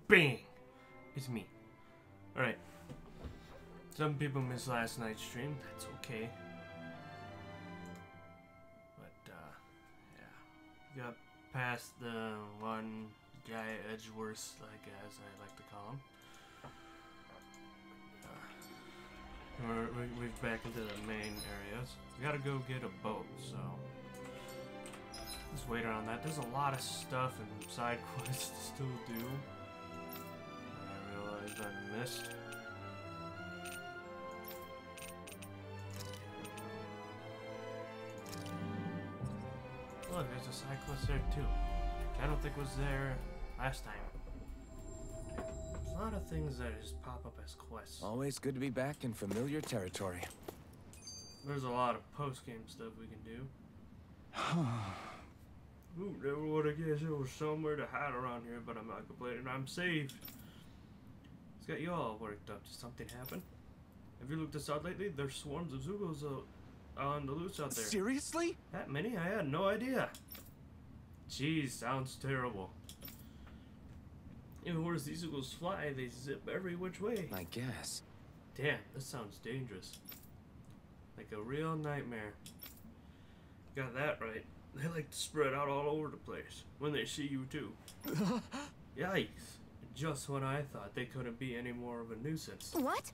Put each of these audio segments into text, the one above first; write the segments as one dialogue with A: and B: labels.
A: Bang! It's me. Alright. Some people missed last night's stream. That's okay. But, yeah. Got past the one guy Edgeworth, like as I like to call him. We're back into the main areas. We gotta go get a boat, so just wait around that. There's a lot of stuff and side quests to still do. I realized I missed. Look, there's a side quest there too. I don't think was there last time. There's a lot of things that just pop up as quests.
B: Always good to be back in familiar territory.
A: There's a lot of post-game stuff we can do. Ooh, never would have guessed there was somewhere to hide around here, but I'm not complaining. I'm safe. It's got you all worked up. Did something happen? Have you looked this out lately? There's swarms of Zeugles on the loose out there.
B: Seriously?
A: That many? I had no idea. Jeez, sounds terrible. Even worse, these Zeugles fly. They zip every which way.
B: I guess.
A: Damn, this sounds dangerous. Like a real nightmare. Got that right. They like to spread out all over the place when they see you too. Yikes. Just when I thought they couldn't be any more of a nuisance.
C: What?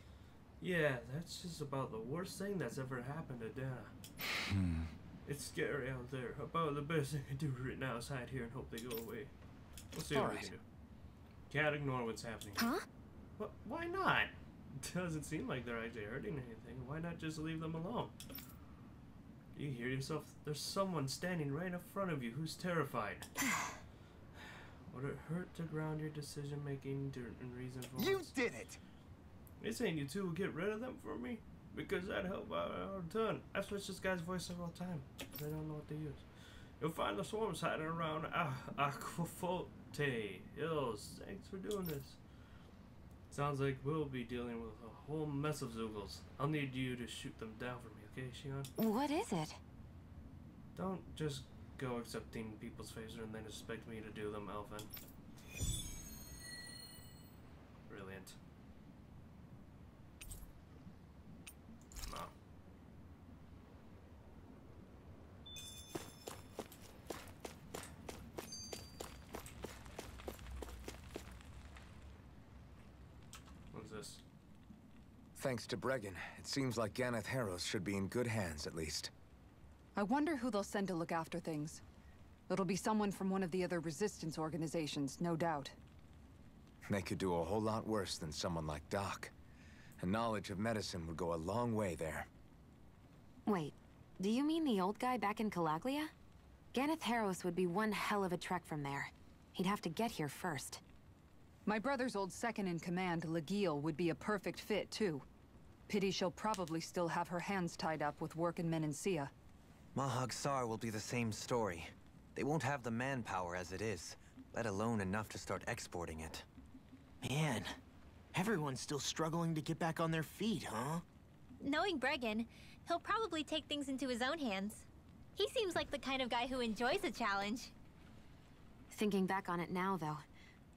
A: Yeah, that's just about the worst thing that's ever happened to Dana. It's scary out there. About the best thing I can do right now is hide here and hope they go away. We'll see what we can do. Can't ignore what's happening.
C: Huh?
A: What? Why not? Doesn't seem like they're actually hurting anything. Why not just leave them alone? Do you hear yourself? There's someone standing right in front of you who's terrified. Would it hurt to ground your decision making and reason for
D: You
A: once?
D: did it!
A: It's saying you two will get rid of them for me? Because that'd help out a ton. I've switched this guy's voice several times. They don't know what to use. You'll find the swarms hiding around Aquaforte Hills. Thanks for doing this. Sounds like we'll be dealing with a whole mess of Zeugles. I'll need you to shoot them down for me, okay, Shion?
C: What is it?
A: Don't just go accepting people's favors and then expect me to do them, Elfin. Brilliant. No. What's this?
B: Thanks to Bregan, it seems like Ganeth Harrows should be in good hands, at least.
E: I wonder who they'll send to look after things. It'll be someone from one of the other resistance organizations, no doubt.
B: They could do a whole lot worse than someone like Doc. A knowledge of medicine would go a long way there.
C: Wait, do you mean the old guy back in Calaglia? Ganeth Harrows would be one hell of a trek from there. He'd have to get here first.
E: My brother's old second-in-command, Legil, would be a perfect fit, too. Pity she'll probably still have her hands tied up with work in Menancia.
F: Mahag Saar will be the same story. They won't have the manpower as it is, let alone enough to start exporting it.
D: Man, everyone's still struggling to get back on their feet, huh?
G: Knowing Bregan, he'll probably take things into his own hands. He seems like the kind of guy who enjoys a challenge.
C: Thinking back on it now, though,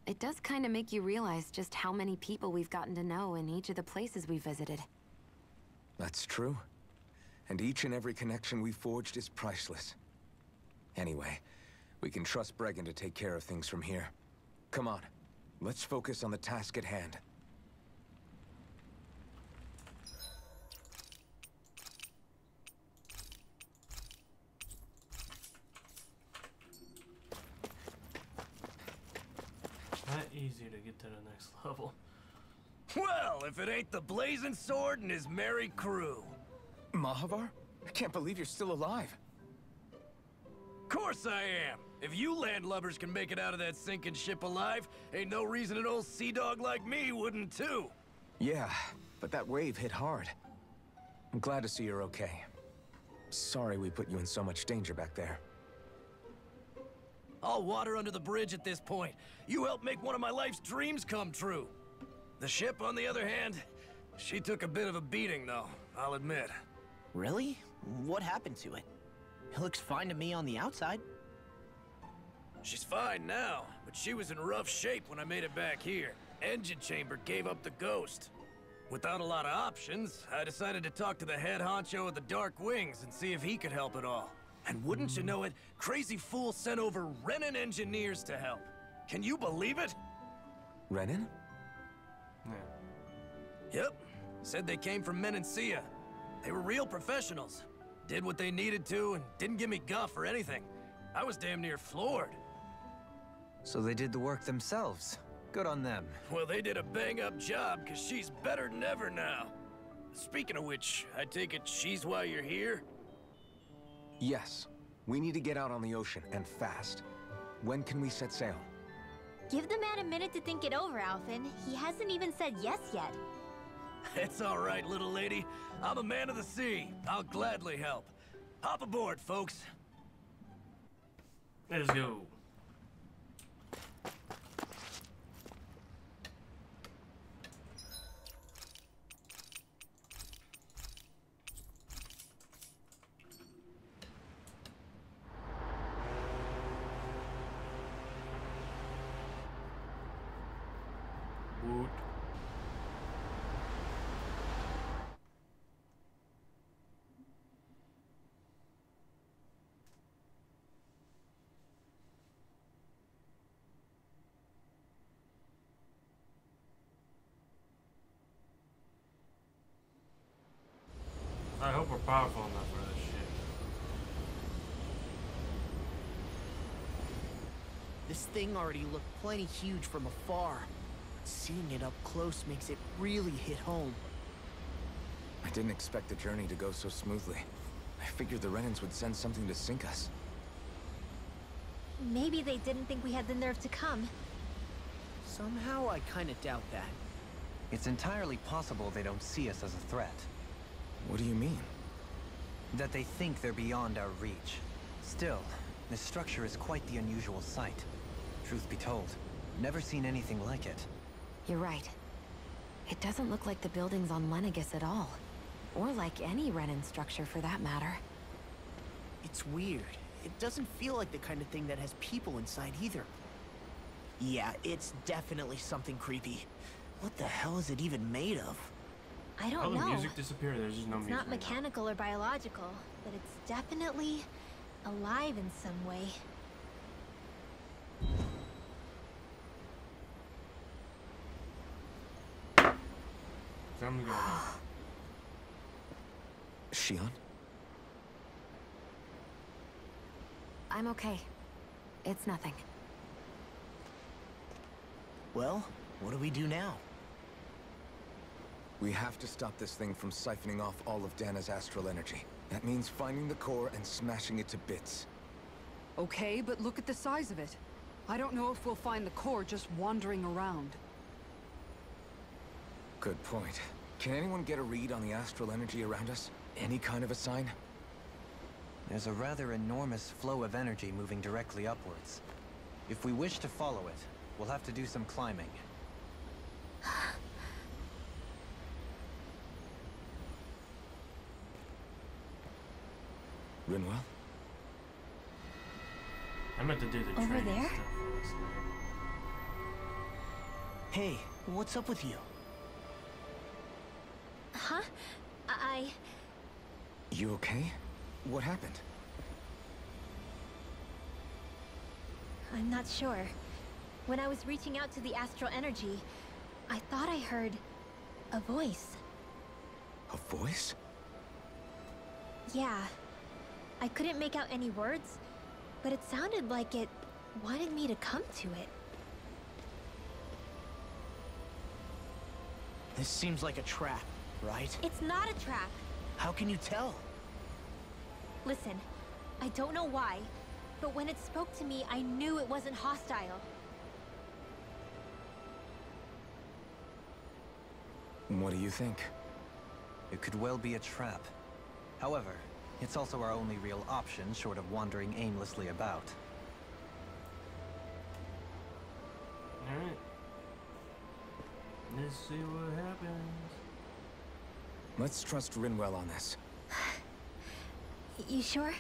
C: it does kind of make you realize just how many people we've gotten to know in each of the places we visited.
B: That's true. And each and every connection we forged is priceless. Anyway, we can trust Bregan to take care of things from here. Come on, let's focus on the task at hand.
A: Not easy to get to the next level.
H: Well, if it ain't the Blazing Sword and his merry crew.
B: Mahavar? I can't believe you're still alive.
H: Course I am. If you landlubbers can make it out of that sinking ship alive, ain't no reason an old sea dog like me wouldn't too.
B: Yeah, but that wave hit hard. I'm glad to see you're okay. Sorry we put you in so much danger back there.
H: All water under the bridge at this point. You helped make one of my life's dreams come true. The ship, on the other hand, she took a bit of a beating though, I'll admit.
D: Really? What happened to it? It looks fine to me on the outside.
H: She's fine now, but she was in rough shape when I made it back here. Engine chamber gave up the ghost. Without a lot of options, I decided to talk to the head honcho of the Dark Wings and see if he could help at all. And wouldn't you know it, Crazy Fool sent over Renan engineers to help. Can you believe it?
B: Renan?
H: Yep. Said they came from Menancia. They were real professionals. Did what they needed to and didn't give me guff or anything. I was damn near floored.
F: So they did the work themselves. Good on them.
H: Well, they did a bang-up job, because she's better than ever now. Speaking of which, I take it she's why you're here?
B: Yes. We need to get out on the ocean, and fast. When can we set sail?
G: Give the man a minute to think it over, Alphen. He hasn't even said yes yet.
H: It's all right, little lady. I'm a man of the sea. I'll gladly help. Hop aboard, folks.
A: Let's go. Woot. I hope we're powerful enough for this shit.
D: This thing already looked plenty huge from afar. Seeing it up close makes it really hit home.
B: I didn't expect the journey to go so smoothly. I figured the Renans would send something to sink us.
G: Maybe they didn't think we had the nerve to come.
D: Somehow I kinda doubt that.
F: It's entirely possible they don't see us as a threat.
B: What do you mean?
F: That they think they're beyond our reach. Still, this structure is quite the unusual sight. Truth be told, never seen anything like it.
C: You're right. It doesn't look like the buildings on Lenegis at all. Or like any Renan structure for that matter.
D: It's weird. It doesn't feel like the kind of thing that has people inside either. Yeah, it's definitely something creepy. What the hell is it even made of?
G: I
A: How
G: don't
A: the
G: know.
A: music disappeared? There's just no
G: It's
A: music.
G: not
A: right now.
G: mechanical or biological, but it's definitely alive in some way.
A: Something's going on.
B: Shion?
C: I'm okay. It's nothing.
D: Well, what do we do now?
B: We have to stop this thing from siphoning off all of Dana's astral energy. That means finding the core and smashing it to bits.
E: Okay, but look at the size of it. I don't know if we'll find the core just wandering around.
B: Good point. Can anyone get a read on the astral energy around us? Any kind of a sign?
F: There's a rather enormous flow of energy moving directly upwards. If we wish to follow it, we'll have to do some climbing.
B: Rinwell?
A: I meant to do the
G: Over
A: training
G: there?
A: stuff last night.
D: Hey, what's up with you?
G: Huh?
B: You okay? What happened?
G: I'm not sure. When I was reaching out to the astral energy, I thought I heard a voice.
B: A voice?
G: Yeah. I couldn't make out any words, but it sounded like it wanted me to come to it.
D: This seems like a trap, right?
G: It's not a trap.
D: How can you tell?
G: Listen, I don't know why, but when it spoke to me, I knew it wasn't hostile.
B: What do you think?
F: It could well be a trap. However, it's also our only real option short of wandering aimlessly about.
A: Alright. Let's see what happens.
B: Let's trust Rinwell on this.
G: You sure?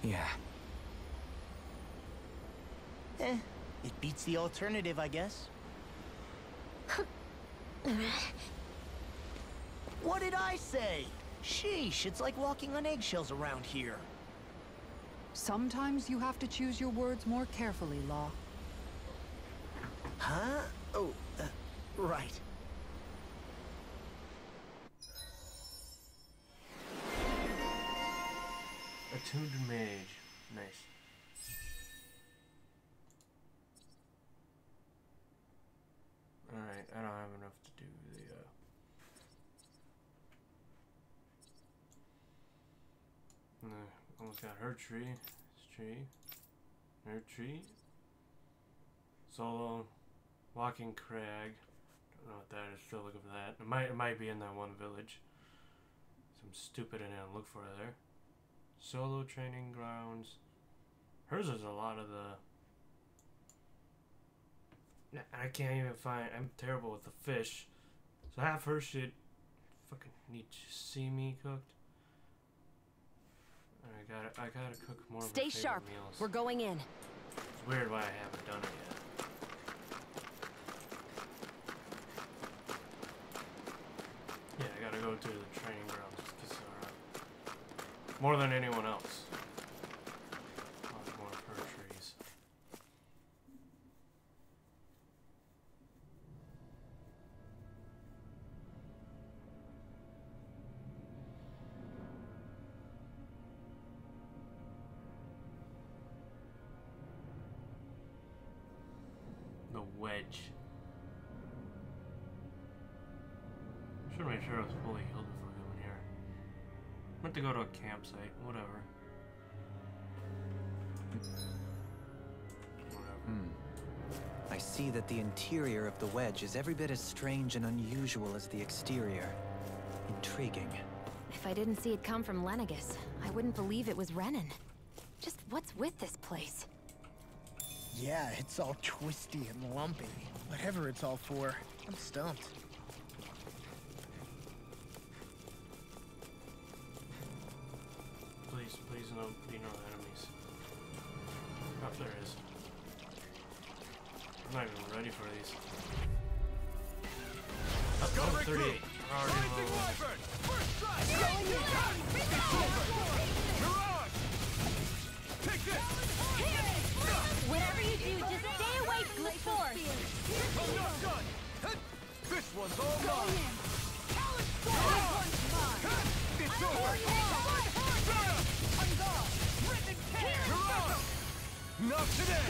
B: Yeah.
D: It beats the alternative, I guess. What did I say? Sheesh, it's like walking on eggshells around here.
E: Sometimes you have to choose your words more carefully, Law.
D: Huh? Oh, right.
A: Attuned mage. Nice. Alright, I don't have enough to do the, almost got her tree. This tree. Her tree. Solo. Walking crag. Don't know what that is. Still looking for that. It might be in that one village. Some stupid and look for it there. Solo training grounds. Hers is a lot of the. I can't even find. I'm terrible with the fish. So half her shit. Fucking need see me cooked. I gotta cook more.
C: Stay sharp.
A: Meals.
C: We're going in.
A: It's weird why I haven't done it yet. Yeah, I gotta go to the training grounds with Kisara. More than anyone else. More of her trees. The wedge. Should make sure I was fully healed before coming here. Meant to go to a campsite, whatever.
F: I see that the interior of the wedge is every bit as strange and unusual as the exterior. Intriguing.
C: If I didn't see it come from Lenegis, I wouldn't believe it was Renan. Just what's with this place?
D: Yeah, it's all twisty and lumpy. Whatever it's all for, I'm stumped.
A: Please no, be no enemies. Oh, there is. I'm not even ready for these. Oh, 38. Already low.
H: Take this!
G: Whatever you do, just stay away from the force.
H: I'm not done! This one's all mine! It's over! Not today!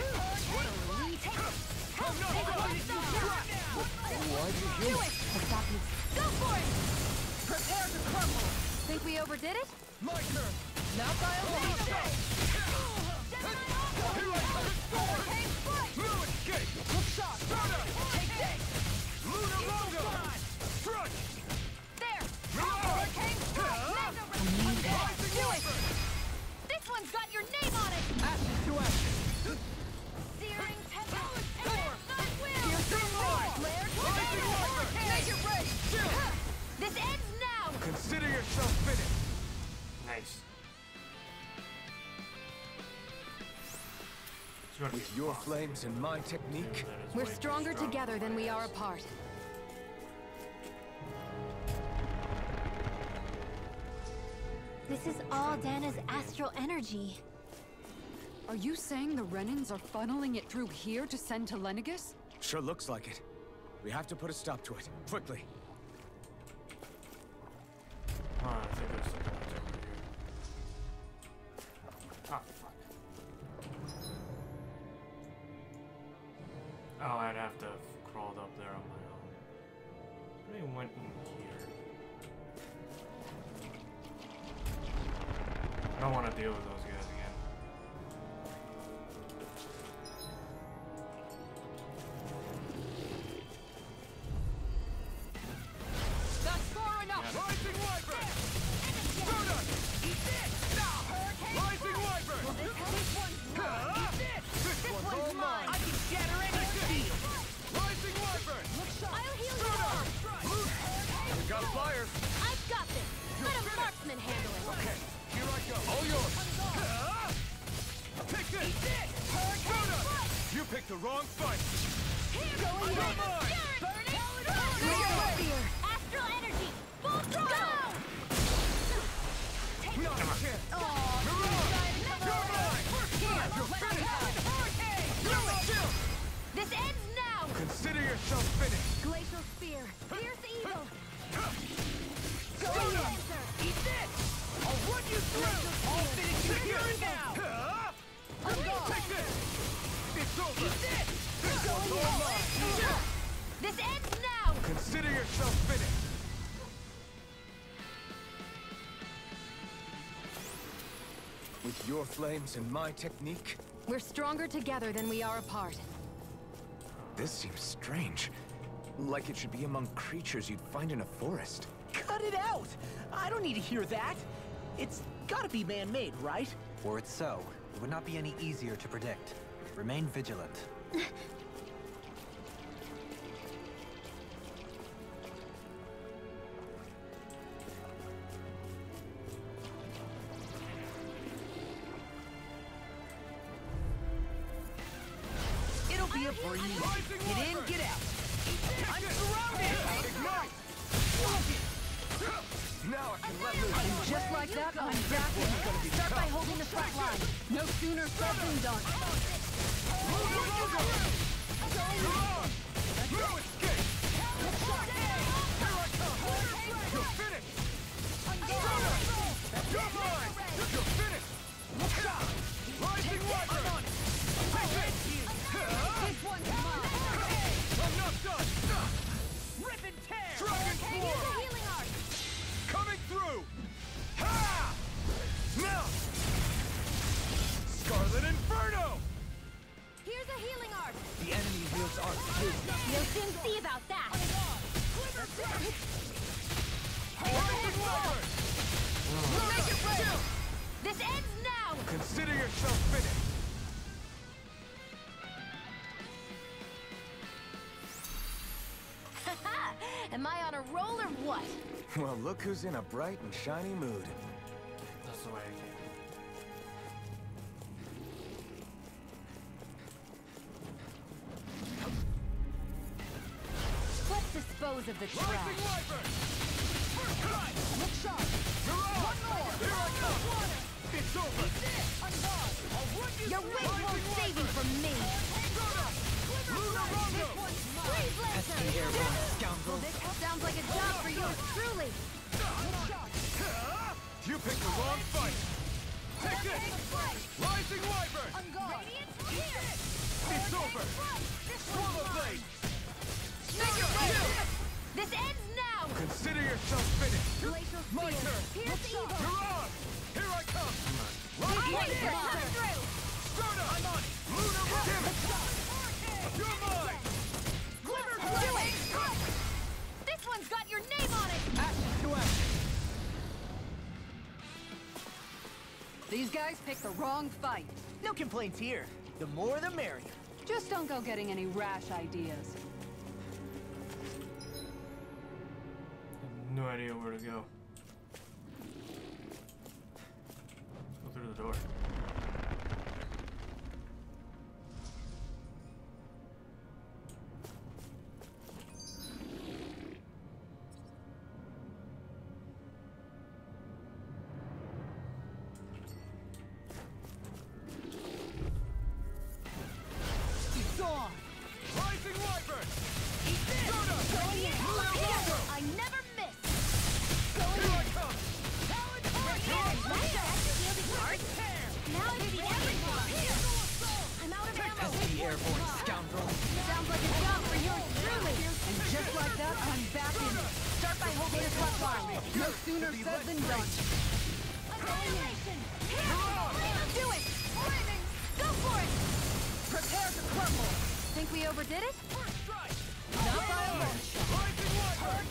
H: What a relief! I'm not done!
C: Do it! Go for it! Prepare to crumble! Think we overdid it?
H: My turn!
C: Now I'll
H: No escape!
C: Look shot!
H: Take this! Luna Logo! Strike!
C: There!
H: Hurricane!
C: Do it! This one's got your name on it!
H: Ashes to ashes!
C: Searing tempest! Make it ready! This ends now!
H: Consider yourself finished!
A: Nice.
B: With your flames and my technique,
C: We're stronger together than we are apart.
G: This is all Dana's astral energy.
E: Are you saying the Renans are funneling it through here to send to Lenegis?
B: sure looks like it. We have to put a stop to it, quickly.
A: Oh, I think there's something else over here. Ah, fuck. Oh, I'd have to have crawled up there on my own. I went in here. I don't want to deal with those guys again.
E: That's far enough!
H: Rising Wyvern! Stardust! Eat this! Rising Wyvern! This one's all mine! I can shatter any shield! Rising Wyvern!
G: I'll heal you all.
H: Got fires!
G: I've got this. Let a marksman handle it.
H: Okay, here I go. All yours! Take this! Stardust! You
B: picked the wrong fight!
G: Going in! Glacial Spear! Astral Energy! Full throttle!
B: Not a chance!
G: This ends now!
B: Consider yourself finished!
G: Glacial Spear! Pierce evil!
D: Going in! Eat this! I'll run you through! I'll finish you here and now!
B: Take this! It's over!
D: Eat this!
G: Going in! This ends now!
B: Consider yourself finished! With your flames and my technique,
C: We're stronger together than we are apart.
B: this seems strange. Like it should be among creatures you'd find in a forest.
D: Cut it out! I don't need to hear that! It's gotta be man-made, right?
F: Were it so, it would not be any easier to predict. Remain vigilant.
D: It'll be a breeze. Get in, get out. I'm surrounded!
B: Ignite! Now I can let loose!
E: And just like that, I'm back in. Start by holding the front line. No sooner said than done.
B: No escape! You're finished! You're mine! You're finished! Rising Wyvern!
E: This one's mine.
B: I'm not done!
D: Rip and tear!
B: Dragon Form!
G: Healing Art!
B: Coming through! Ha! Now! Scarlet Inferno!
G: Here's a Healing Art!
F: The enemy wields art too.
G: You'll soon see about that!
B: Rising Wyvern!
G: We'll make it right! This ends now!
B: Consider yourself finished!
G: Am I on a roll or what?
B: Well, look who's in a bright and shiny mood.
A: That's the way I came.
G: Let's dispose of the
B: Rising
G: trash.
B: Wyvern! Look sharp! One more! Here I come! It's over!
G: Your weight won't save you from me!
B: Luna Rondo!
G: Freeze
F: Pesky
G: Lancer!
F: airborne scoundrel.
G: This sounds like a job for yours truly!
B: You picked the wrong fight! Take this! Rising Wyvern! It's over! Swallow Blade!
G: This ends now!
B: Consider yourself finished!
G: Glacial
B: My
G: Spear!
B: turn!
G: Pierce evil!
B: You're on! Here I come!
G: Rising Laser! Come through!
B: Start up! I'm on it! Luna Rondo! You're mine!
G: Do it! This one's got your name on it!
F: Ashes to ashes.
E: These guys picked the wrong fight.
D: No complaints here. The more the merrier.
E: Just don't go getting any rash ideas.
A: No idea where to go. Let's go through the door.
D: It's on!
B: Rising Wyvern!
G: Going in! I never miss! Going
B: Here I
G: in!
B: come!
G: Now I see everything! I'm out of ammo!
F: Pesky airborne scoundrel.
G: Sounds like a job for yours truly!
E: And just like that, I'm back in. Start by holding the front line. No sooner said than done.
G: Annihilation! Do it! Go for it!
E: Prepare to crumble.
C: Think we overdid it?
E: Not by a long shot.
B: Rising Wyvern!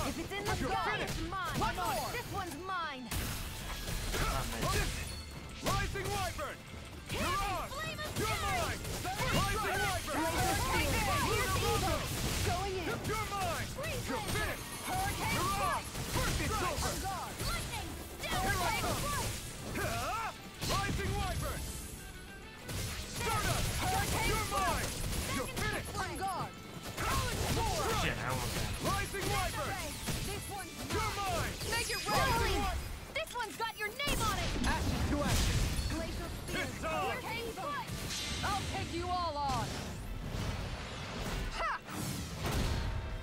G: If it's in the sky, it's mine!
B: One more!
G: This one's mine!
B: Rising Wyvern! You're on! You're mine! Rising Wyvern!
G: Here's evil!
E: Going in.
B: You're mine! You're finished!
G: Hurricane
B: You're on! It's over!
G: Lightning!
B: Here I come! Rising Wyvern! Stardust! You're mine!
E: take you all on! Ha!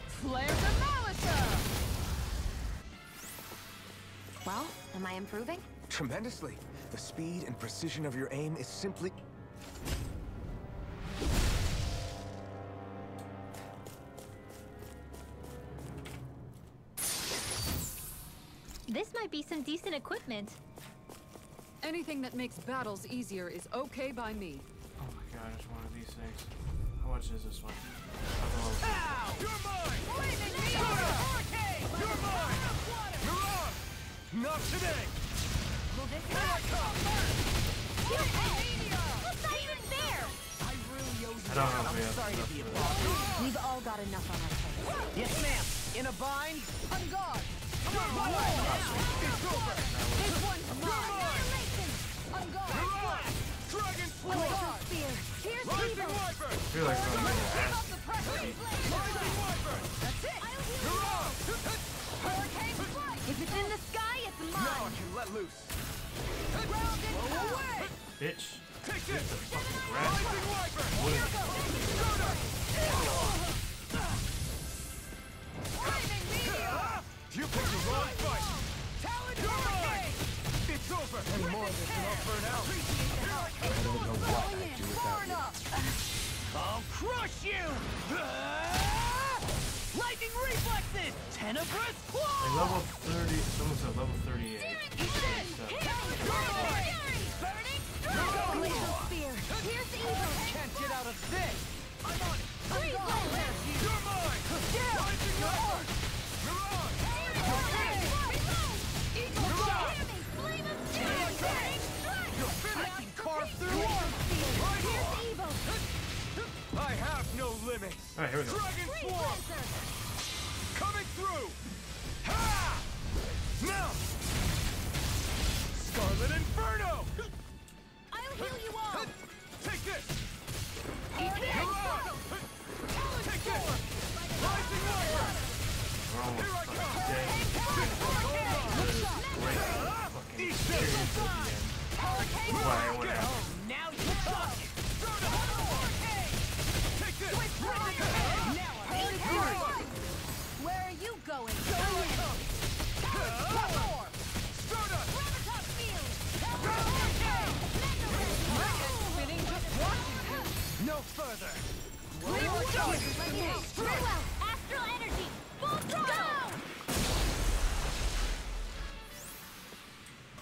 E: Flare the Malisa!
C: Well, am I improving?
B: Tremendously. The speed and precision of your aim is simply...
G: This might be some decent equipment.
E: Anything that makes battles easier is okay by me.
A: Oh my god, it's one of these things. How much is this one?
H: Ow! You're mine! You're mine! You're on! Not today!
G: That's not even fair!
D: I really owe you
A: I don't
D: that.
A: know if we
D: I'm
A: have
D: sorry to
A: enough
D: be a
A: for
D: bother.
C: We've all got enough on our plates.
D: Yes, ma'am. In a bind?
E: On guard!
D: You're mine now. It's over.
E: This one's mine! On guard!
H: You're on! Dragon Floor!
C: Spear. Here's
H: Rising
C: Evil.
H: Wyvern!
A: I feel like I'm gonna
E: Keep
A: ask.
E: up the pressure!
H: Rising Wyvern!
E: That's it!
H: You're on!
E: Hurricane flight!
C: If it's in the sky, it's
B: Now I
C: mine.
B: can let loose.
E: Ground and away!
A: Bitch.
H: Take this!
A: Fucking grab.
H: Rising Wyvern!
E: Here goes! Flaming meteor!
H: You picked the wrong fight!
E: Talon
H: You're
E: hurricane!
H: mine! It's over! Any more of this and I'll burn out!
B: I don't know what I'd do without
E: Burn
B: you.
E: up!
D: I'll crush you! Lightning reflexes! Tenebrous
A: Like
D: claw!
A: level 30, someone said level 38.
C: Glacial spear. Here's Evil.
D: Can't get out of this! I'm on it!
E: Freeze laser!
H: You're mine! Rising Wyvern! You're on!
E: Eagle shot!
D: I can carve through
C: Here's Evil.
H: I have no limits!
A: Alright, here we go.
H: Dragon Swarm! Coming through! Ha! Now! Scarlet Inferno!
G: I'll heal you all!
H: Take this! You're on! Take this! Rising Wyvern!
A: We're almost
H: Here I
A: fucking
H: come!
A: dead. This is great. Fucking
H: Eat
A: experience
H: this!
A: at the end. That's why I went out.
D: Now you talk!
H: Take this!
D: Now I'm in
C: Where are you going?
E: Spinning just watching you!
D: no further!
G: Very well! Astral energy! Full throttle!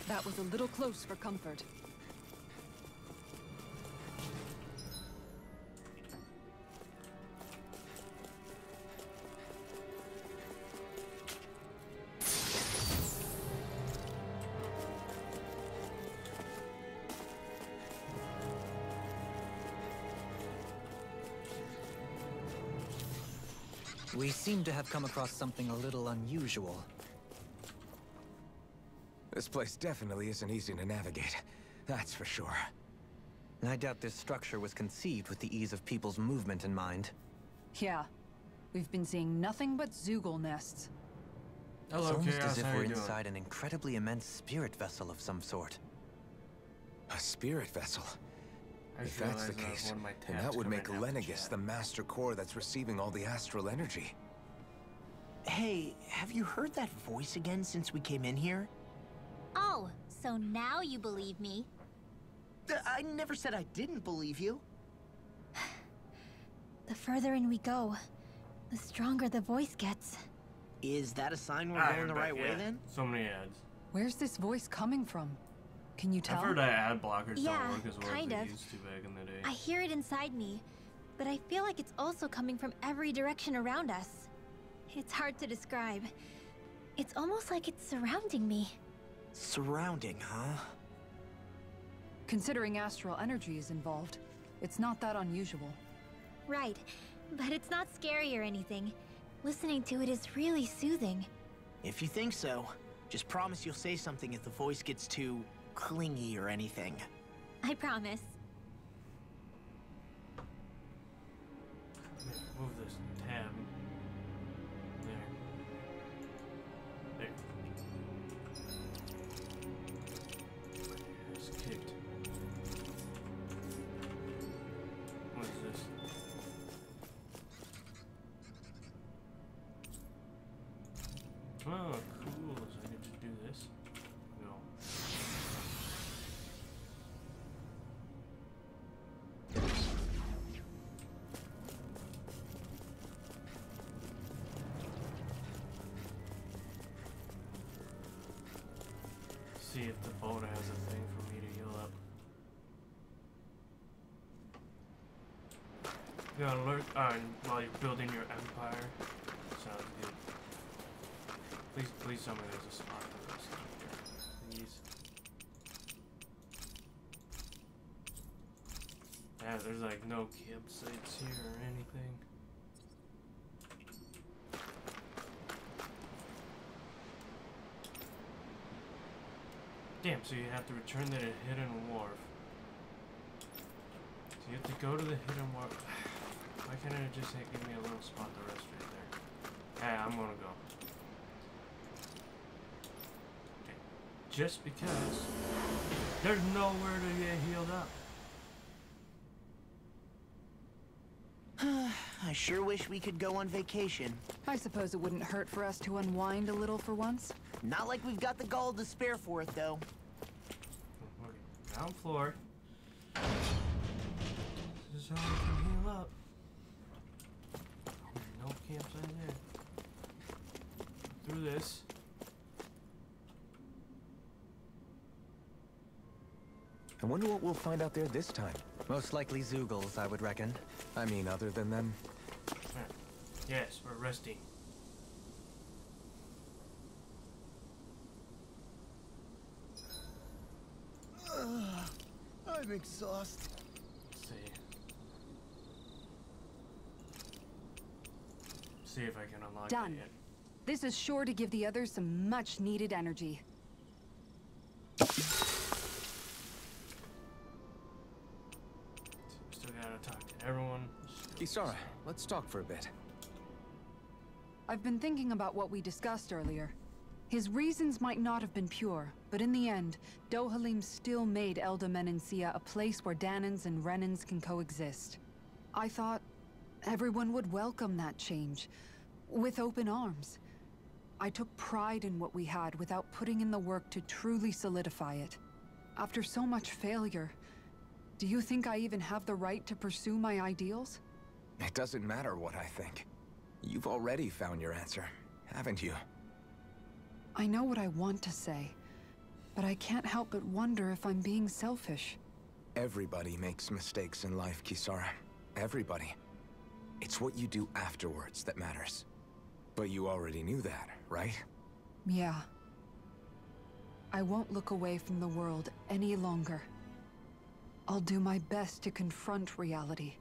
E: That was a little close for comfort.
F: We seem to have come across something a little unusual.
B: This place definitely isn't easy to navigate. That's for sure.
F: I doubt this structure was conceived with the ease of people's movement in mind.
E: Yeah. We've been seeing nothing but Zoogle nests.
A: Hello,
F: It's almost
A: Chaos.
F: as if
A: How
F: we're
A: you doing?
F: inside an incredibly immense spirit vessel of some sort.
B: A spirit vessel.
A: I
B: If
A: just
B: that's the
A: realized I have
B: case,
A: one of my
B: then
A: tabs
B: that would
A: coming
B: make
A: out the
B: Lenegis
A: chat.
B: the master core that's receiving all the astral energy.
D: Hey, have you heard that voice again since we came in here?
G: Oh, so now you believe me.
D: I never said I didn't believe you.
G: The further in we go, the stronger the voice gets.
D: Is that a sign we're
A: Ah,
D: going the
A: you're
D: right
A: back,
D: way
A: yeah.
D: then?
A: So many ads.
E: Where's this voice coming from? Can you tell?
A: I've heard that ad blockers
G: Yeah,
A: don't work as well
G: kind
A: as
G: of.
A: they used to back in the day.
G: I hear it inside me, but I feel like it's also coming from every direction around us. It's hard to describe. It's almost like it's surrounding me.
D: Surrounding, huh?
E: Considering astral energy is involved, it's not that unusual.
G: Right, but it's not scary or anything. Listening to it is really soothing.
D: If you think so, just promise you'll say something if the voice gets too clingy or anything.
G: I promise.
A: Move this tab. There. There. It's kicked. Oh, cool. So I get to do this. No. See if the boat has a thing for me to heal up. You gotta lurk while you're building your empire. Sounds good. Please tell me there's a spot for this here. Please. Yeah, there's like no campsites here or anything. Damn, so you have to return to the hidden wharf. So you have to go to the hidden wharf. Why can't it just give me a little spot to rest right there? Yeah, I'm gonna go. Okay. Just because there's nowhere to get healed up.
D: I sure wish we could go on vacation.
E: I suppose it wouldn't hurt for us to unwind a little for once.
D: Not like we've got the gall to spare for it, though.
A: Okay. Ground floor. This is how I can heal up. No campsite there. Through this.
B: I wonder what we'll find out there this time.
F: Most likely Zeugles, I would reckon.
B: I mean, other than them.
A: Yes, we're resting.
D: I'm exhausted.
A: Let's see if I can unlock
E: Done.
A: it yet.
E: This is sure to give the others some much-needed energy.
A: Still gotta talk to everyone.
B: Kisara, let's talk for a bit.
E: I've been thinking about what we discussed earlier. His reasons might not have been pure, but in the end, Dohalim still made Elda Menancia a place where Dahnans and Renans can coexist. I thought everyone would welcome that change, with open arms. I took pride in what we had without putting in the work to truly solidify it. After so much failure, do you think I even have the right to pursue my ideals?
B: It doesn't matter what I think. You've already found your answer, haven't you?
E: I know what I want to say, but I can't help but wonder if I'm being selfish.
B: Everybody makes mistakes in life, Kisara. Everybody. It's what you do afterwards that matters. But you already knew that, right?
E: Yeah. I won't look away from the world any longer. I'll do my best to confront reality,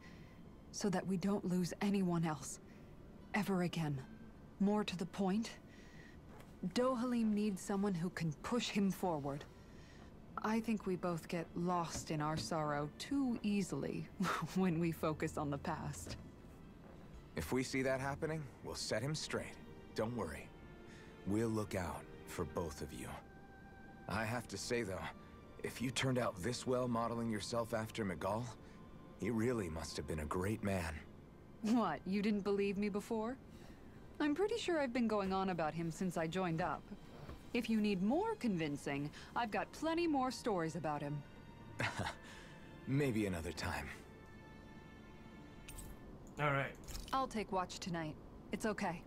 E: so that we don't lose anyone else. Ever again. More to the point, Dohalim needs someone who can push him forward. I think we both get lost in our sorrow too easily when we focus on the past.
B: If we see that happening, we'll set him straight. Don't worry. We'll look out for both of you. I have to say though, if you turned out this well modeling yourself after Miguel, he really must have been a great man.
E: What, you didn't believe me before? I'm pretty sure I've been going on about him since I joined up. If you need more convincing, I've got plenty more stories about him.
B: Maybe another time.
A: Alright.
E: I'll take watch tonight. It's okay.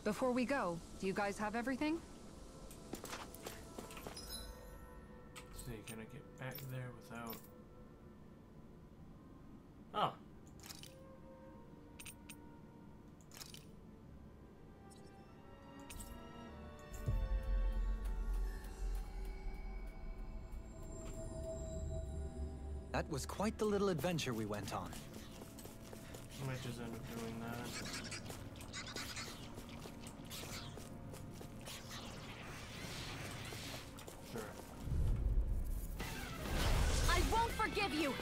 E: Before we go, do you guys have everything?
A: Let's see, can I get back there without... Oh.
F: That was quite the little adventure we went on.
A: I might just end up doing that. Sure.
C: I won't forgive you!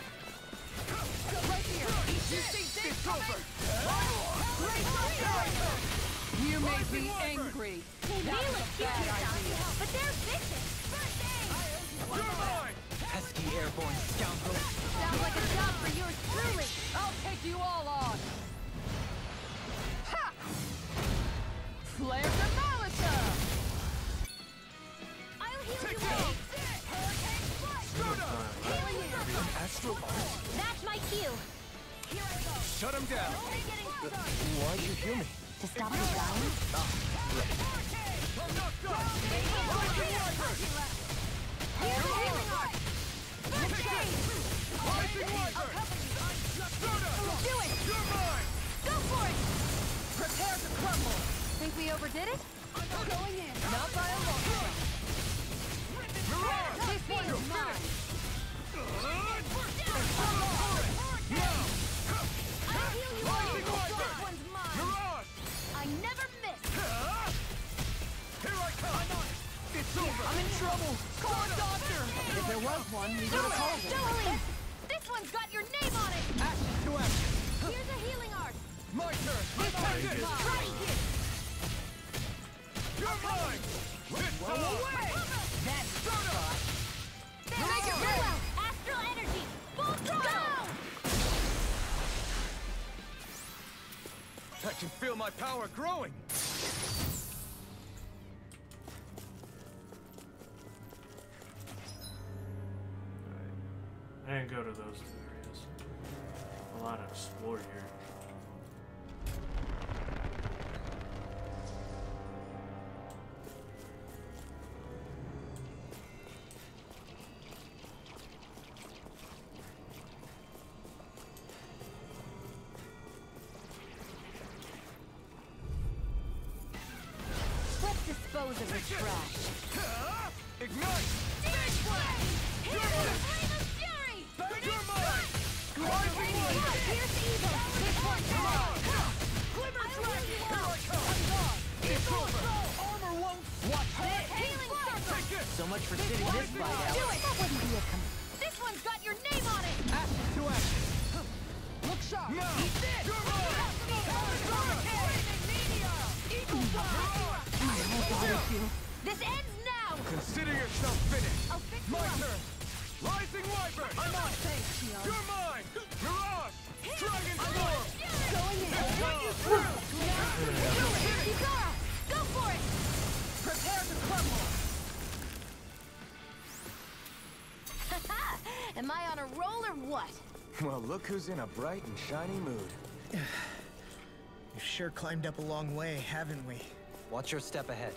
E: Right here!
C: You think this over?
E: You make me angry!
G: They may look cute, but they're vicious!
H: You're mine!
F: pesky airborne scoundrel.
G: Sounds like a job for yours truly.
E: I'll take you all on! Ha! Flare the Molotov!
G: I'll heal you up. Hurricane strike. Healing you.
B: Astral Arts?
G: That's my cue. Here I go.
B: Shut him down!
G: Only getting started.
B: Why'd you heal me?
C: To stop you dying?
G: Here's the healing art. Do it. Go for it.
E: Prepare to crumble!
G: Think we overdid it?
E: Going in! Not by a long shot! This one's mine!
G: I'll heal you all. This one's mine. I never miss.
E: I'm in trouble! Call a doctor! If there was one, we would have called it.
G: Dohalim! This one's got your name on it.
F: Action to action.
G: Here's a healing art.
F: My turn.
G: Right here.
F: You're mine.
E: That's
G: Take it well. Astral energy. Full throttle.
B: I can feel my power growing!
A: I didn't go to those two areas. A lot to explore here.
G: Let's dispose of the trash.
B: Ignite!
G: Here's the flame of fury.
B: You're mine!
G: Here's the evil. This one's mine.
F: Armor won't. Watch this.
G: Healing circle.
D: So much for sitting this fight out.
G: Do it. That wouldn't be a This one's got your name on it.
F: Action to action.
E: Look sharp!
B: Now!
G: Eat this.
B: You're mine!
G: This ends now.
B: Consider yourself finished!
G: I'll fix
B: My
G: you up.
B: turn! Rising Wyvern!
E: I'm on safe, Shion.
B: You're mine! Mirage! Dragon Storm!
G: Going in. Yuzara, go for it.
E: Prepare to crumble!
G: Am I on a roll or what?
B: Well, look who's in a bright and shiny mood.
D: We've sure climbed up a long way, haven't we?
F: Watch your step ahead.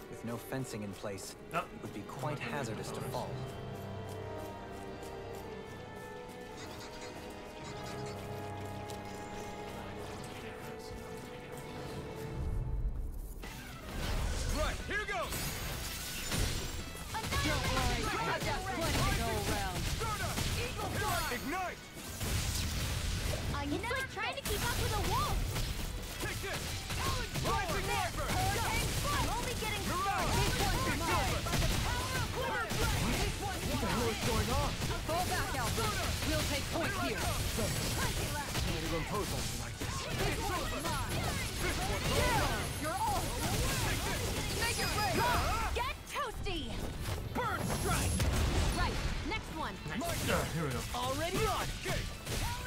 F: With no fencing in place,
A: Oh.
F: it would be quite hazardous to fall.
B: Right, here goes!
E: Don't worry, I've got plenty to go around.
B: Ignite!
G: It's like trying to keep up with a wolf.
B: Take this! Rising Wyvern!
G: I'm only getting started.
B: What the hell is going on?
E: Fall back, Alfred. We'll take point here.
B: Can't even impose on me like this.
E: You're all... Make it rain!
G: Get toasty.
B: Burn strike!
G: Right, next one.
A: Here we go.
D: Already on!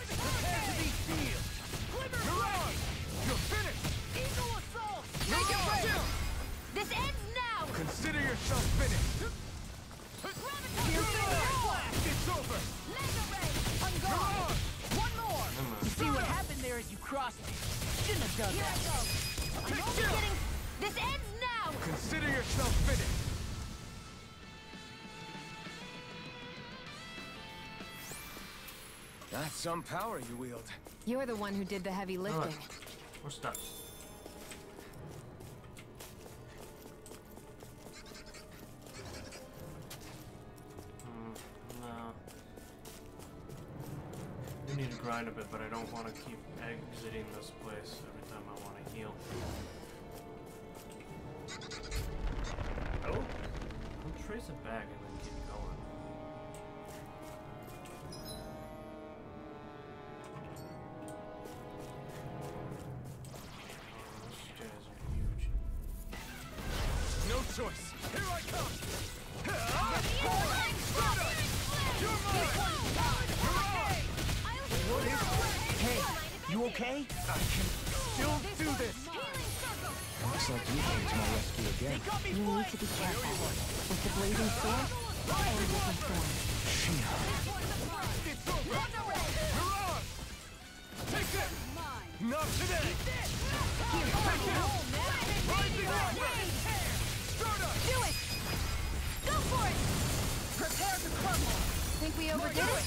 B: Prepare to be sealed! Mirage! You're finished!
G: Eagle assault.
B: Make it rain!
G: This ends now.
B: Consider yourself finished! It's over!
G: Mega ray.
E: I'm gone! One more!
D: You see what happened there as you crossed me? Shouldn't have done
G: Here I
D: that.
G: go. I'm only getting. This ends now.
B: Consider yourself finished! That's some power you wield.
C: You're the one who did the heavy lifting.
A: We're stuck. No. I need to grind a bit, but I don't want to keep exiting this place every time I want to heal. Oh! I'll trace it back and then keep going. These guys are huge.
B: No choice! Here I come!
D: Hey, you okay?
B: I can still do this! Looks like you came to my rescue again.
C: You need to be careful. With the blazing sword and with the thorn.
B: Shia.
H: Take it! Not today!
G: Do it! Go for it! Prepare to crumble!
E: Think we overdid it?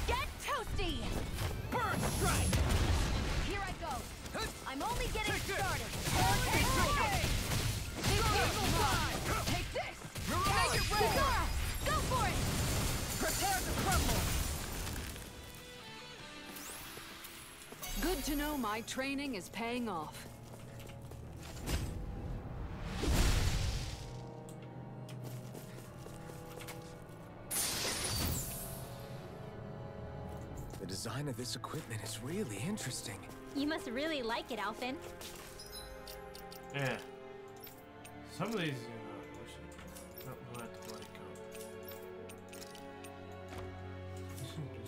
G: Get toasty!
H: Burn strike!
G: Here I go! I'm only getting started!
E: Take this!
G: Take it ready! Go for it!
E: Prepare to crumble! Good to know my training is paying off.
B: The design of this equipment is really interesting.
G: You must really like it, Alphen.
A: Yeah. Some of these, we'll have to bloody come.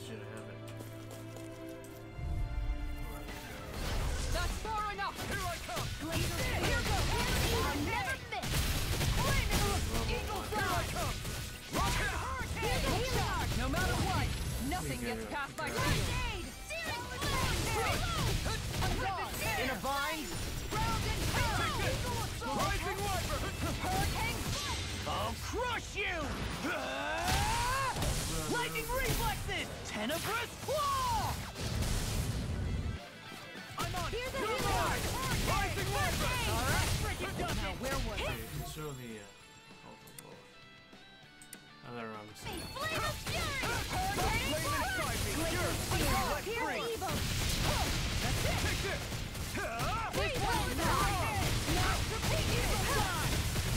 A: Should have it.
E: That's far enough!
H: Here I come!
G: Here goes! I'll never miss!
E: Eagle
H: Here I
E: fly!
H: come! Rocket hurricane!
E: No matter what, nothing gets past my shield.
D: In a vine?
H: Rising Wyvern!
D: I'll crush you! Lightning reflexes! Tenebrous claw! I'm on!
G: Here's a
H: Rising Wyvern!
D: Alright, freaking done now, where was
A: Okay,
D: I?
A: you can show the health of both. Oh, they're on the side.
G: Flame of Fury!
H: Flame inside me! You're let
G: Here's
H: free!
G: Evo!
H: Take this!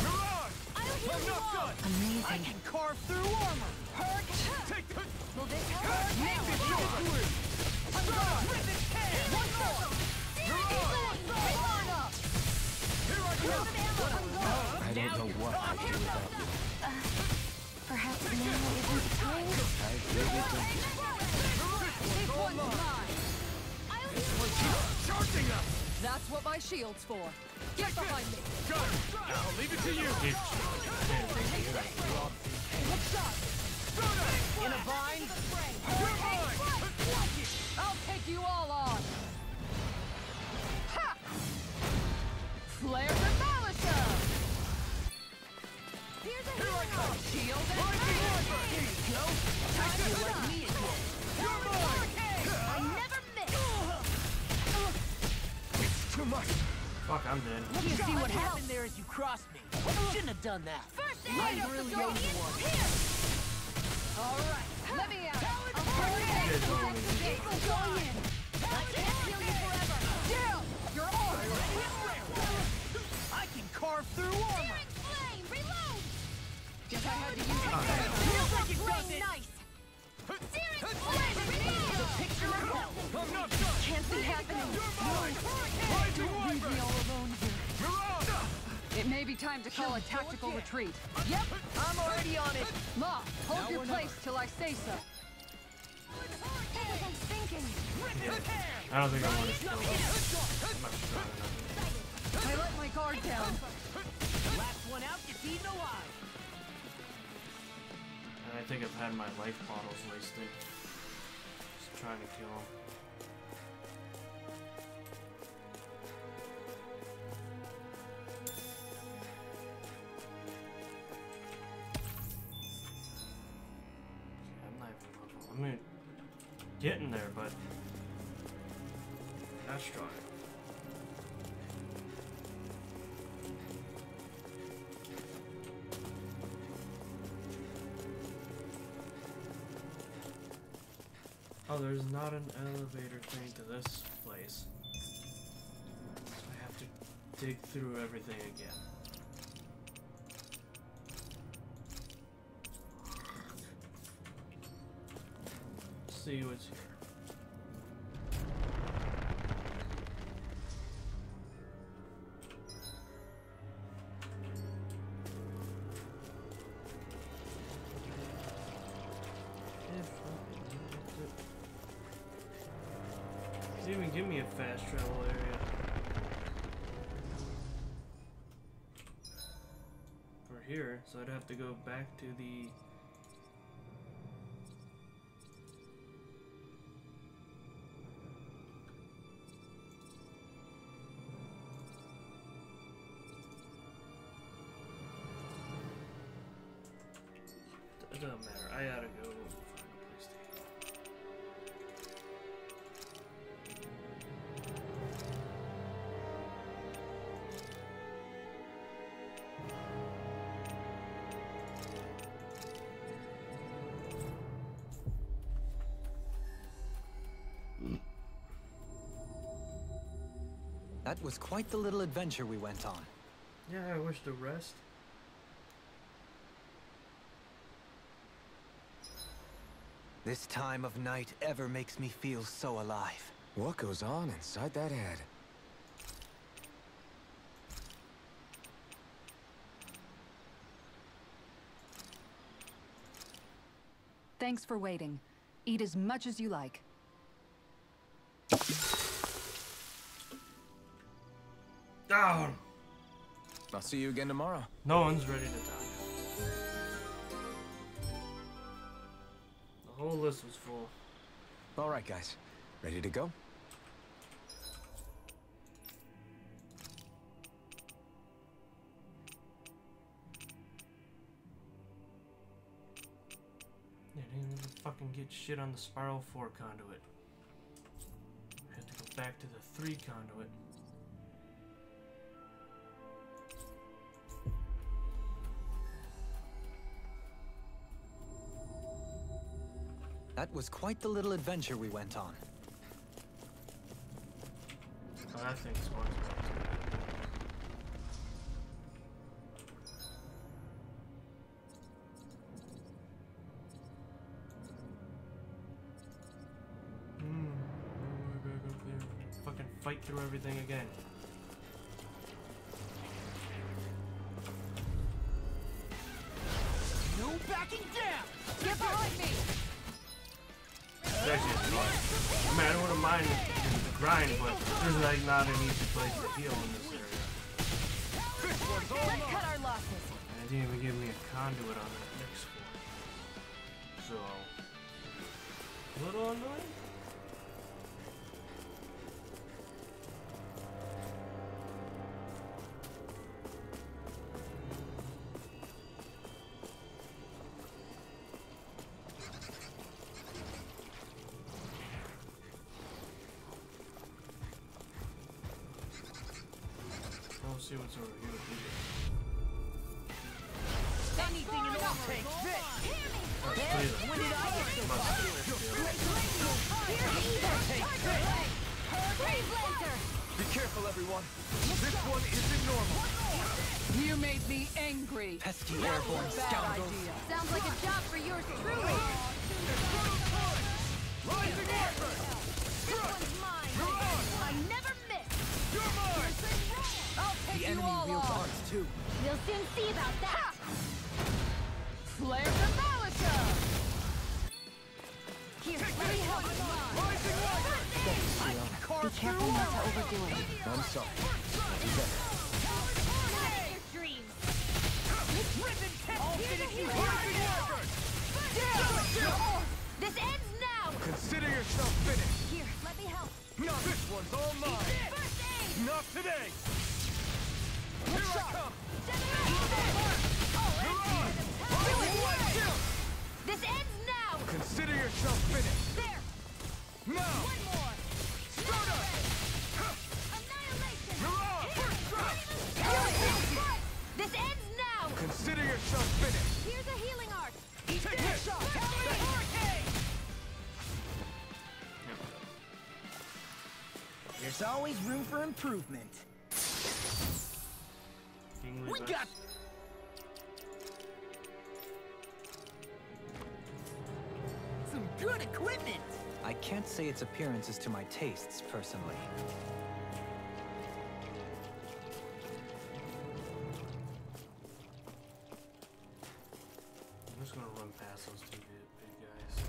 H: Mirage!
G: I'll heal
H: I'm
G: you
H: not
G: all!
H: done!
D: I
C: Amazing.
D: can carve through armor!
H: Take this!
G: Will this help?
H: Make this yours! Strike!
D: Rip its head!
G: One more!
H: Here I come!
B: I don't know what I'd do without you.
C: Perhaps now isn't the time?
B: I really don't.
E: This one's mine!
H: Charging us!
E: That's what my shield's for. Get behind me!
H: Got it! I'll leave it to you!
D: In a vine?
H: You're mine!
E: I'll take you all on! Ha! Flare Demolisher!
G: Here's a
H: Here I come!
E: Shield and
H: Rising Wyvern!
E: Here you go! Time to let me in here!
H: You're mine!
G: I never miss!
B: It's too much.
A: Fuck, I'm dead.
D: You see what happened there as you crossed me. Shouldn't have done that.
G: First
D: I
G: aid!
D: really owe you one.
G: Here!
E: Alright, let me out!
G: Eagle going in! I can't heal you forever!
E: Down! You're on!
D: I can carve through armor!
G: Searing flame! Reload!
E: Guess I had to use it.
D: Feels like it does it!
G: Nice! Searing flame! Reload!
D: Picture of hell!
H: I'm not done!
E: Can't be happening!
H: You're mine! Rising
E: Leave me
H: Wyvern!
E: all alone here.
H: Mirage!
E: It may be time to call a tactical retreat. Yep!
D: I'm already on it!
E: Ma, hold your place till I say so.
G: I'm thinking!
A: I don't think I want to kill them. I'm not strong enough.
E: I let my guard down.
D: Last one out gets eaten alive!
A: And I think I've had my life bottles wasted. Just trying to kill them. I'm not even level. I mean, getting there, but not strong. Oh, there's not an elevator thing to this place. So I have to dig through everything again. See what's here. If Didn't even give me a fast travel area. For here, so I'd have to go back to the... It doesn't matter, I gotta go find a place to eat.
F: That was quite the little adventure we went on.
A: Yeah, I wish to rest.
F: This time of night ever makes me feel so alive.
B: What goes on inside that head?
E: Thanks for waiting. Eat as much as you like.
A: Down!
B: I'll see you again tomorrow.
A: No one's ready to die. The whole list was full.
B: All right, guys. Ready to go?
A: Yeah, didn't even fucking get shit on the Spiral 4 conduit. I had to go back to the 3 conduit.
F: That was quite the little adventure we went on.
A: Oh, that thing spawns up too. Back up there. Fucking fight through everything again.
D: No backing down!
E: Get behind me!
A: It's actually fun. I mean, I don't want to mind the grind, but there's like not an easy place to heal in this area.
E: Let's cut our losses.
A: And it didn't even give me a conduit on that next one. So, a little annoying. Let's see what's over here.
E: Anything in order.
D: Take this!
E: When did I get so
D: Be careful, everyone. This one isn't normal.
E: You made me angry.
F: Pesky airborne
E: Bad
F: scoundrels.
E: idea.
G: Sounds like a job for yours truly.
D: Rising effort!
G: This one's mine. I never miss.
D: You're mine!
E: I'll take
F: The
E: you
F: enemy
E: all
F: wields
E: on.
F: arms too.
G: We'll soon see about that.
E: Flare the Malika!
G: Here, let me help.
D: Rising Rider!
C: Be careful not to overdo it.
B: I'm sorry. I'll do better.
G: Your dreams.
D: I'll finish you! Rising effort!
G: This ends now.
D: Consider yourself finished!
G: Here, let me help.
D: Now this one's all mine!
G: First aid.
D: Not today! Here I come!
G: This ends now.
D: Consider yourself finished!
G: There.
D: Now!
G: One more.
D: Start up!
G: Annihilation.
D: Hurrah!
G: This ends now.
D: Consider yourself finished!
G: Here's a healing arc.
D: Take this!
I: There's always room for improvement.
A: Kingly
I: We
A: Vest.
I: got some good equipment.
F: I can't say its appearance is to my tastes, personally.
A: I'm just gonna run past those two big guys.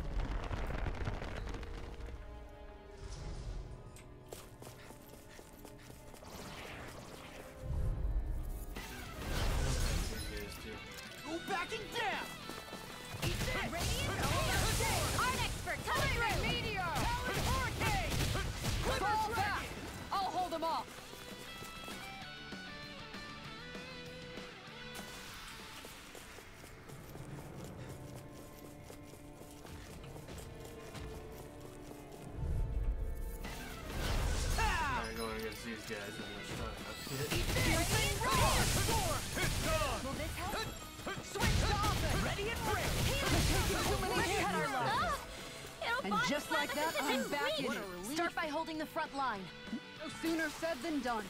E: like that, I'm back in
C: What
E: it.
C: a relief. Start by holding the front line.
E: No sooner said than done.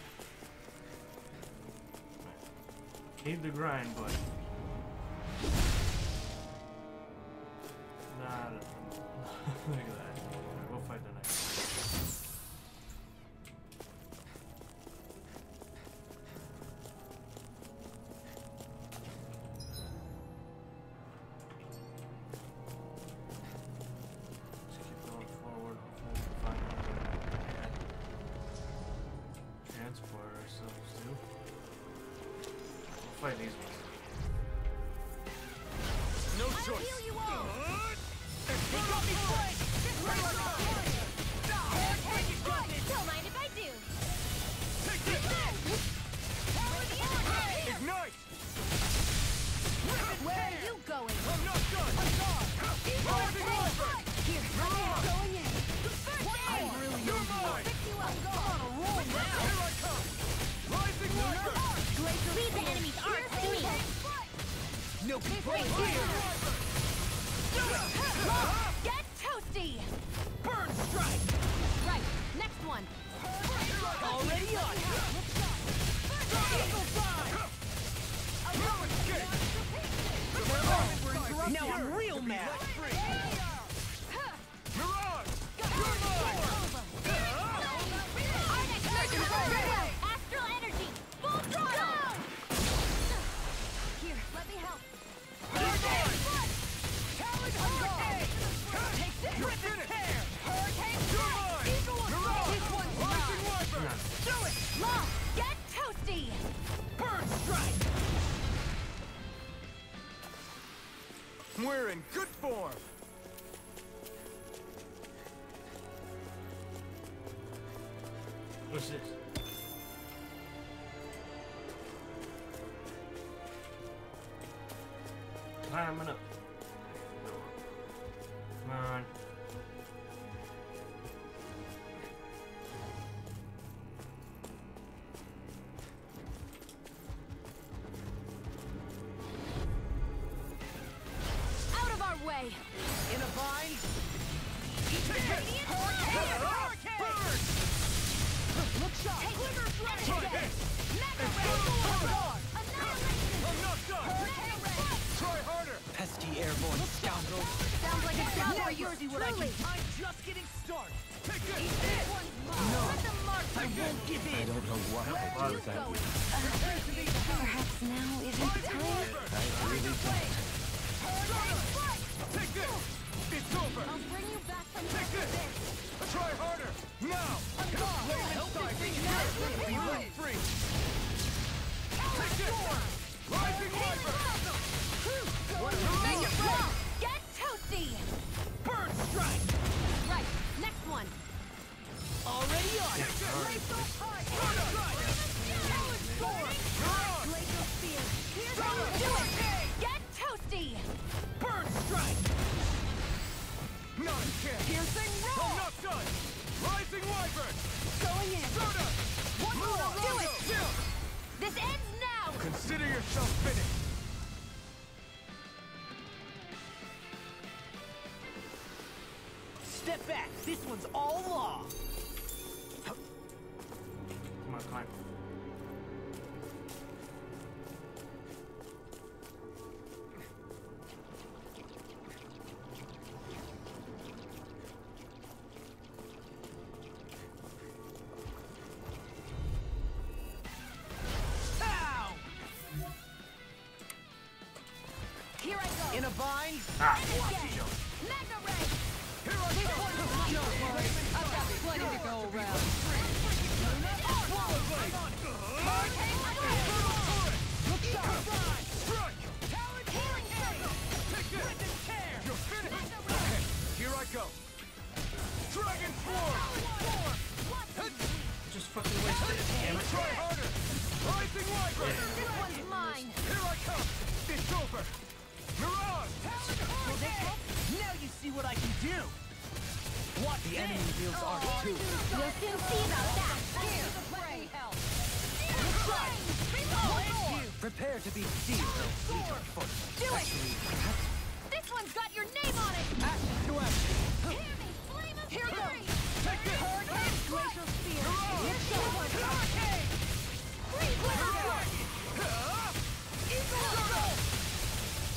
A: Keep the grind, buddy. Nah, look at that. Alright, we'll fight the next. Let's keep going forward. Hopefully we can find another transport ourselves too. We'll fight these ones.
H: No
G: I'll
H: choice.
G: heal you all.
I: They got me flanked!
G: Don't mind if I do.
H: Take this! Ignite!
G: Where are you going?
H: I'm not done! Rising Wyvern!
G: Here, going in.
H: I'm really You're mine!
G: Pick you up. Go on a roll now.
H: Here I come! Rising Wyvern!
G: Lead the enemy's arms to me.
I: No control
H: Rising
I: here!
H: Wyvern!
G: Get toasty.
H: Burn strike!
C: Right, next one.
I: Already on it!
H: Eagle dive! You escape!
I: Now I'm real mad!
H: Mirage!
G: Astral energy. Full throttle.
C: Here, let me help.
H: You're finished!
G: Hurricane
H: You're mine! Mirage! Rising Wyvern!
G: Do it. Law. Get toasty.
H: Burn strike! We're in good form!
A: What's this? Climbing up. Come on.
C: Out of our way.
I: In a bind?
H: Burn!
I: Look sharp!
H: Try this! I'm not done! Try harder!
F: Pesky airborne scoundrel.
C: Sounds like a job
I: Now
C: for
I: you
C: yours
I: see what I can
C: truly.
I: do. I'm just getting started!
H: Take this!
I: I won't give
B: I
I: in!
B: don't know what I did with that week.
C: Perhaps now isn't the
H: Rising
C: time.
H: Wyvern!
B: I really don't.
H: Take this! It's over!
C: I'll bring you back from
H: Take this! Try harder! Now! Be run free! Take this! Rising Wyvern!
G: Make it raw. Get toasty.
H: Burn strike!
C: Right, next one.
I: Already on it!
H: Burn strike!
G: Glacial spear. Here's how we do it. Get toasty.
H: Burn strike! Not a chance!
G: Piercing
H: I'm
G: roll.
H: not done! Rising Wyvern!
G: Going in.
H: Soda!
G: One more. Do it.
H: Still!
G: This ends now.
H: Consider yourself finished!
I: Step back! This one's all law!
A: Come on, climb.
I: Ow!
G: Here I go.
I: In a bind?
A: Ah!
G: Mega ray.
H: Here I come!
E: Don't worry, I've got plenty to go around.
H: Strike!
G: Healing circle.
H: Take this! You're finished! Okay, here I go! Dragon Swarm!
A: Just fucking wasted it, damn it.
H: Try harder! Rising Wyvern!
G: This one's mine.
H: Here I come! It's over! Mirage!
I: Now you see what I can do! What
F: The enemy reveals R2.
G: You'll soon see about that.
F: Prepare to be sealed, O fleet of foot.
G: Do it.
F: Actually, perhaps
G: This one's got your name on it.
F: ashes to ashes.
G: Hear me, flame of
I: Here goes! Take this! Hurricane! Glacial Spear! Here's the Hurricane! Freeze Laser! Eagle Turtle!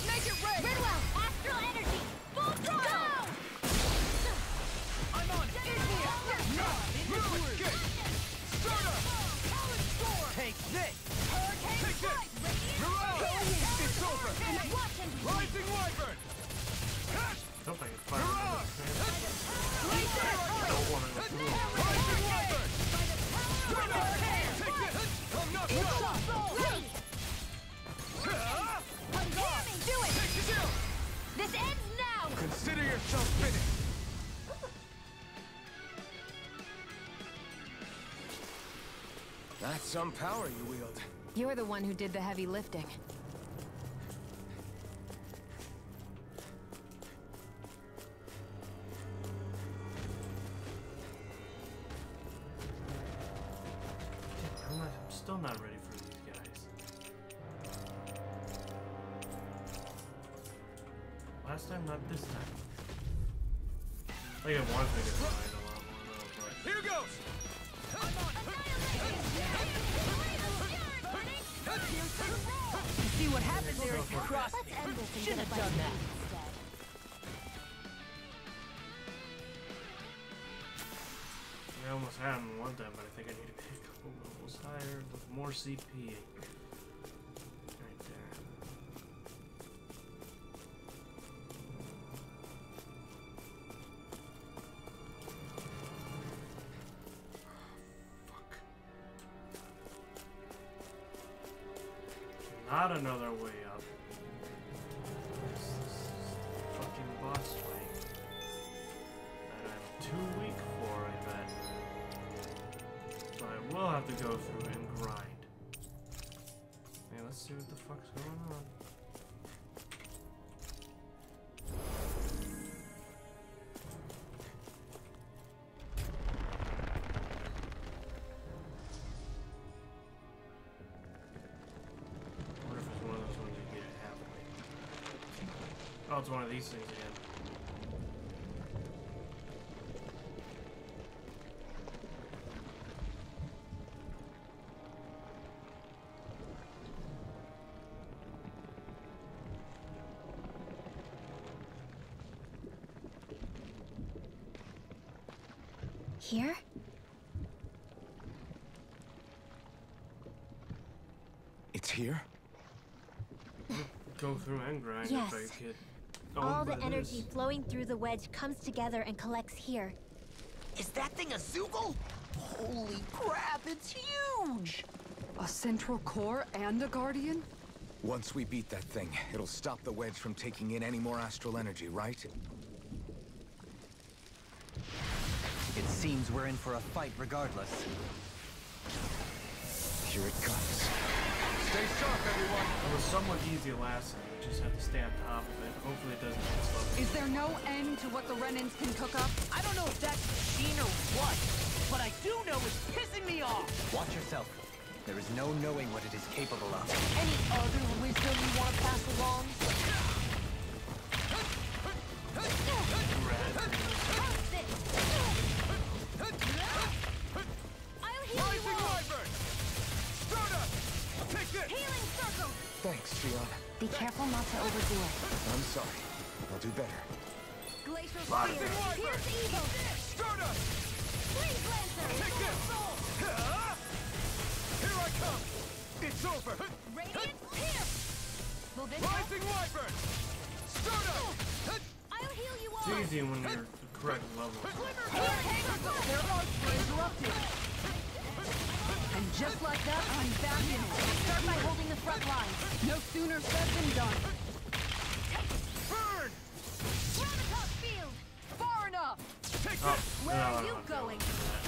I: Make it rain!
G: Ridwell, Astral Energy! Full throttle!
I: I'm on it! Take this!
G: Hurricane
I: Take this!
G: Strike! Radiant
I: Mirage! It's over!
G: Watch and
I: Rising Wyvern!
A: Don't think it's fire. I
I: Laser!
A: don't want to go through it.
I: Rising Wyvern! Take this! I'm not
G: Ready!
I: Jamming!
G: Do it!
I: Take this out!
G: This ends now!
B: Consider yourself finished. That's some power you wield.
C: You're the one who did the heavy lifting.
A: I'm still not ready for these guys. Last time, not this time. I got one thing to find a lot more though, but
I: Here goes!
D: You see what happens there if you cross me.
G: Let's end this and
D: Shouldn't
G: get a
D: have done
G: bite
D: that.
G: instead.
A: I almost had them one time, but I think I need to be a couple levels higher with more CP. Right there. Fuck. Not another way up. This is the fucking boss fight that I'm too weak for, I bet. So I will have to go through and grind. Hey, let's see what the fuck's going on. I wonder if it's one of those ones you get it halfway. Oh, it's one of these things again.
G: Here?
B: It's here?
A: Go through and grind
G: Yes.
A: if I get
G: All
A: but
G: the
A: it
G: energy
A: is.
G: flowing through the wedge comes together and collects here.
D: Is that thing a Zoogle? Holy crap, it's huge!
E: A central core and a guardian?
B: Once we beat that thing, it'll stop the wedge from taking in any more astral energy, right?
F: It seems we're in for a fight regardless.
B: Here it comes. Stay sharp, everyone!
A: It was somewhat easy last time. We just have to stay on top of it. Hopefully it doesn't get slow.
E: Is there no end to what the Renans can cook up?
D: I don't know if that's machine or what, but I do know it's pissing me off!
F: Watch yourself. There is no knowing what it is capable of.
D: Any other wisdom you want to pass along?
G: I'll heal you all! Healing circle!
B: Thanks, Fiona.
C: Be careful not to overdo it.
B: I'm sorry. I'll do better.
G: Glacial Spear! Pierce Evil! Freeze Lancer!
I: Here I come! It's over!
G: Radiant Pierce! Will this
I: Rising Wyvern! Stardust!
G: I'll heal you all!
A: It's easy when you're the correct level.
E: Their arts were interrupted. And just like that, I'm back in it.
G: Start by holding the front lines.
E: No sooner said than done.
I: Burn!
G: Round the top field!
E: Far enough!
I: Take
A: Oh,
I: this!
G: Where
A: no,
G: are
A: I
G: you
A: don't wanna go
G: going?
A: for that.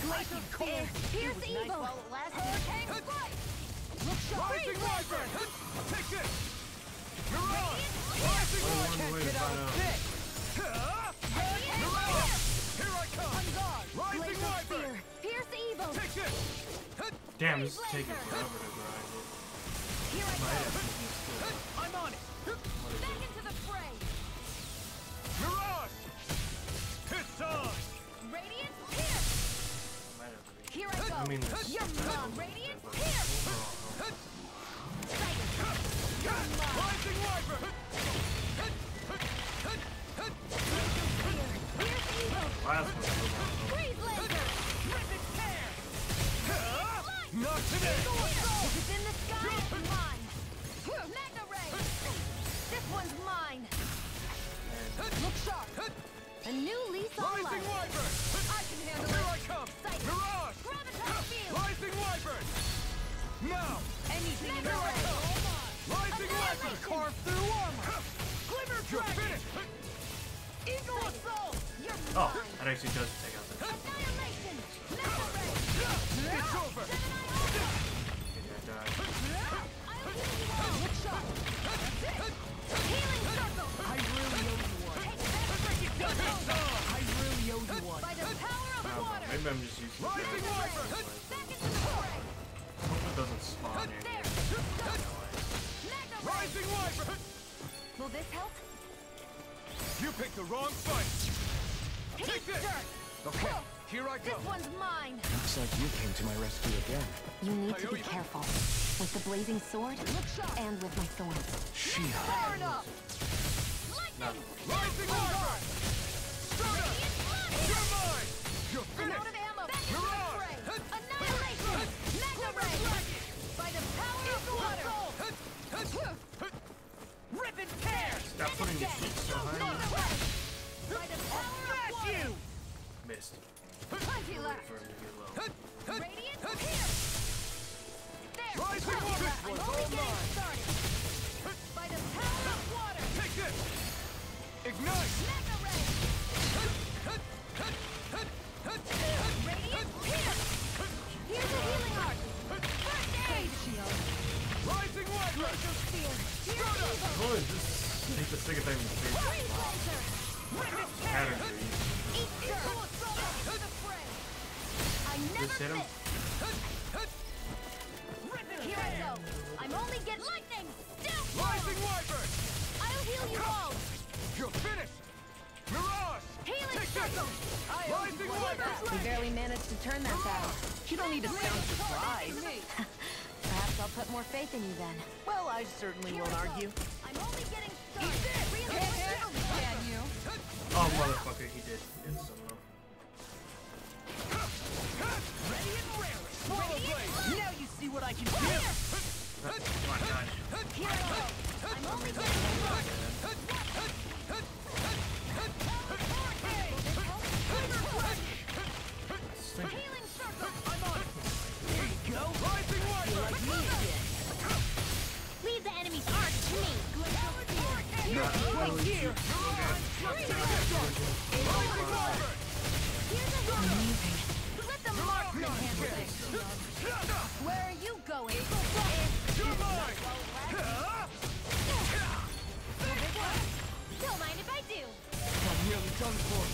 G: Glacial Spear! Pierce
D: was nice
G: Evil!
D: while it lasted.
G: Hurricane Strike! Look sharp!
I: Rising Wyvern! Take this! Mirage!
A: Only
I: Rising
A: one way to
I: Wyvern!
A: find out.
I: Mirage! Here I come!
G: On guard!
I: Rising
G: Glacial
I: Wyvern!
G: Spear! Pierce Evil!
I: Take this!
A: Damn, this is
G: Freeze
A: taking
G: Laser.
A: forever to grind it.
G: Here I
A: Might
G: go!
A: have to just do it.
I: I'm on it!
G: Back into the fray!
I: Mirage! Radiant here.
A: Might have to be.
I: Here I go.
A: I mean, this.
I: You're mine. Radiant here.
H: Rising Wyvern!
A: Last one's so long.
I: Freeze laser.
H: Ripid tear! Not today!
I: If it's in the sky, it's mine. Magna ray. This one's mine. Look sharp. A new lease on
H: Rising
I: life.
H: Wyvern!
I: I can handle
H: Here
I: it.
H: I come!
I: Sight.
H: Mirage!
I: Graviton field.
H: Rising Wyvern! Now!
I: Anything in
H: Here
I: the
H: I
I: way.
H: come! Rising Wyvern!
I: Carve through armor.
H: Glimmer Dragon!
I: Eagle assault. You're
A: Oh,
I: mine.
A: that actually does take out this.
I: Annihilation. Magna ray.
H: It's over!
A: Okay, I died.
I: Look sharp. Healing circle.
D: I really owe you one.
I: Take that.
D: I really owe you one.
I: By the power of water.
A: Maybe I'm just using
H: Rising Wyvern!
I: Back into the fray.
A: Hope it doesn't spawn in
I: There.
A: here.
I: Magna ray.
H: Rising Wyvern!
I: Will this help?
H: You picked the wrong fight!
I: Take
H: this.
I: dirt.
H: Okay, here I
I: This
H: come!
I: one's mine.
B: Looks like you came to my rescue again.
C: You need
H: I
C: to
H: owe
C: be
H: you.
C: careful. With the blazing sword
I: Look sharp.
C: and with my thorns.
B: Shiva.
I: Burn up. Lightning.
H: Rising Wyvern! Start up! You're mine! You're
I: I'm
H: finished!
I: out of ammo. Back into the
H: Mirage.
I: fray. Annihilation. Magna ray. By the power of water.
H: Rip and tear!
A: Stop putting your shit so high.
I: Magna ray. By the power of water.
A: Missed.
I: Plenty
A: Wait
I: left.
A: for him to get low.
I: Radiant here. There.
H: Rising water.
I: I'm only getting started. By the power of water.
H: Take this! Ignite!
I: Magna ray. Radiant here. Here's a healing arc. First aid. Shield.
H: Rising Wyvern!
I: Laser spear. Here's
H: Start up.
I: evil.
A: Oh, this is the second time we've seen
I: Freeze laser.
A: patterns are easy.
I: Eat dirt. To the fray. I never
A: Just hit him.
I: miss. Here I go. I'm only getting lightning. Still
H: Rising Wyvern!
I: I'll heal you all.
H: You're finished! Mirage!
I: Healing
H: Take this!
I: circle.
H: Rising Wyvern!
C: We barely managed to turn that battle.
D: You don't need to sound surprised.
C: Perhaps I'll put more faith in you then.
D: Well, I certainly won't argue.
I: I'm only getting started.
E: Can you?
A: Oh, motherfucker, he did. It's so low.
H: Ready and raring! Swallow blade!
D: Now you see what I can do.
A: Oh my gosh.
I: Here I go. I'm only getting started.
A: Stink.
I: Healing circle.
D: I'm on it. There you go.
H: Rising Wyvern!
D: Like me again.
G: Leave the enemy's arc to me.
D: Right here.
H: Rising Wyvern!
I: Here's a healing. Let the marksman handle this. Where are you going?
H: You're mine!
G: Don't mind if I do.
D: I'm nearly done for.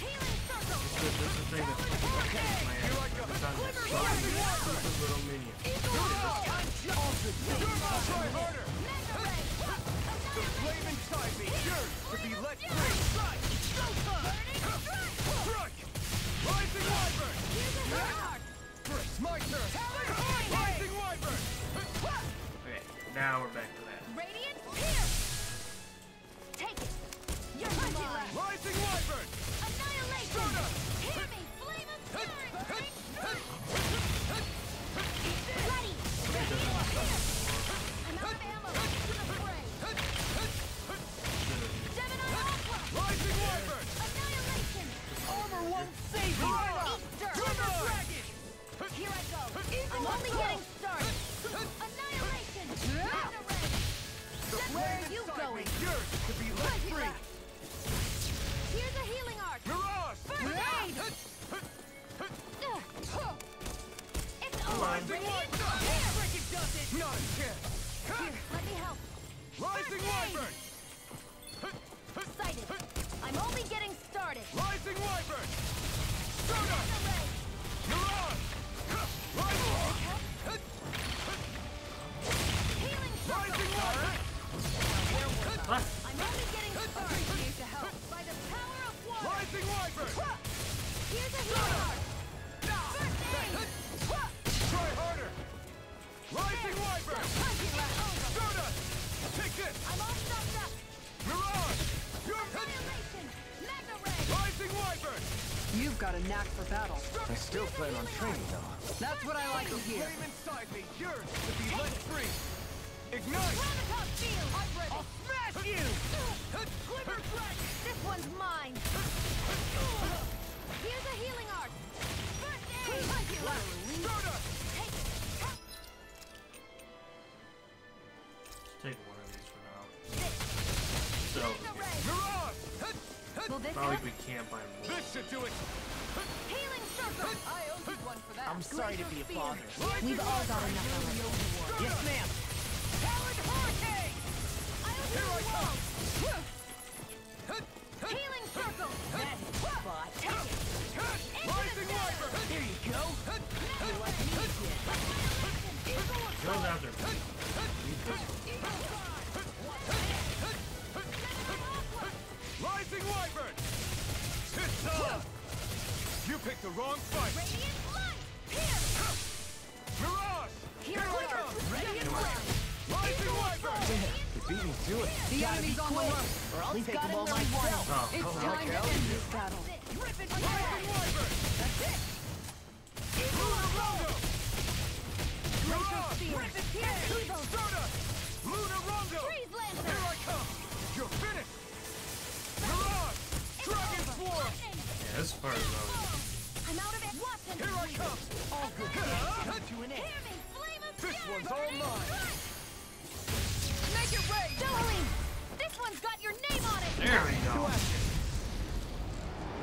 I: Healing circle.
A: This is the thing that my
H: Here I go!
A: done this.
H: Rising Wyvern!
A: This little minion.
H: You're mine! Try harder!
I: Magna ray.
H: The flame inside me yearns to be let free!
I: Burning strike.
H: Strike! Rising Wyvern!
I: Here's a healing arc.
H: It's my turn! Rising Wyvern!
A: Okay, now we're back to that.
I: Radiant here. Take it. You're mine.
H: Rising Wyvern!
I: Annihilation. Hear me. Flame of fury. Ready. I'm out of ammo. To the fray. Gemini Aqua.
H: Rising Wyvern!
I: Annihilation.
D: Armor won't save you.
I: Eat dirt.
H: You're mine!
I: Here I go. I'm only getting started. Annihilation. Magna ray. Where are you going?
H: Yearns to be let free!
I: Here's a healing arc.
H: Mirage!
I: First aid. It's over.
H: Rising
I: Radiant.
H: Wyvern!
I: Here.
H: Does it? Not a chance!
I: Here, let me help.
H: Rising Wyvern!
I: Sighted. I'm only getting started.
H: Rising Wyvern! Start up!
I: Magna ray.
H: Mirage! Rising!
I: Healing
H: Rising
I: circle.
H: Wyvern!
A: What?
I: I'm only getting started. Here to help. By the power of water.
H: Rising Wyvern!
E: got a knack for battle.
B: I still plan on training, though.
E: That's what I like to hear.
I: Flame inside me, yours to be let free. Ignite!
G: Graviton shield! I'm ready!
I: I'll smash you!
G: Glimmer Dragon! This one's mine! Here's a healing arc! First aid!
I: Stardust!
A: Take one of these for now. So,
I: Mirage!
G: Will this
A: probably
G: help?
A: we can't buy more.
I: This should do it!
G: Healing circle!
E: I owe you one for that.
D: I'm sorry to be a bother.
G: We've all got enough already.
D: Yes, ma'am.
I: Talon Hurricane!
G: I'll
I: Here I come!
G: Healing circle!
D: That hit the spot.
G: Take it!
I: Rising Wyvern!
D: There you go. You're like me again.
A: Goes after me. Need this one.
I: Rising Wyvern! It's on! You picked the wrong fight!
G: Radiant light! Here!
I: Mirage!
G: Here I come! Radiant light!
I: Rising Wyvern!
B: You beat me to it.
E: The enemy's on the run.
D: Or I'll
G: We've
D: take
G: got
D: them all
G: him where we want him.
D: myself.
A: Oh,
E: It's
A: oh,
E: time to
A: okay.
E: end this battle.
G: Rip it
I: Rising Wyvern!
G: That's it!
I: Lunar Rondo! Mirage!
G: Rip it here! Evil!
I: Stardust! Lunar Rondo!
G: Freeze Lancer!
I: Here I come! You're finished! Mirage! Dragon Swarm!
A: Yeah, this part is always.
G: I'm out of it! Watch him!
I: Here I come!
D: All good things come to an end.
G: Hear me! Flame of
I: This
G: fury!
I: one's all mine!
G: Make it rain! Dohalim! This one's got your name on it!
A: There we go.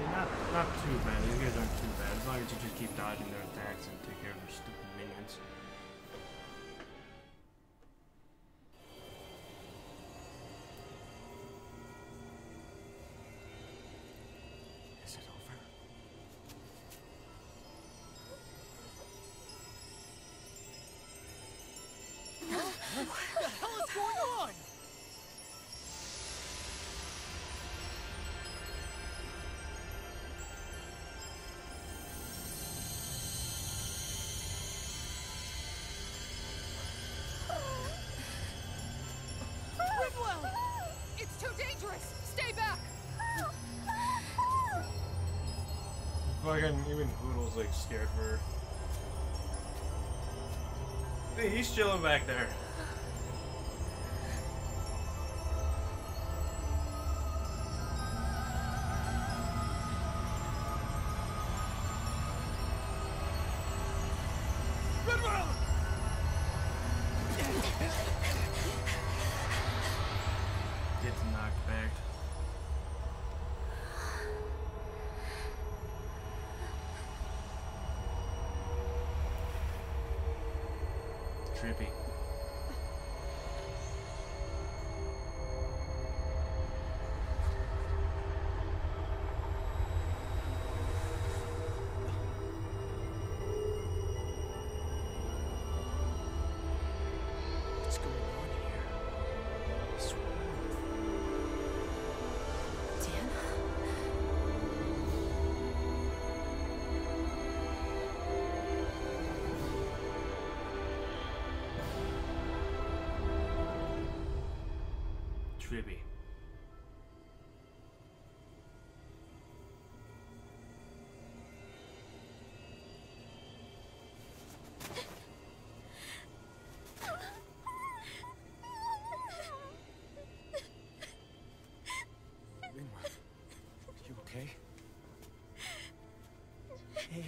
A: Yeah, not too bad. These guys aren't too bad. As long as you just keep dodging their attacks and take care of their stupid minions.
B: Is it over?
D: What the hell is going on?
E: Ridwell! It's too dangerous! Stay back!
A: Fucking even Hoodle's like scared for her. Hey, he's chilling back there.
I: Ridwell!
A: Gets knocked back. Trippy.
D: What's going on here?
A: Trippy.
B: Rinwell, you okay?
D: Hey,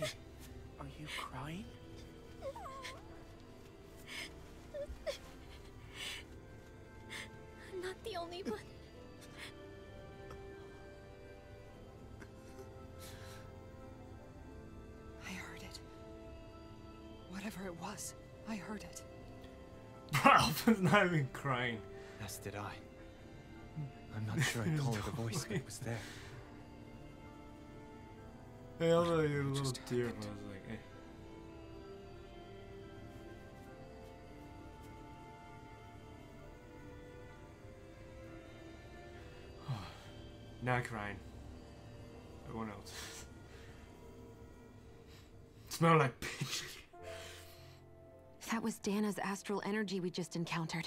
D: are you crying?
G: I'm not the only one.
E: I heard it. Whatever it was, I heard it.
A: Ralph is not even crying.
F: As did I. I'm not sure I'd call it a voice, but it was there.
A: Hey, although you're a little
B: Just
A: tearful, I
B: happened.
A: was like, hey. Not crying. Everyone else. Smell like bitch.
C: That was Dana's astral energy we just encountered.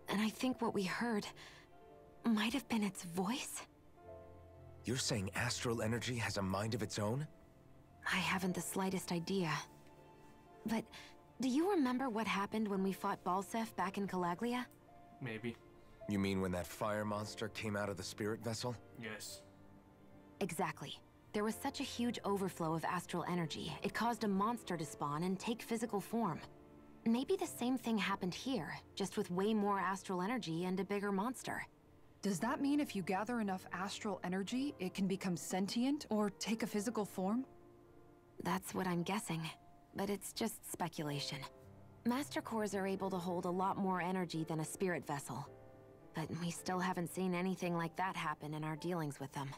C: And I think what we heard might have been its voice.
B: You're saying astral energy has a mind of its own?
C: I haven't the slightest idea. But do you remember what happened when we fought Balseph back in Calaglia?
A: Maybe.
B: You mean when that fire monster came out of the spirit vessel?
A: Yes.
C: Exactly. There was such a huge overflow of astral energy, it caused a monster to spawn and take physical form. Maybe the same thing happened here, just with way more astral energy and a bigger monster.
E: Does that mean if you gather enough astral energy, it can become sentient or take a physical form?
C: That's what I'm guessing, but it's just speculation. Master Cores are able to hold a lot more energy than a spirit vessel, but we still haven't seen anything like that happen in our dealings with them.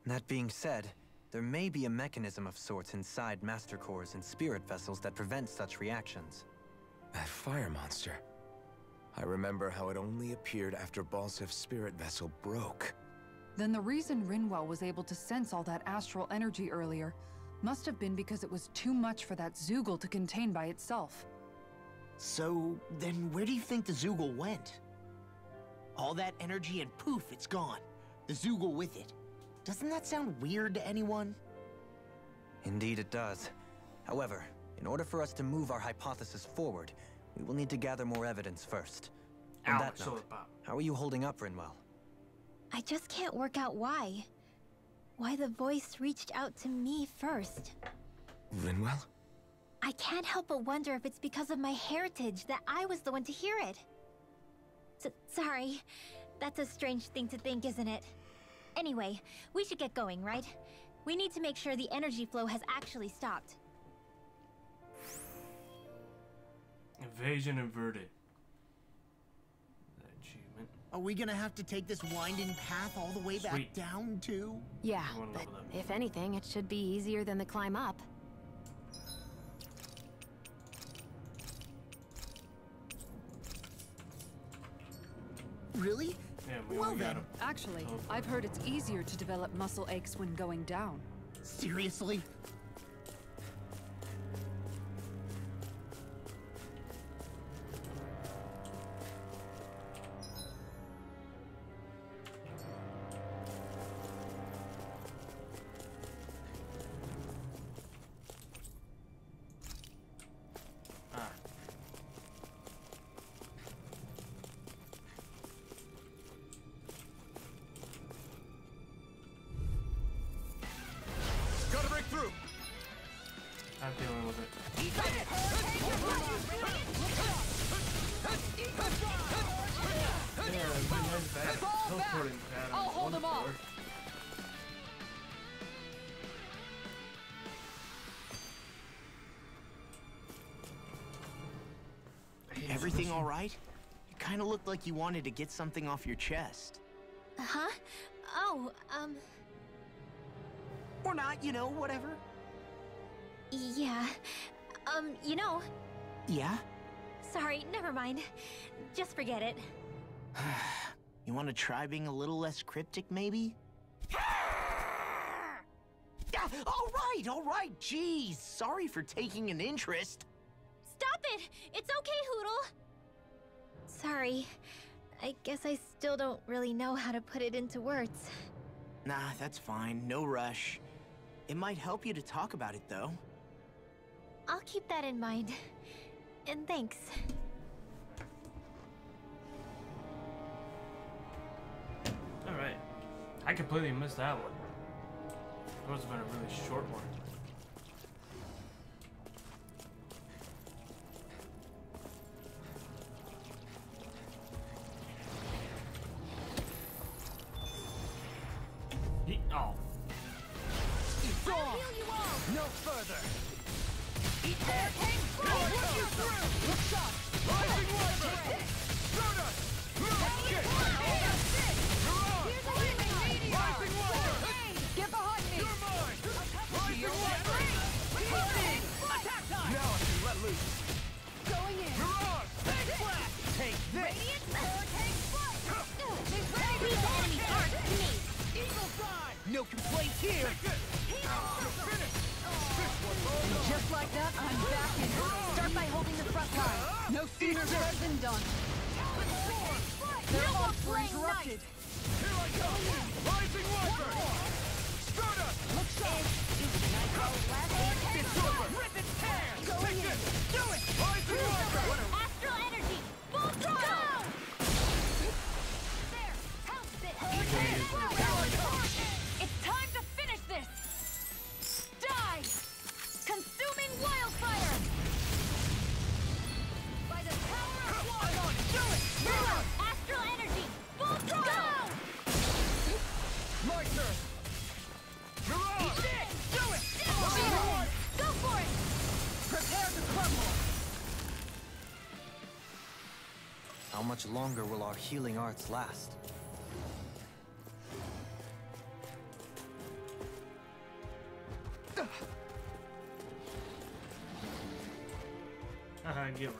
F: That being said, there may be a mechanism of sorts inside Master Cores and spirit vessels that prevent such reactions.
B: That fire monster. I remember how it only appeared after Balsef's spirit vessel broke.
E: Then the reason Rinwell was able to sense all that astral energy earlier must have been because it was too much for that Zoogle to contain by itself.
D: So, then where do you think the Zoogle went? All that energy and poof, it's gone. The Zoogle with it. Doesn't that sound weird to anyone?
F: Indeed it does. However, in order for us to move our hypothesis forward, we will need to gather more evidence first. On that note, how are you holding up, Rinwell?
G: I just can't work out why. Why the voice reached out to me first.
B: Rinwell?
G: I can't help but wonder if it's because of my heritage that I was the one to hear it. Sorry. That's a strange thing to think, isn't it? Anyway, we should get going, right? We need to make sure the energy flow has actually stopped.
A: Invasion averted. Achievement.
D: Are we gonna have to take this winding path all the way back down, too?
C: Yeah, but if anything, it should be easier than the climb up.
D: Really?
A: Yeah, we
D: well
A: got
D: then.
A: him.
E: Actually, I've heard it's easier to develop muscle aches when going down.
D: Seriously?
B: Gotta break through!
A: I'm dealing with it.
I: I'll hold them off.
D: Everything all right? You kind of looked like you wanted to get something off your chest.
G: Huh? Oh,
D: Or not, you know, whatever.
G: Yeah. You know...
D: Yeah?
G: Sorry, never mind. Just forget it.
D: You want to try being a little less cryptic, maybe? All right, jeez. Sorry for taking an interest.
G: Stop it! It's okay, Hootle! Sorry. I guess I still don't really know how to put it into words.
D: Nah, that's fine. No rush. It might help you to talk about it, though.
G: I'll keep that in mind. And thanks.
A: Alright. I completely missed that one. It must have been a really short one. Oh.
I: I'll heal you all!
F: No further!
I: Hurricane Flash! I'll put you through! Look shot! Rising Water! Soda! Get! Here's a landing meteor! Rising Water! Get behind me! You're mine! Rising Water! Attack time!
F: Now I can let loose!
I: Going in!
F: Mirage! Take flash! Take this!
I: Radiant Hurricane Flight! She's ready to go!
G: Enemy guard to me!
F: Eagle side! No complaints here!
E: And just like that, I'm back in.
C: Start by holding the front line.
E: No sooner said than done. Their arms were interrupted.
F: Here I go! Rising Water!
I: Look sharp! It's over! Rip its tear! Take this! Do it!
G: Astral energy! Full throttle! There! Help it!
E: It's time to finish this! Die! Consuming wildfire! By the power of water!
I: Do it!
G: Astral energy! Full throttle!
I: My turn! Mirage! Do it!
G: Go for it!
E: Prepare to crumble!
F: How much longer will our healing arts last?
A: Get ready.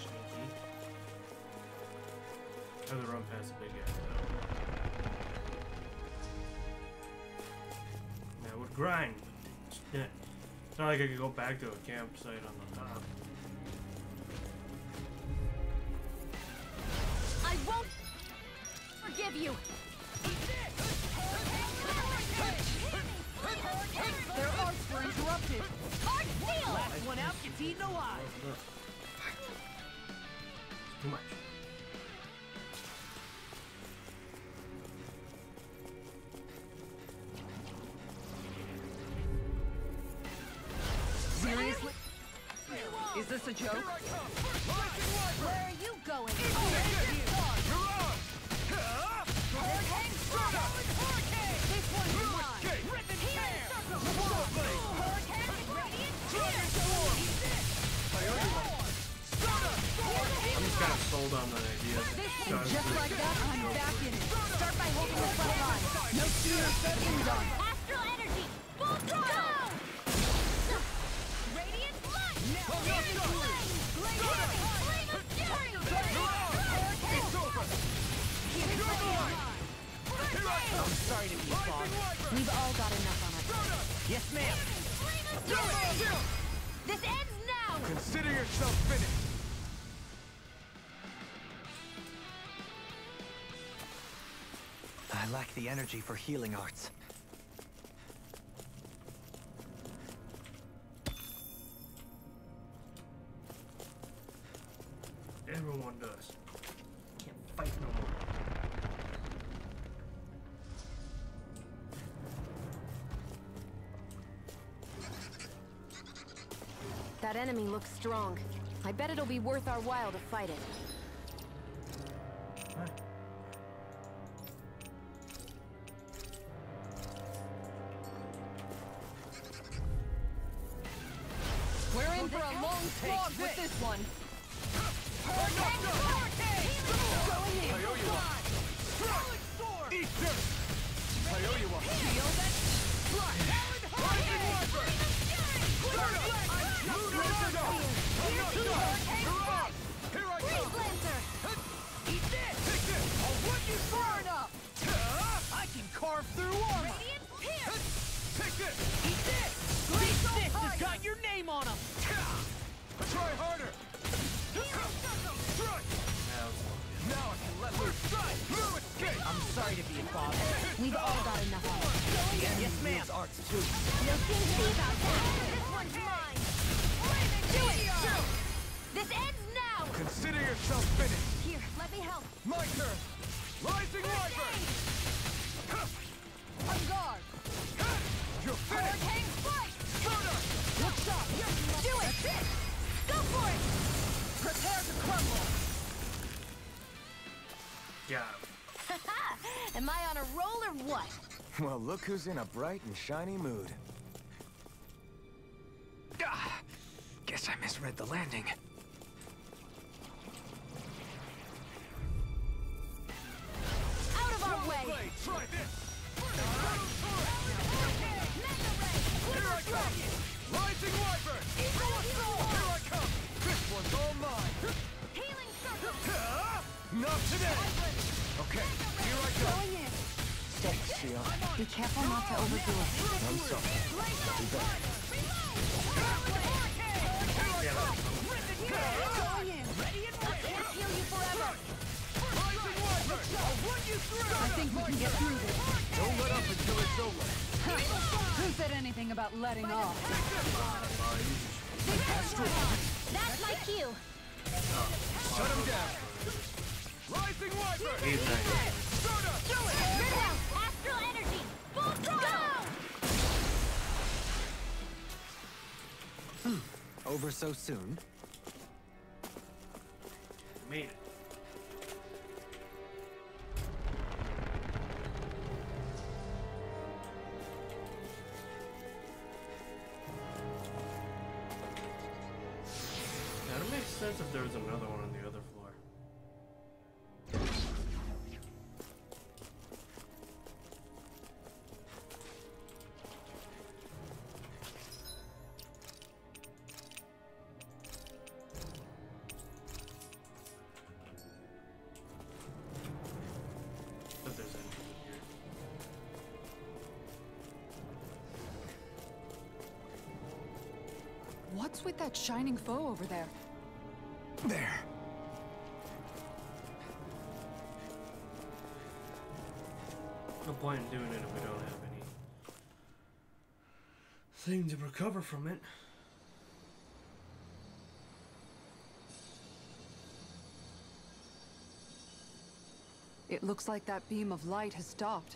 A: Sneaky. I'm gonna run past the big guy. That would grind. Yeah. It's not like I could go back to a campsite on the top.
E: I won't forgive you! Their arts were interrupted!
G: Hard steel!
D: Last one out gets eaten alive.
A: Too much.
E: Seriously? Is this a joke?
G: Where are you going?
E: This one's mine!
A: I'm just kind of sold on that idea.
E: And just like that, I'm back in it. Start by holding the front line. No sooner said than done.
G: Astral energy! Full throttle! Radiant light!
D: I'm sorry to be a father.
C: We've all got enough on our plates.
D: Yes, ma'am.
G: This ends now!
I: Consider yourself finished!
F: I lack the energy for healing arts.
A: Everyone does. Can't fight no more.
C: That enemy looks strong. I bet it'll be worth our while to fight it.
A: Huh.
E: We're in for a long slog with this one.
I: Eat this! Kaiowa!
E: Feel that?
I: Here I come!
E: Eat this!
I: Take this!
E: I'll run you burn up!
D: I can carve through armor.
I: Take this!
D: Eat this! These fists has got your name on them.
I: Try harder! Strike! Now I can let loose! No escape!
D: I'm sorry to be a father.
C: We've all got enough on our plates.
D: Yes, ma'am.
F: Arts too.
G: No sympathy about that! This one's mine! Do it! This ends now!
I: Consider yourself finished!
G: Here, let me help!
I: My turn! Rising Wyvern!
E: On guard!
I: You're finished!
G: Hurricane strike!
E: Look sharp!
G: Do it! Go for it!
E: Prepare to crumble!
A: Yeah.
G: Am I on a roll or what?
B: Well, look who's in a bright and shiny mood. Ah, guess I misread the landing.
G: Out of our way!
I: Try this!
G: Here
I: I come! Rising Wyvern! Here I come! This one's all mine!
G: Healing circle!
I: Not today! Okay, here I go!
G: Going in!
B: Thanks, Shio.
C: Be careful not to overdo it.
B: I'm sorry. I'll be back.
E: I think we can get through this.
I: Don't let up until it's over.
E: Who said anything about letting off?
G: That's my cue.
I: Shut him down. Rising Wiper!
A: He's not here.
G: Do it! Ridwell, astral energy! Full throttle!
F: Over so soon?
A: Made it. Now, it makes sense if there was another one on the other floor. But there's anything in here.
E: What's with that shining foe over there?
B: There.
A: No point in doing it if we don't have anything to recover from it.
E: It looks like that beam of light has stopped.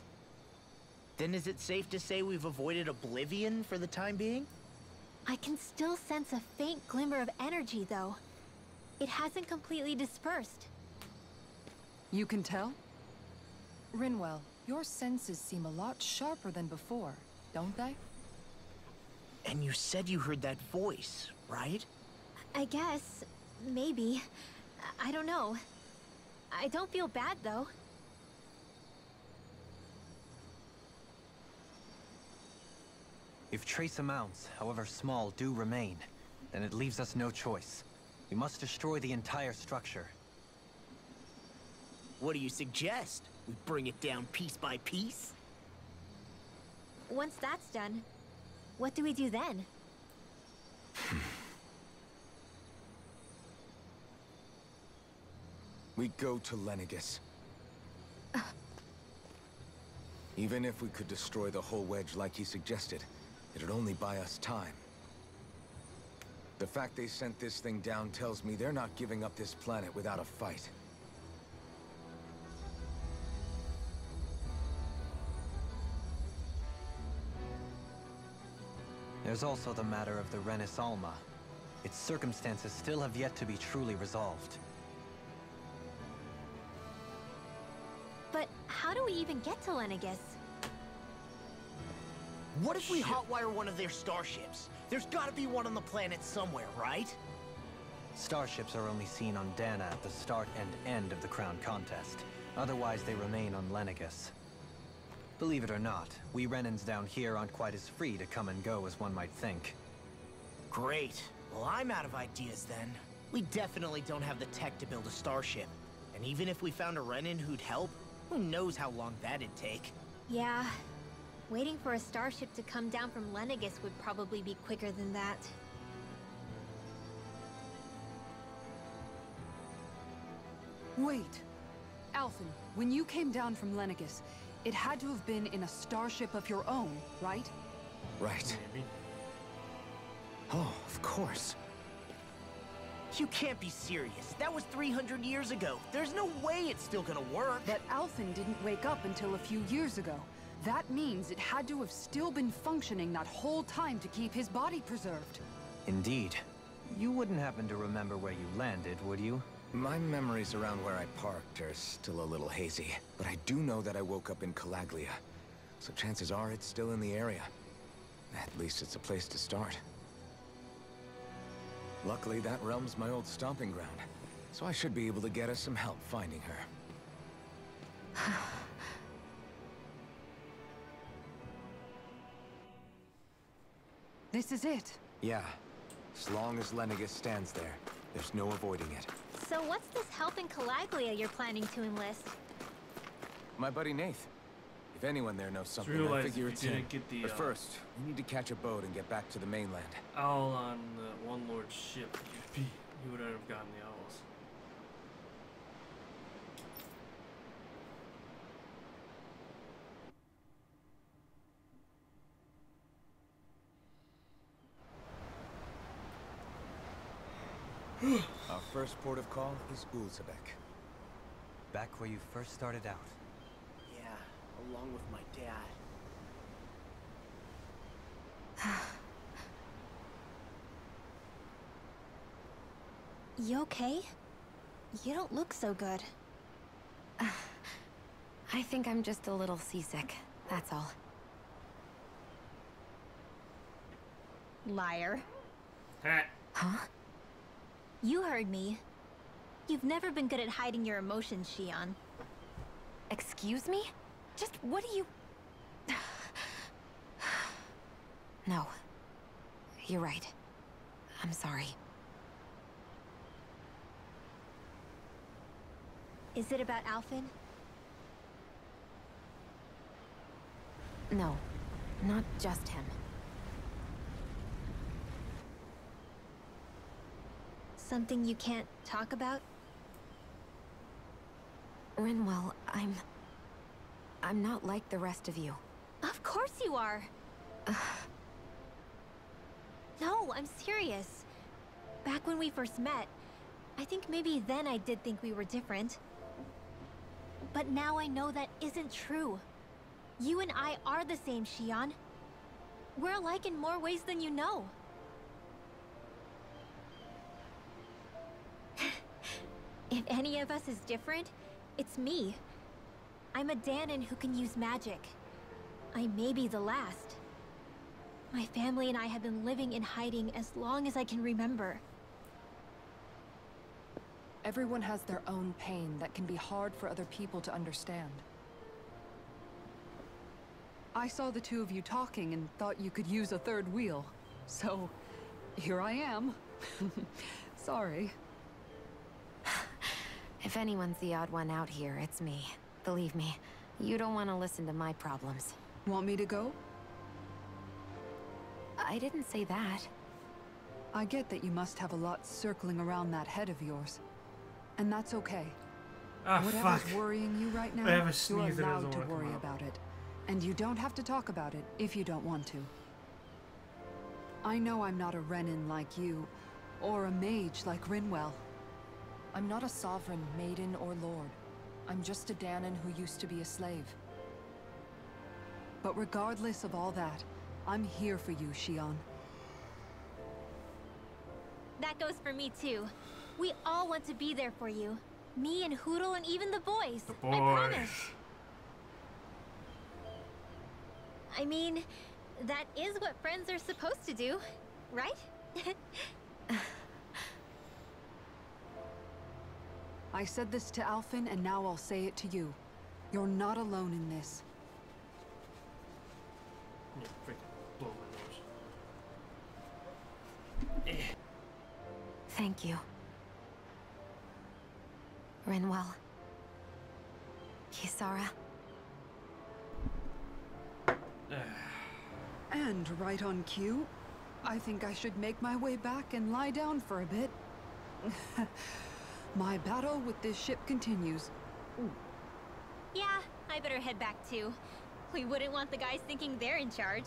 D: Then is it safe to say we've avoided oblivion for the time being?
G: I can still sense a faint glimmer of energy, though. It hasn't completely dispersed.
E: You can tell?
J: Rinwell, your senses seem a lot sharper than before, don't they?
D: And you said you heard that voice, right?
G: I guess. Maybe. I don't know. I don't feel bad, though.
F: If trace amounts, however small, do remain, then it leaves us no choice. We must destroy the entire structure.
D: What do you suggest? We bring it down piece by piece?
G: Once that's done, what do we do then?
B: We go to Lenegis. Even if we could destroy the whole wedge like he suggested, it'd only buy us time. The fact they sent this thing down tells me they're not giving up this planet without a fight.
F: There's also the matter of the Renis Alma. Its circumstances still have yet to be truly resolved.
G: But how do we even get to Lenegis?
D: What if we hotwire one of their starships? There's gotta be one on the planet somewhere, right?
F: Starships are only seen on Dana at the start and end of the Crown Contest. Otherwise, they remain on Lenegis. Believe it or not, we Renans down here aren't quite as free to come and go as one might think.
D: Great. Well, I'm out of ideas then. We definitely don't have the tech to build a starship. And even if we found a Renan who'd help, who knows how long that'd take.
G: Yeah. Waiting for a starship to come down from Lenegis would probably be quicker than that.
E: Wait. Alphen, when you came down from Lenegis, it had to have been in a starship of your own, right?
B: Right.
A: Maybe.
B: Oh, of course.
D: You can't be serious. That was 300 years ago. There's no way it's still gonna work.
E: But Alphen didn't wake up until a few years ago. That means it had to have still been functioning that whole time to keep his body preserved.
F: Indeed. You wouldn't happen to remember where you landed, would you?
B: My memories around where I parked are still a little hazy, but I do know that I woke up in Calaglia, so chances are it's still in the area. At least it's a place to start. Luckily, that realm's my old stomping ground, so I should be able to get us some help finding her.
E: This is it.
B: Yeah. As long as Lenegis stands there, there's no avoiding it.
G: So what's this help in Calaglia you're planning to enlist?
B: My buddy Nath. If If anyone there knows something, I
A: realize
B: figure
A: if
B: it's
A: you
B: him.
A: didn't get the,
B: But first, we need to catch a boat and get back to the mainland.
A: owl on the One Lord's ship, you wouldn't have gotten the owls.
B: Our first port of call is Ulzebek.
F: Back where you first started out.
D: Yeah, along with my dad.
G: You okay? You don't look so good.
C: I think I'm just a little seasick, that's all.
G: Liar.
C: Huh?
G: You heard me. You've never been good at hiding your emotions, Shion.
C: Excuse me? Just what do you... No. You're right. I'm sorry.
G: Is it about Alphen?
C: No. Not just him.
G: Something you can't talk about?
C: Rinwell, I'm not like the rest of you.
G: Of course you are! No, I'm serious. Back when we first met, I think maybe then I did think we were different. But now I know that isn't true. You and I are the same, Shion. We're alike in more ways than you know. If any of us is different, it's me. I'm a Danon who can use magic. I may be the last. My family and I have been living in hiding as long as I can remember.
J: Everyone has their own pain that can be hard for other people to understand.
E: I saw the two of you talking and thought you could use a third wheel. So, here I am. Sorry.
C: If anyone's the odd one out here, it's me. Believe me, you don't want to listen to my problems.
E: Want me to go?
C: I didn't say that.
E: I get that you must have a lot circling around that head of yours. And that's okay.
A: Ah,
E: Whatever's
A: fuck.
E: worrying you right now,
A: I have a
E: you're
A: sneeze that
E: allowed
A: doesn't
E: to
A: wanna come
E: worry
A: out.
E: about it. And you don't have to talk about it if you don't want to. I know I'm not a Renin like you, or a mage like Rinwell.
J: I'm not a sovereign, maiden, or lord. I'm just a Danon who used to be a slave.
E: But regardless of all that, I'm here for you, Shion.
G: That goes for me too. We all want to be there for you. Me and Hootle and even the boys.
A: The
G: I promise.
A: boys.
G: I mean, that is what friends are supposed to do, right?
E: I said this to Alphen, and now I'll say it to you. You're not alone in this.
A: Yeah, freaking blow my nose.
C: Thank you. Rinwell. Kisara.
E: And right on cue, I think I should make my way back and lie down for a bit. My battle with this ship continues.
G: Yeah, I better head back too. We wouldn't want the guys thinking they're in charge.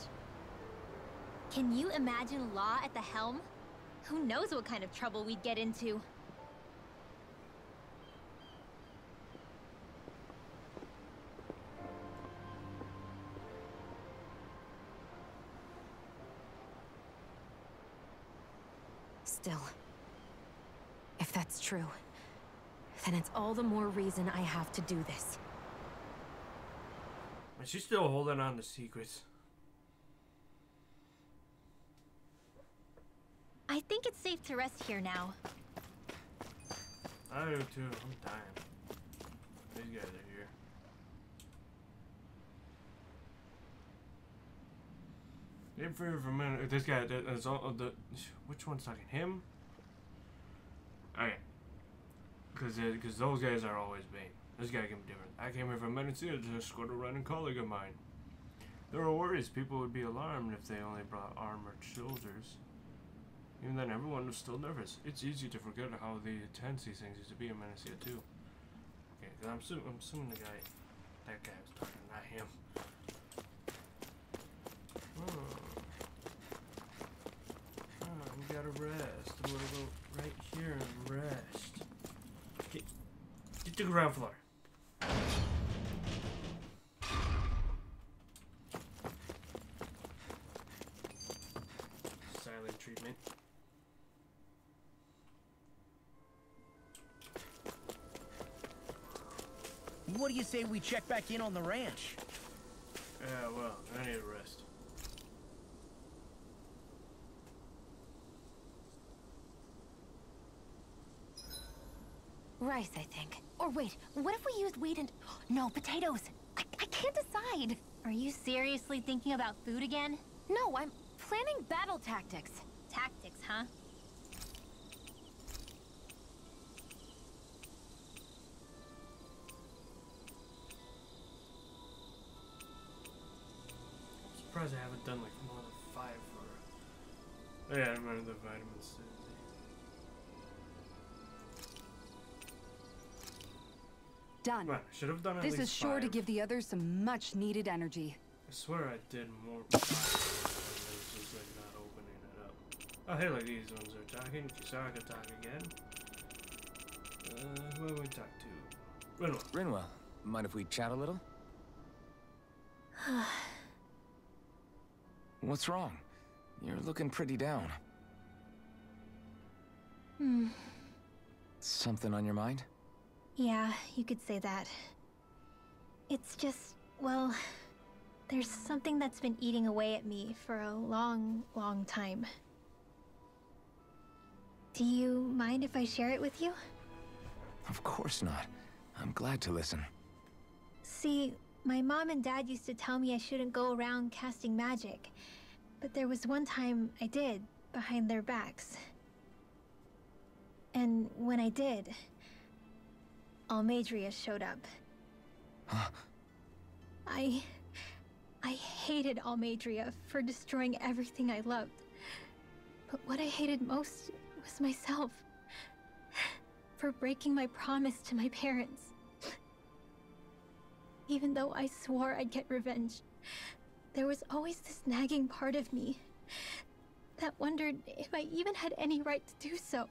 G: Can you imagine Law at the helm? Who knows what kind of trouble we'd get into?
C: Still, if that's true, then it's all the more reason I have to do this.
A: And she's still holding on to secrets.
G: I think it's safe to rest here now.
A: I do too. I'm dying. These guys are here. Didn't figure for a minute. This guy is all the. Which one's talking? Him? Okay. Because those guys are always Bane. This guy can be different. I came here from Menancia to escort a running colleague of mine. There were worries people would be alarmed if they only brought armored soldiers. Even then, everyone was still nervous. It's easy to forget how the intense these things used to be in Menacia too. Okay, cause I'm assuming that guy was talking, not him. We gotta rest. I'm gonna go right here and rest. Get to the ground floor. Silent treatment.
D: What do you say we check back in on the ranch?
A: Yeah, well, I need a rest.
C: Rice, I think. Or wait, what if we used wheat and... No, potatoes! I can't decide!
G: Are you seriously thinking about food again?
C: No, I'm planning battle tactics.
G: Tactics, huh?
A: I'm surprised I haven't done like more than 5 for... Oh yeah, I remember the vitamins.
E: Done.
A: Well, should have done at
E: This
A: least
E: is sure
A: 5.
E: to give the others some much-needed energy.
A: I swear I did more than 5. I was just like not opening it up. Oh hey, like these ones are talking. Kisaka talk again. Who do we talk to? Rinwell.
B: Rinwell, mind if we chat a little? What's wrong? You're looking pretty down. Something on your mind?
G: Yeah, you could say that. It's just, well, there's something that's been eating away at me for a long, long time. Do you mind if I share it with you?
B: Of course not. I'm glad to listen.
G: See, my mom and dad used to tell me I shouldn't go around casting magic. But there was one time I did, behind their backs. And when I did, Almeidrea showed up.
B: Huh?
G: I hated Almeidrea for destroying everything I loved. But what I hated most was myself. For breaking my promise to my parents. Even though I swore I'd get revenge, there was always this nagging part of me that wondered if I even had any right to do so.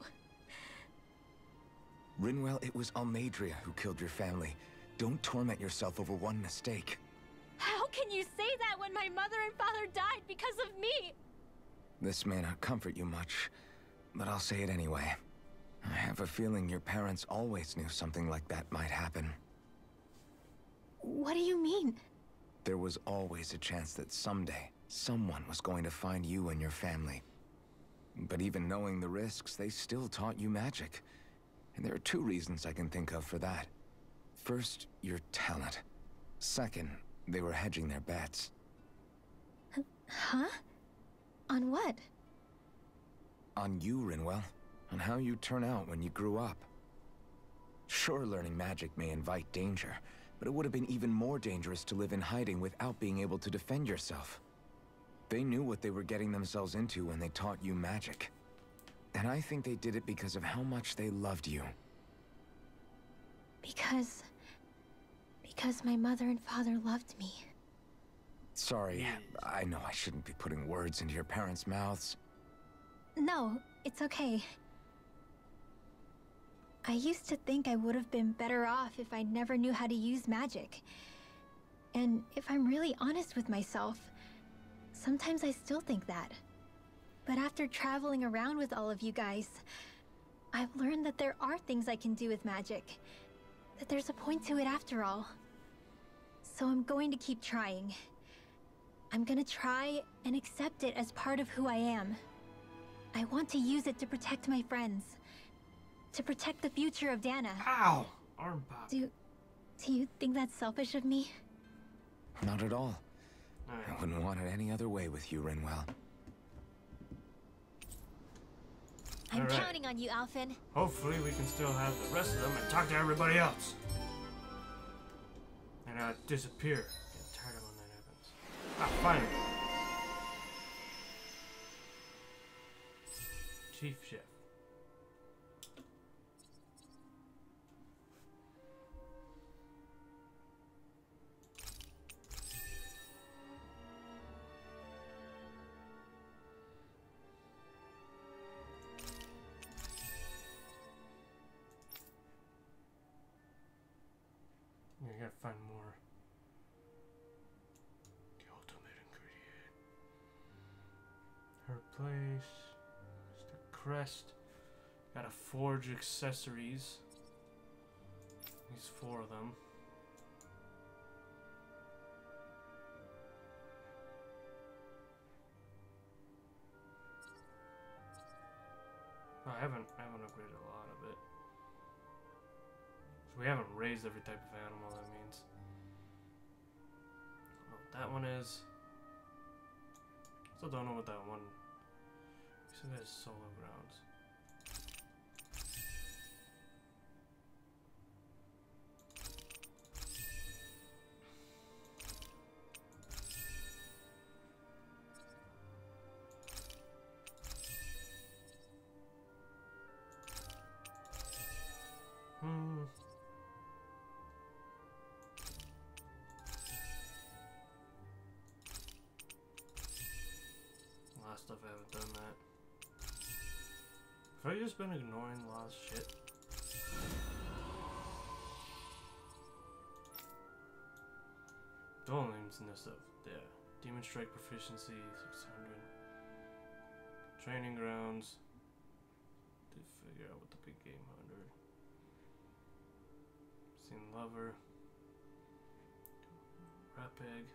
B: Rinwell, it was Almeidrea who killed your family. Don't torment yourself over one mistake.
G: How can you say that when my mother and father died because of me?
B: This may not comfort you much, but I'll say it anyway. I have a feeling your parents always knew something like that might happen.
G: What do you mean?
B: There was always a chance that someday, someone was going to find you and your family. But even knowing the risks, they still taught you magic. And there are 2 reasons I can think of for that. First, your talent. Second, they were hedging their bets.
G: Huh? On what?
B: On you, Rinwell. On how you turn out when you grew up. Sure, learning magic may invite danger, but it would have been even more dangerous to live in hiding without being able to defend yourself. They knew what they were getting themselves into when they taught you magic. And I think they did it because of how much they loved you.
G: Because my mother and father loved me.
B: Sorry, I know I shouldn't be putting words into your parents' mouths.
G: No, it's okay. I used to think I would have been better off if I never knew how to use magic. And if I'm really honest with myself, sometimes I still think that. But after traveling around with all of you guys, I've learned that there are things I can do with magic. That there's a point to it after all. So I'm going to keep trying. I'm gonna try and accept it as part of who I am. I want to use it to protect my friends. To protect the future of Dana.
A: Ow! Arm pop.
G: Do you think that's selfish of me?
B: Not at all.
A: Alright.
B: I wouldn't want it any other way with you, Rinwell.
G: I'm
A: All right.
G: counting on you, Alphen.
A: Hopefully we can still have the rest of them and talk to everybody else. And now it disappear. Get tired of when that happens. Ah, finally. Chief Chef. I gotta find more. The ultimate ingredient. Her place. Mr. Crest. Gotta forge accessories. These 4 of them. Oh, I haven't upgraded a lot of it. So we haven't raised every type of animal, that means. I don't know what that one is. Still don't know what that one. We still got Solo Grounds. Last stuff I haven't done that. Have I just been ignoring lost shit? Dual names and this stuff. Yeah. Demon Strike proficiency 600. Training grounds. To figure out what the big game 100. Seen Lover. Rapeg.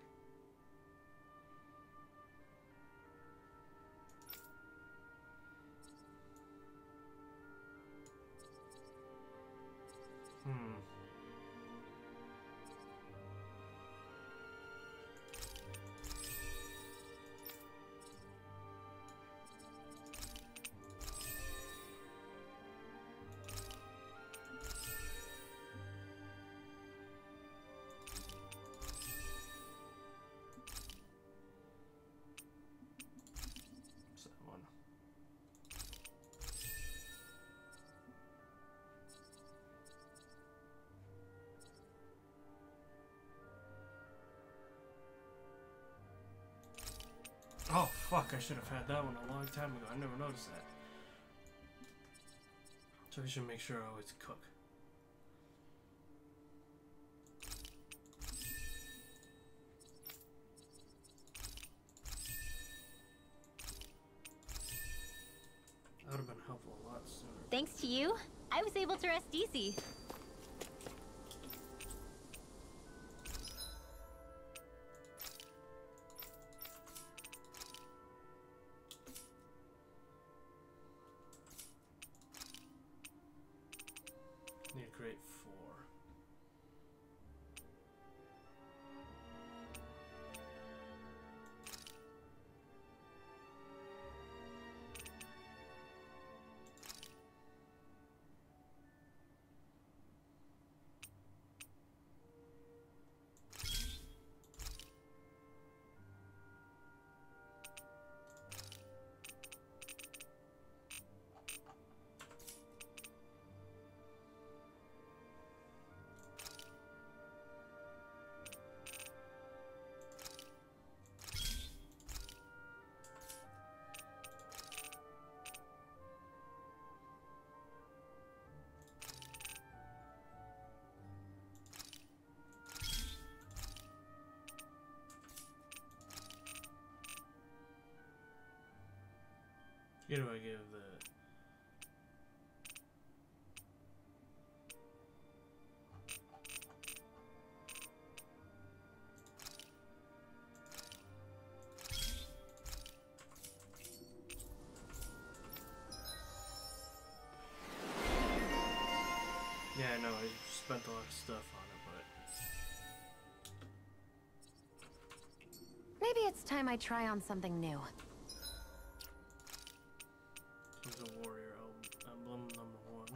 A: Oh fuck, I should have had that one a long time ago. I never noticed that. So we should make sure I always cook. That would have been helpful a lot sooner.
G: Thanks to you, I was able to rest easy.
A: Need to create 4. Who do I give the... Yeah, I know, I spent a lot of stuff on it, but...
C: Maybe it's time I try on something new.
A: He's a warrior emblem number 1.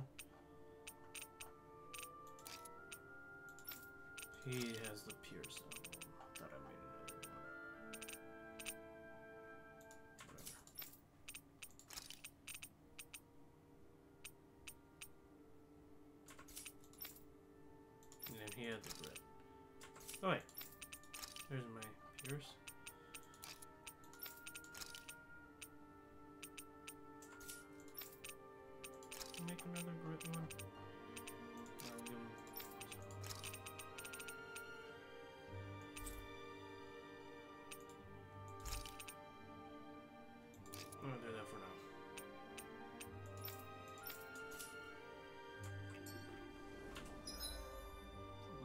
A: He has the Pierce though. I thought I made another one. Whatever. And then he had the grit. Oh wait. There's my Pierce. Make another grit one. I'll give him. I'm gonna do that for now.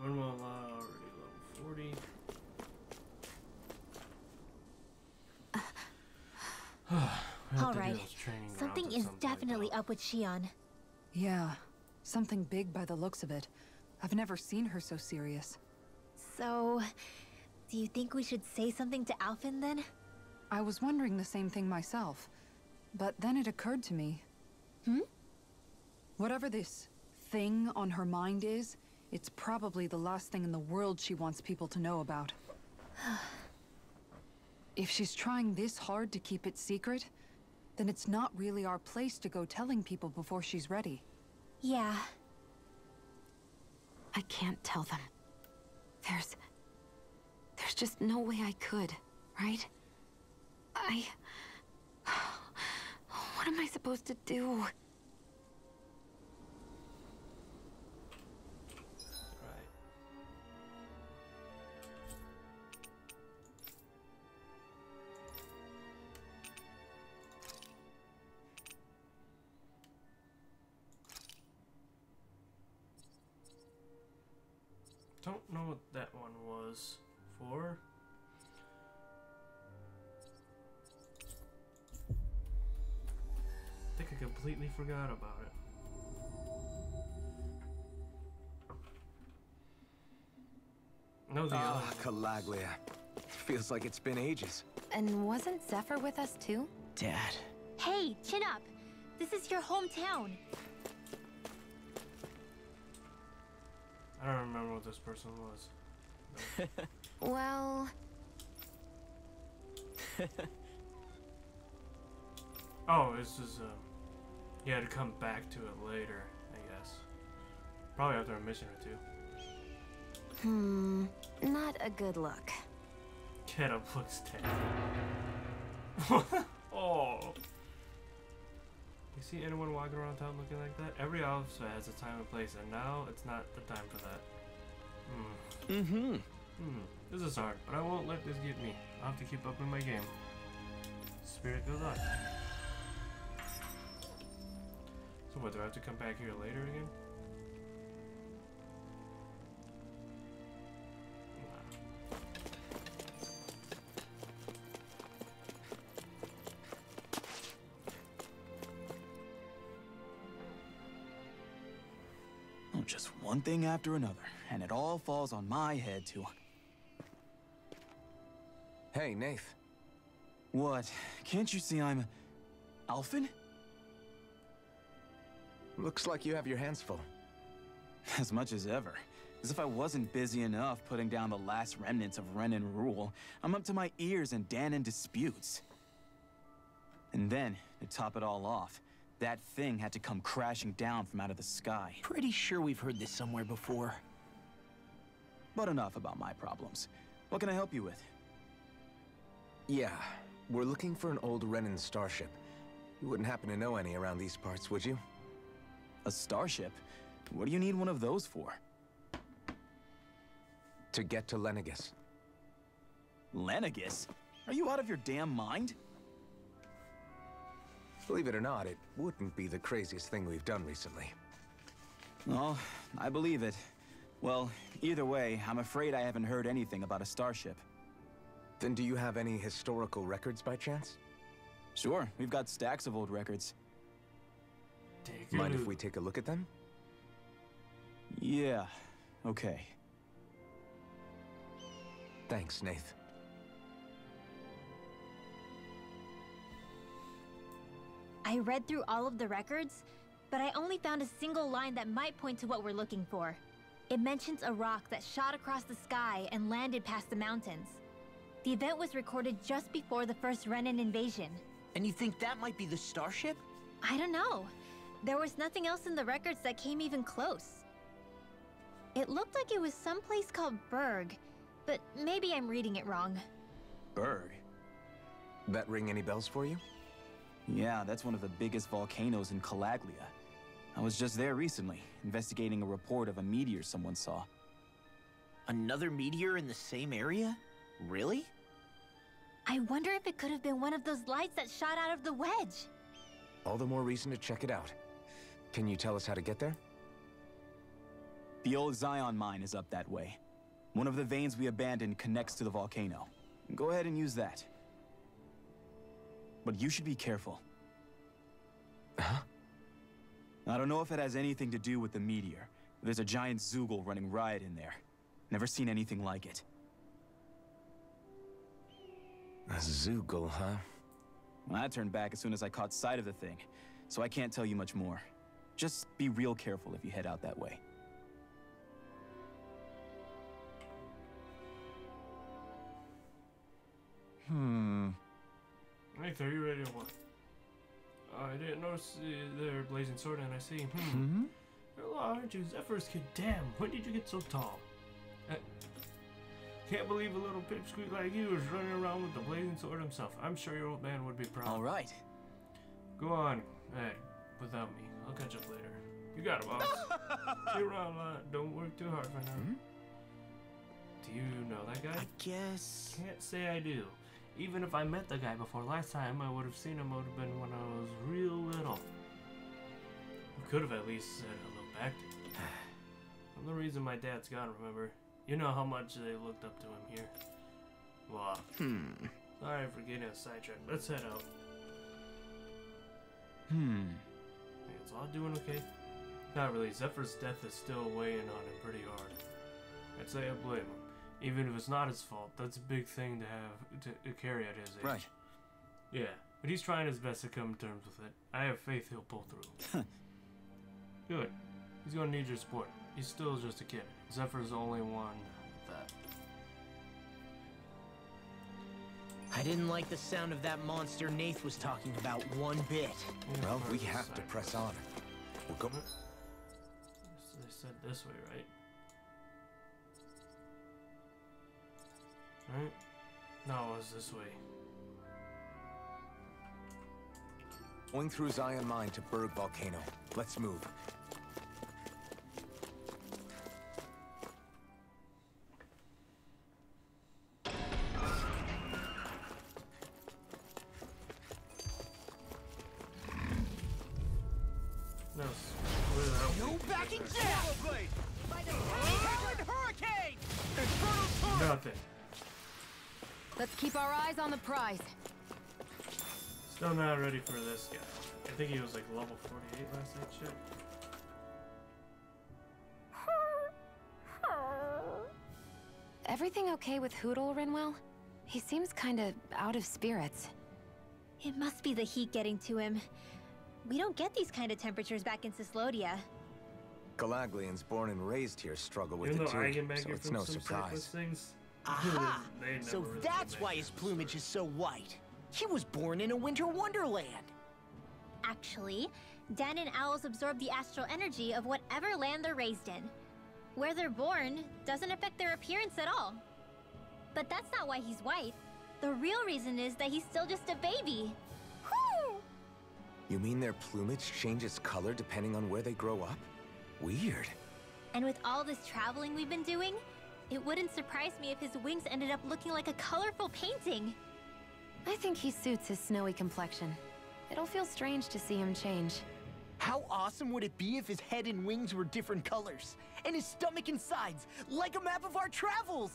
A: Rinwell already level 40.
G: All right. Something is definitely up with Shion.
E: Yeah, something big by the looks of it. I've never seen her so serious.
G: So, do you think we should say something to Alphen then?
E: I was wondering the same thing myself, but then it occurred to me. Whatever this thing on her mind is, it's probably the last thing in the world she wants people to know about. If she's trying this hard to keep it secret, then it's not really our place to go telling people before she's ready.
G: Yeah.
C: I can't tell them. There's just no way I could, right? What am I supposed to do?
A: Don't know what that one was for. I think I completely forgot about it. No, the other one.
B: Calaglia. Feels like it's been ages.
C: And wasn't Zephyr with us too?
D: Dad.
G: Hey, chin up. This is your hometown.
A: I don't remember what this person was.
C: Well...
A: Oh, this is, you had to come back to it later, I guess. Probably after a mission or two.
C: Not a good look.
A: Get up, looks dead. Oh. You see anyone walking around town looking like that? Every officer has a time and place, and now it's not the time for that. This is hard, but I won't let this get me. I'll have to keep up in my game. Spirit, good luck. So what, do I have to come back here later again?
K: Just one thing after another, and it all falls on my head to...
B: Hey, Nath.
K: What? Can't you see I'm... Alphen?
B: Looks like you have your hands full.
K: As much as ever. As if I wasn't busy enough putting down the last remnants of Renan rule, I'm up to my ears in Dahnan disputes. And then, to top it all off, that thing had to come crashing down from out of the sky.
D: Pretty sure we've heard this somewhere before.
K: But enough about my problems. What can I help you with?
B: Yeah, we're looking for an old Renan starship. You wouldn't happen to know any around these parts, would you?
K: A starship? What do you need one of those for?
B: To get to Lenegis.
K: Lenegis? Are you out of your damn mind?
B: Believe it or not, it wouldn't be the craziest thing we've done recently.
K: Oh, I believe it. Well, either way, I'm afraid I haven't heard anything about a starship.
B: Then do you have any historical records by chance?
K: Sure, we've got stacks of old records.
B: Mind if we take a look at them?
K: Yeah, okay.
B: Thanks, Nath.
G: I read through all of the records, but I only found a single line that might point to what we're looking for. It mentions a rock that shot across the sky and landed past the mountains. The event was recorded just before the first Renan invasion.
D: And you think that might be the starship?
G: I don't know. There was nothing else in the records that came even close. It looked like it was someplace called Berg, but maybe I'm reading it wrong.
B: Berg? That ring any bells for you?
K: Yeah, that's one of the biggest volcanoes in Calaglia. I was just there recently, investigating a report of a meteor someone saw.
D: Another meteor in the same area? Really?
G: I wonder if it could have been one of those lights that shot out of the wedge.
B: All the more reason to check it out. Can you tell us how to get there?
K: The old Zion mine is up that way. One of the veins we abandoned connects to the volcano. Go ahead and use that. But you should be careful.
B: Huh?
K: I don't know if it has anything to do with the meteor. There's a giant Zoogle running riot in there. Never seen anything like it.
B: A Zoogle, huh?
K: Well, I turned back as soon as I caught sight of the thing, so I can't tell you much more. Just be real careful if you head out that way.
A: Nathan, are you ready to what? I didn't notice their blazing sword, and I see. You're a lot, aren't you? Zephyr's kid. Damn, when did you get so tall? Can't believe a little pipsqueak like you is running around with the blazing sword himself. I'm sure your old man would be proud.
D: All right.
A: Go on, Ed. Without me, I'll catch up later. You got it, boss. See you around a lot. Don't work too hard for now. Do you know that guy?
D: I guess.
A: Can't say I do. Even if I met the guy before last time, I would have seen him would have been when I was real little. We could have at least said hello back to him. I'm the reason my dad's gone, remember? You know how much they looked up to him here. Well, sorry for getting us sidetracked. Let's head out. Hey, it's all doing okay? Not really. Zephyr's death is still weighing on him pretty hard. I'd say I blame him. Even if it's not his fault, that's a big thing to have to carry at his age.
K: Right.
A: Yeah, but he's trying his best to come to terms with it. I have faith he'll pull through. Good. He's gonna need your support. He's still just a kid. Zephyr's the only one with that.
D: I didn't like the sound of that monster Nath was talking about one bit.
A: Yeah,
B: Well, we have to press on. We'll go.
A: They said this way, right? Right? No, it was this way.
B: Going through Zion Mine to Berg Volcano. Let's move.
D: No backing down! By the Talon Hurricane! Infernal Torrent!
A: Nothing.
C: Let's keep our eyes on the prize.
A: Still not ready for this guy. I think he was like level 48 last I checked.
C: Everything okay with Hootle, Rinwell? He seems kinda out of spirits.
G: It must be the heat getting to him. We don't get these kind of temperatures back in Cyslodia.
B: Galaglians born and raised here struggle with
A: Even
B: it
A: though
B: too,
A: Eigenbanger
B: so it's
A: from
B: no
A: some
B: surprise.
A: things.
D: Aha!
A: They never
D: So
A: really
D: that's
A: did
D: why
A: make
D: his
A: it,
D: plumage is so white. He was born in a winter wonderland.
G: Actually, Dan and owls absorb the astral energy of whatever land they're raised in. Where they're born doesn't affect their appearance at all. But that's not why he's white. The real reason is that he's still just a baby. Whew!
B: You mean their plumage changes color depending on where they grow up? Weird.
G: And with all this traveling we've been doing, it wouldn't surprise me if his wings ended up looking like a colorful painting.
C: I think he suits his snowy complexion. It'll feel strange to see him change.
D: How awesome would it be if his head and wings were different colors? And his stomach and sides, like a map of our travels!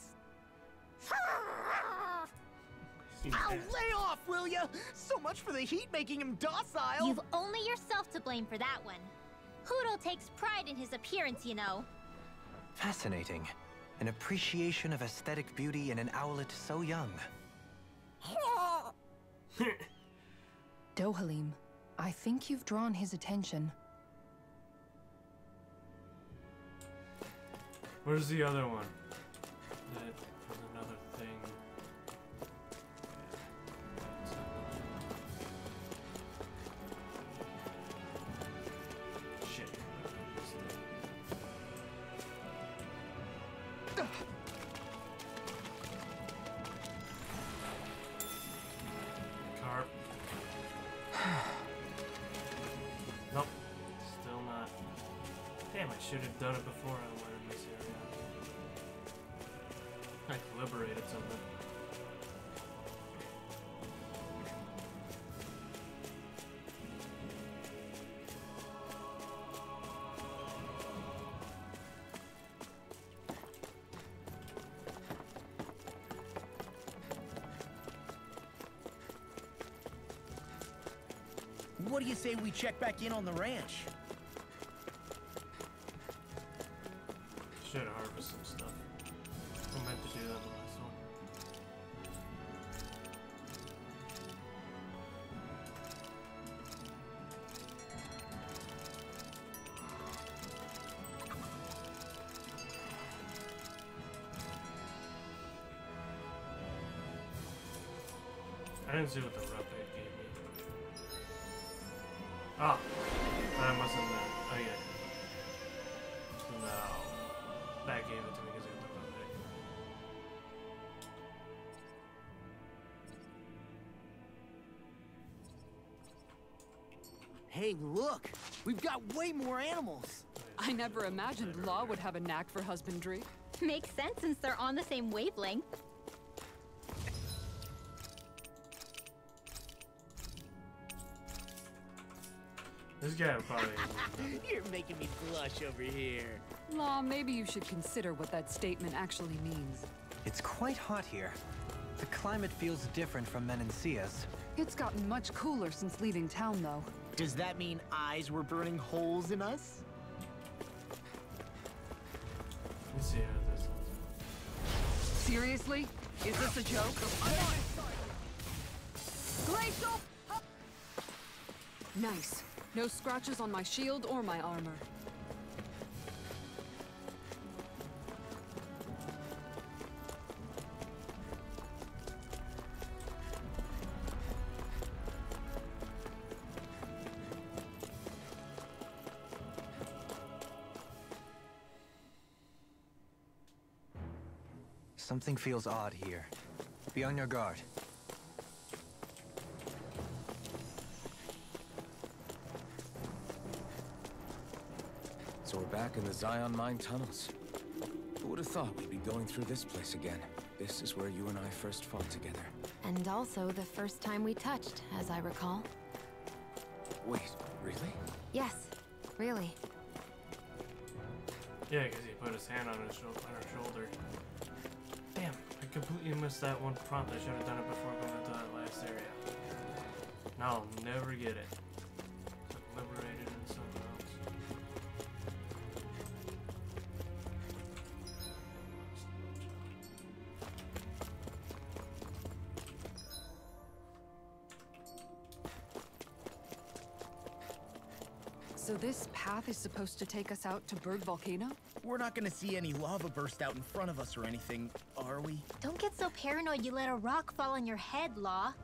D: Ow, lay off, will ya? So much for the heat making him docile!
G: You've only yourself to blame for that one. Hootle takes pride in his appearance, you know.
F: Fascinating. An appreciation of aesthetic beauty in an owlet so young.
E: Dohalim, I think you've drawn his attention.
A: Where's the other one? That was another thing. Shit. Carp. Nope. Still not. Damn, I should have done it before I went in this area. I liberated something.
D: What do you say we check back in on the ranch?
A: Should harvest some stuff. I meant to do that in the last one. I didn't see what the rough aid gave me. Ah, that wasn't that. Oh yeah. No, that gave it to me because I got the rough aid.
D: Hey, look! We've got way more animals!
E: I never imagined Law would have a knack for husbandry.
G: Makes sense since they're on the same wavelength.
A: This guy probably.
D: You're making me blush over here.
E: Law, maybe you should consider what that statement actually means.
F: It's quite hot here. The climate feels different from Menencia's.
E: It's gotten much cooler since leaving town, though.
D: Does that mean eyes were burning holes in us?
A: Let's see how this is.
E: Seriously? Is this a joke? Glacial! Nice. No scratches on my shield or my armor.
F: Something feels odd here. Be on your guard.
B: So we're back in the Zion Mine tunnels. Who would have thought we'd be going through this place again? This is where you and I first fought together.
C: And also the first time we touched, as I recall.
B: Wait, really?
C: Yes, really.
A: Yeah, because he put his hand on her shoulder. Damn, I completely missed that one prompt. I should have done it before going into that last area. Now I'll never get it. Liberated in something else.
E: So this path is supposed to take us out to Berg Volcano?
D: We're not gonna see any lava burst out in front of us or anything, are we?
G: Don't get so paranoid you let a rock fall on your head, Law.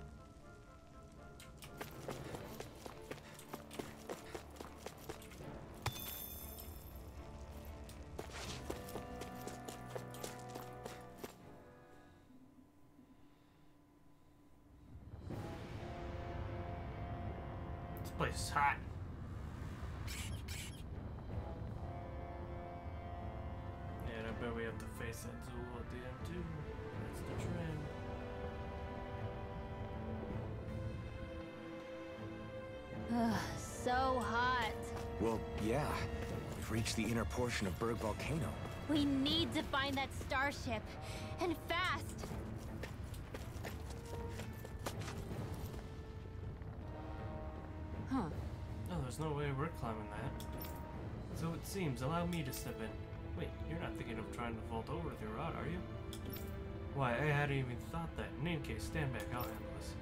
A: This place is hot. And I bet we have to face that Zool at the end too. That's the trend.
G: Ugh, so hot.
B: Well, yeah. We've reached the inner portion of Berg Volcano.
G: We need to find that starship. And fast.
E: Huh.
A: Oh, there's no way we're climbing that. So it seems. Allow me to step in. Wait, you're not thinking of trying to vault over with your rod, are you? Why, I hadn't even thought that. In any case, stand back. I'll handle this.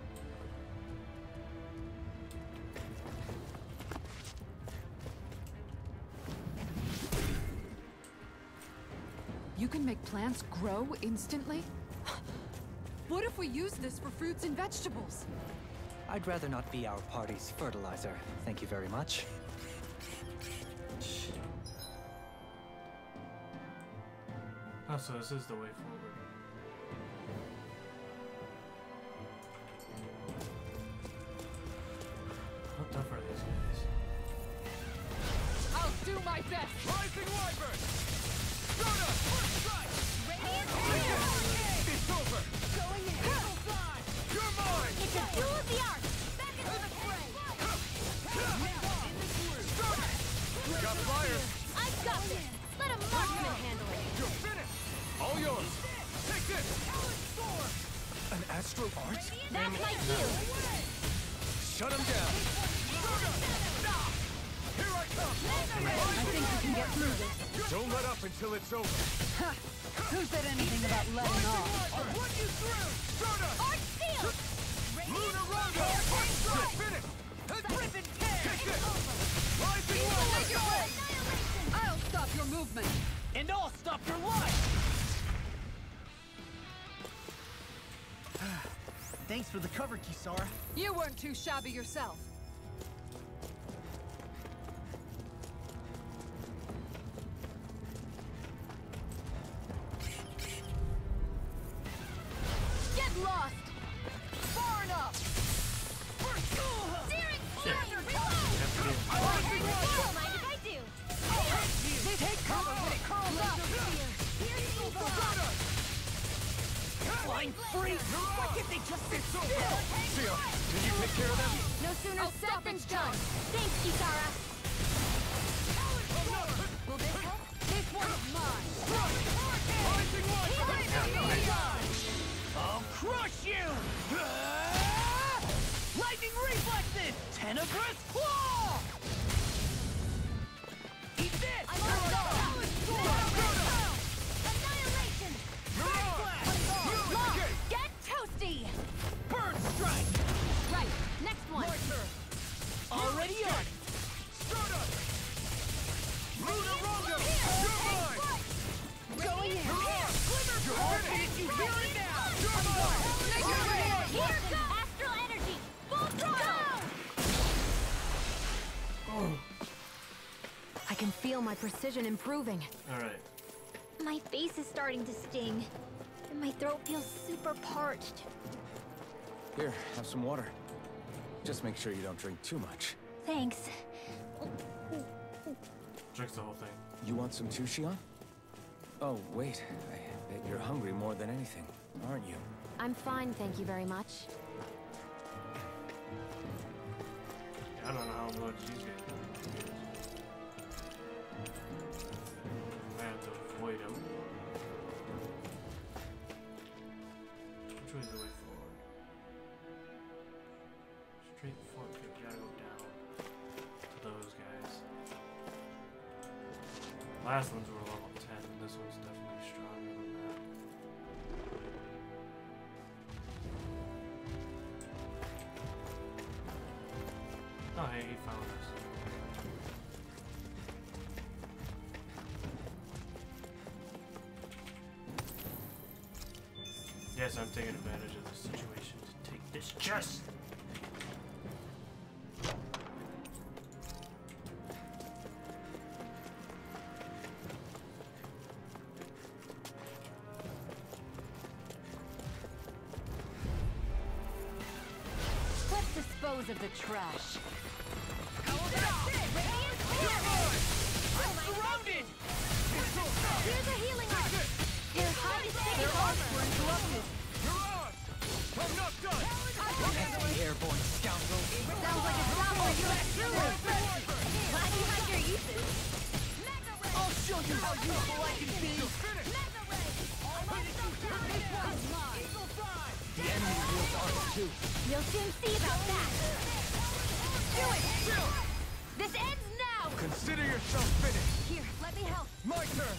E: You can make plants grow instantly? What if we use this for fruits and vegetables?
F: I'd rather not be our party's fertilizer. Thank you very much.
A: Oh, so this is the way forward. How tough are these guys?
E: I'll do my best!
I: Rising Wyvern! Soda! First strike! Radiant It's over! Going in! You're mine!
G: It's a duel of the arts! Back into the fray!
I: Got fire!
G: I've got this! Let a marksman handle it!
I: You're finished! All yours! Take this! An astral art?
G: That's my cue!
I: Shut him down! Here I come!
E: I think we can get through this.
I: Don't let up until it's over!
E: Who said anything about letting off?
I: I'll run you through! Soda!
G: Art seal!
I: Lunar Rondo! You're finished! Rip and tear! Take this! Rising Wyvern!
E: I'll stop your movement!
D: And I'll stop your life! Thanks for the cover, Kisara.
E: You weren't too shabby yourself. Get lost! Far enough!
G: Searing
A: Shit.
G: fire! Reload! Don't mind if I do!
E: Take cover when it curls up!
D: Flying free! Why can't they just sit still?
I: Sia, can you take care of them?
G: No sooner said than done! Thanks, Kisara!
E: Will this help? This one's mine!
I: Rising Wyvern!
D: I'll crush you! Lightning reflexes! Tenebrous claw! Eat this!
G: Annihilation!
I: Okay.
G: Get toasty!
D: Bird strike!
G: Right, next one!
D: Already on it!
I: Soda! Lunar Rondo! You're mine!
G: Going in!
I: You're finished!
D: You hear it now!
I: You're mine!
G: Here goes! Astral energy! Full throttle!
A: Oh,
C: I can feel my precision improving.
A: alright.
G: My face is starting to sting, and my throat feels super parched.
B: Here, have some water. Just make sure you don't drink too much.
G: Thanks.
A: Drinks the whole thing.
B: You want some too, Shion? Oh, wait. I bet you're hungry more than anything, aren't you?
C: I'm fine, thank you very much.
A: I don't know how much these guys do. I have to avoid them. Which way is the way forward? Straight forward, we gotta go down to those guys. Last ones were level 10, and this one's definitely stronger than that. Oh, hey, he found us. Yes, I'm taking advantage of the situation to take this chest.
C: Let's dispose of the trash.
D: Surrounded!
G: Here's a healing arc! Your heart is sick
D: Their
G: and
D: arms
G: over!
D: were interrupted!
I: You're on! I'm not done!
D: Pesky airborne scoundrel!
G: Sounds like a job for you at Truly! Glad you had your uses!
D: I'll show you how useful I can be! The enemy wields arts too.
G: You'll soon see about that! Do it! This ends now!
I: Consider yourself finished!
G: Here, let me help!
I: My turn!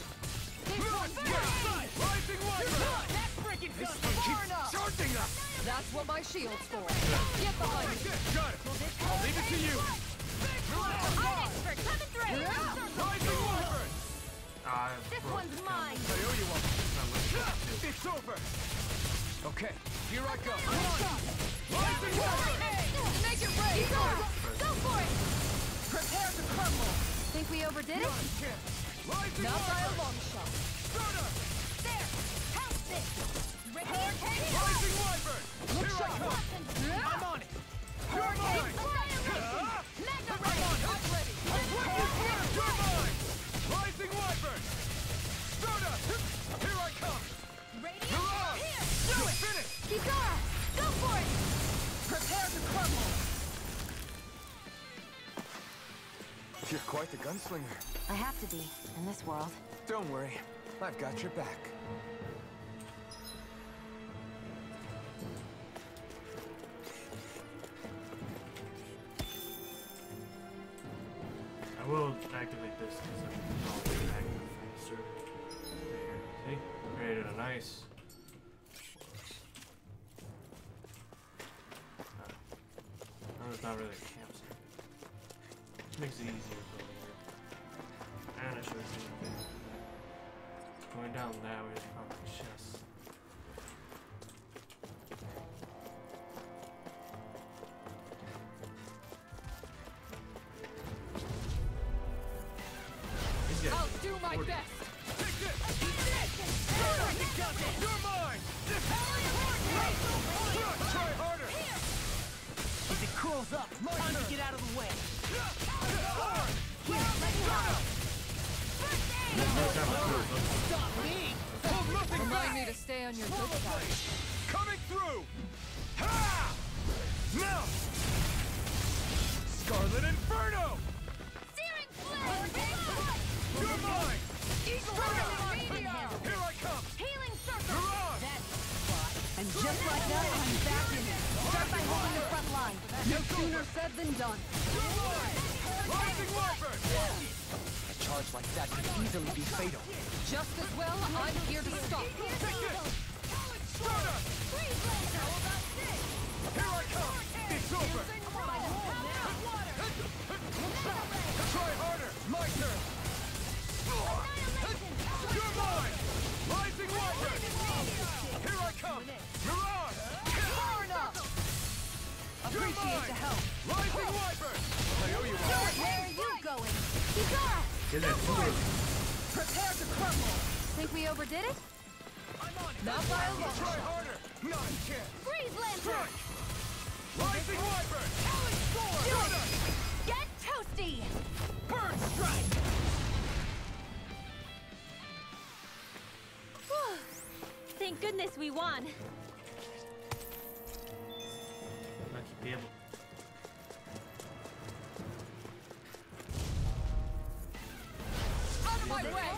I: Rising Wyvern!
D: That frickin'
I: This
D: gun
I: thing
D: far
I: keeps
D: enough!
I: charging us!
E: That's what my shield's for. Get behind me.
I: Got it! I'll leave it to you!
G: Art expert coming through!
I: Rising Wyvern!
J: This one's mine!
I: I owe you one. It's over. Okay, here I go. Come on. Rising Wyvern!
J: Make it rain! Go for it! Prepare to crumble! Think we overdid it?
I: Rising
J: Not by a
I: Wyvern!
J: long shot.
I: Soda!
J: There! House it!
I: Rising Wyvern! Here I come! I'm on it! You're mine!
J: Mega
I: I'm on it!
J: I'm ready!
I: You're mine! Rising Wyvern! Soda! Here I come! Mirage! You're finished!
J: Kikara! Go for it! Prepare to crumble!
B: You're quite the gunslinger.
C: I have to be, in this world.
B: Don't worry, I've got your back.
A: I will activate this because I'm already active faster. There, see? Created a nice. No, it's not really a campsite. Just makes it easier for here. And I should have seen it. Going down that way is probably chests.
J: I'll do my best!
I: Take this! You're mine! Try harder!
D: If it curls up, time to get out of the way. Stop me!
J: Remind me to stay on your good side.
I: Coming through! Ha! Now! Scarlet Inferno!
J: Searing flame!
I: You're mine!
J: Meteor!
I: Here I come!
J: Healing circle!
I: Mirage!
J: And just like that, I'm back in it. Start by holding the front line. No sooner said than done.
I: Rising Wyvern!
D: A charge like that could easily be fatal.
J: Just as well, I'm here to stop.
I: Take this! Soda! Here I come! It's over! Try harder! My turn! You're mine! Rising Wyvern! Here I come! Mirage!
J: Far enough!
I: You're
J: Appreciate
I: mine!
J: the help.
I: Rising Wyvern! I owe you one.
J: Where are you going? Kikara!
A: Is it food?
J: Prepare to crumble. Think we overdid it?
I: I'm on it!
J: Not by a long
I: Try
J: shot.
I: harder! Not a chance!
J: Freeze lantern!
I: Strike! Rising Wyvern!
J: Do it! Get toasty!
I: Bird strike!
G: Thank goodness we won.
A: Lucky people.
J: Out of my way!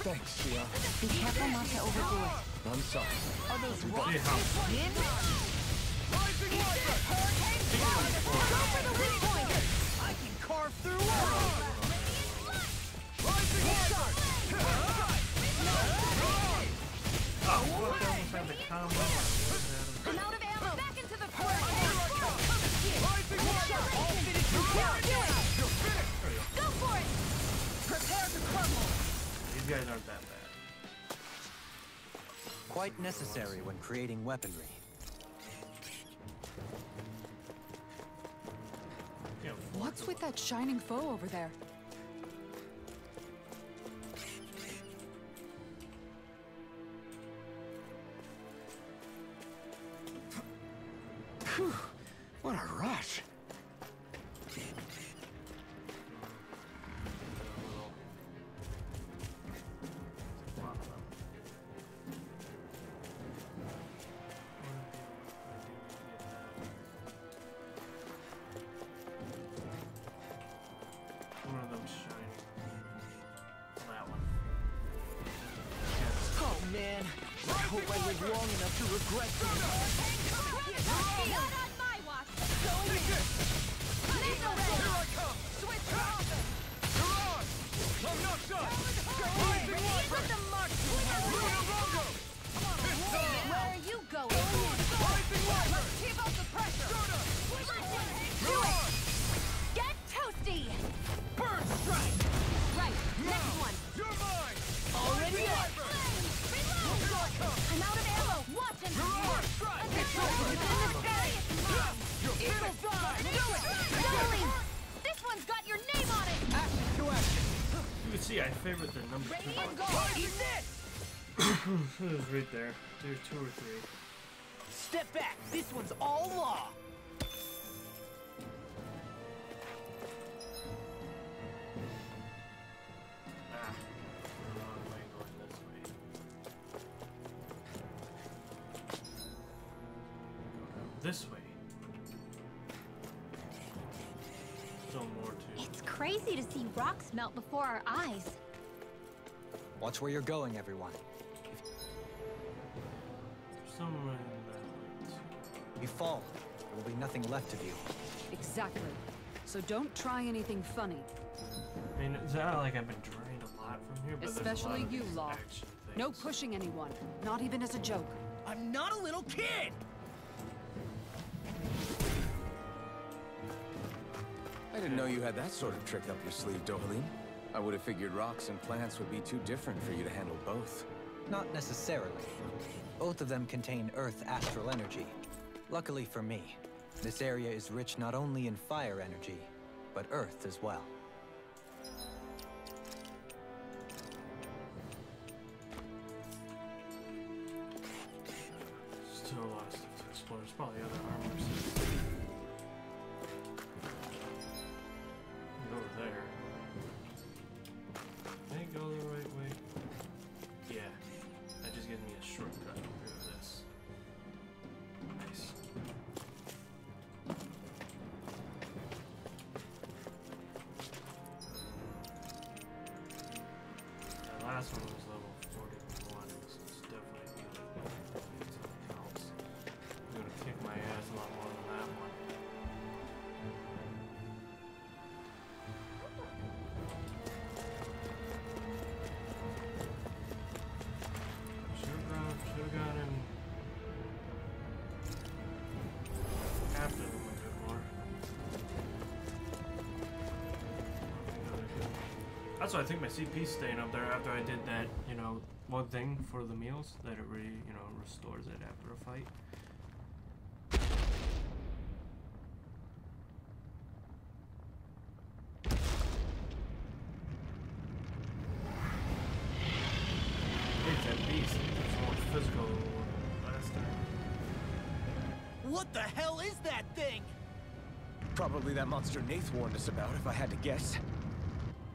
B: Thanks, Shia.
C: Be careful not to overdo it.
B: I'm sorry.
J: Are those
A: See
J: rocks
A: how
J: in?
I: Rising Wyvern!
J: Go for the weak point!
D: I can carve through walls!
I: Rising Wyvern!
A: Oh, well, they almost had the combo.
J: I'm out of ammo! Back into the fort!
I: Rising Wyvern! You're finished!
J: Go for it! Prepare to crumble!
A: These guys aren't that bad.
F: Quite necessary when creating weaponry.
A: Yeah,
E: What's with that shining foe over there?
B: Phew, what a rush.
A: One of them's shiny. That one.
D: Oh man, I hope I live long enough to regret this.
J: Not on my watch!
I: Take this!
J: Missile
I: Here
J: ray!
I: I come!
J: Switch offense!
I: Mirage! I'm not done! Rising Wyvern!
J: Put the mark
I: Luna Rondo! It's on!
J: Where are you going?
I: Rising Wyvern!
J: Keep up the pressure!
I: Soda!
J: Do it!
I: Mirage!
J: Get toasty! Nasty!
I: Burn strike!
J: Right, next one!
I: You're mine!
J: Already up!
I: Reload!
J: I'm out of ammo! Watch him!
I: Burn strike!
J: It's over!
I: You're finished!
J: Do it! Totally! This one's got your name on it!
I: Action to action!
A: You can see I favorite the number
J: Ready
A: 2.
J: and go!
I: Eat this!
A: It was right there. There's 2 or 3.
D: Step back. This one's all law.
A: Wrong way, going this way. Go down this way. Still more too.
G: It's crazy to see rocks melt before our eyes.
F: Watch where you're going, everyone.
A: Somewhere in that way.
F: If you fall, there will be nothing left of you.
E: Exactly. So don't try anything funny.
A: I mean, it's not like I've been drained a lot from here, but
E: Especially
A: there's a lot of
E: you,
A: these
E: Law.
A: action things.
E: No pushing anyone. Not even as a joke.
D: I'm not a little kid.
B: I didn't know you had that sort of trick up your sleeve, Dohalim. I would have figured rocks and plants would be too different for you to handle both.
F: Not necessarily. Both of them contain Earth astral energy. Luckily for me, this area is rich not only in fire energy, but Earth as well.
A: Still a lot of stuff to explore. There's probably other armors. Go over there. Can I go the right way? Yeah. That just gives me a shortcut over this. Nice. That last one was level 41, so it's definitely good. Until it counts. I'm gonna kick my ass a lot more than that one. Should've gone in after them a bit more. That's why I think my CP's staying up there after I did that, you know, one thing for the meals that it really, you know, restores it after a fight. It's that beast. It's more physical than last time.
D: What the hell is that thing?
B: Probably that monster Nath warned us about, if I had to guess.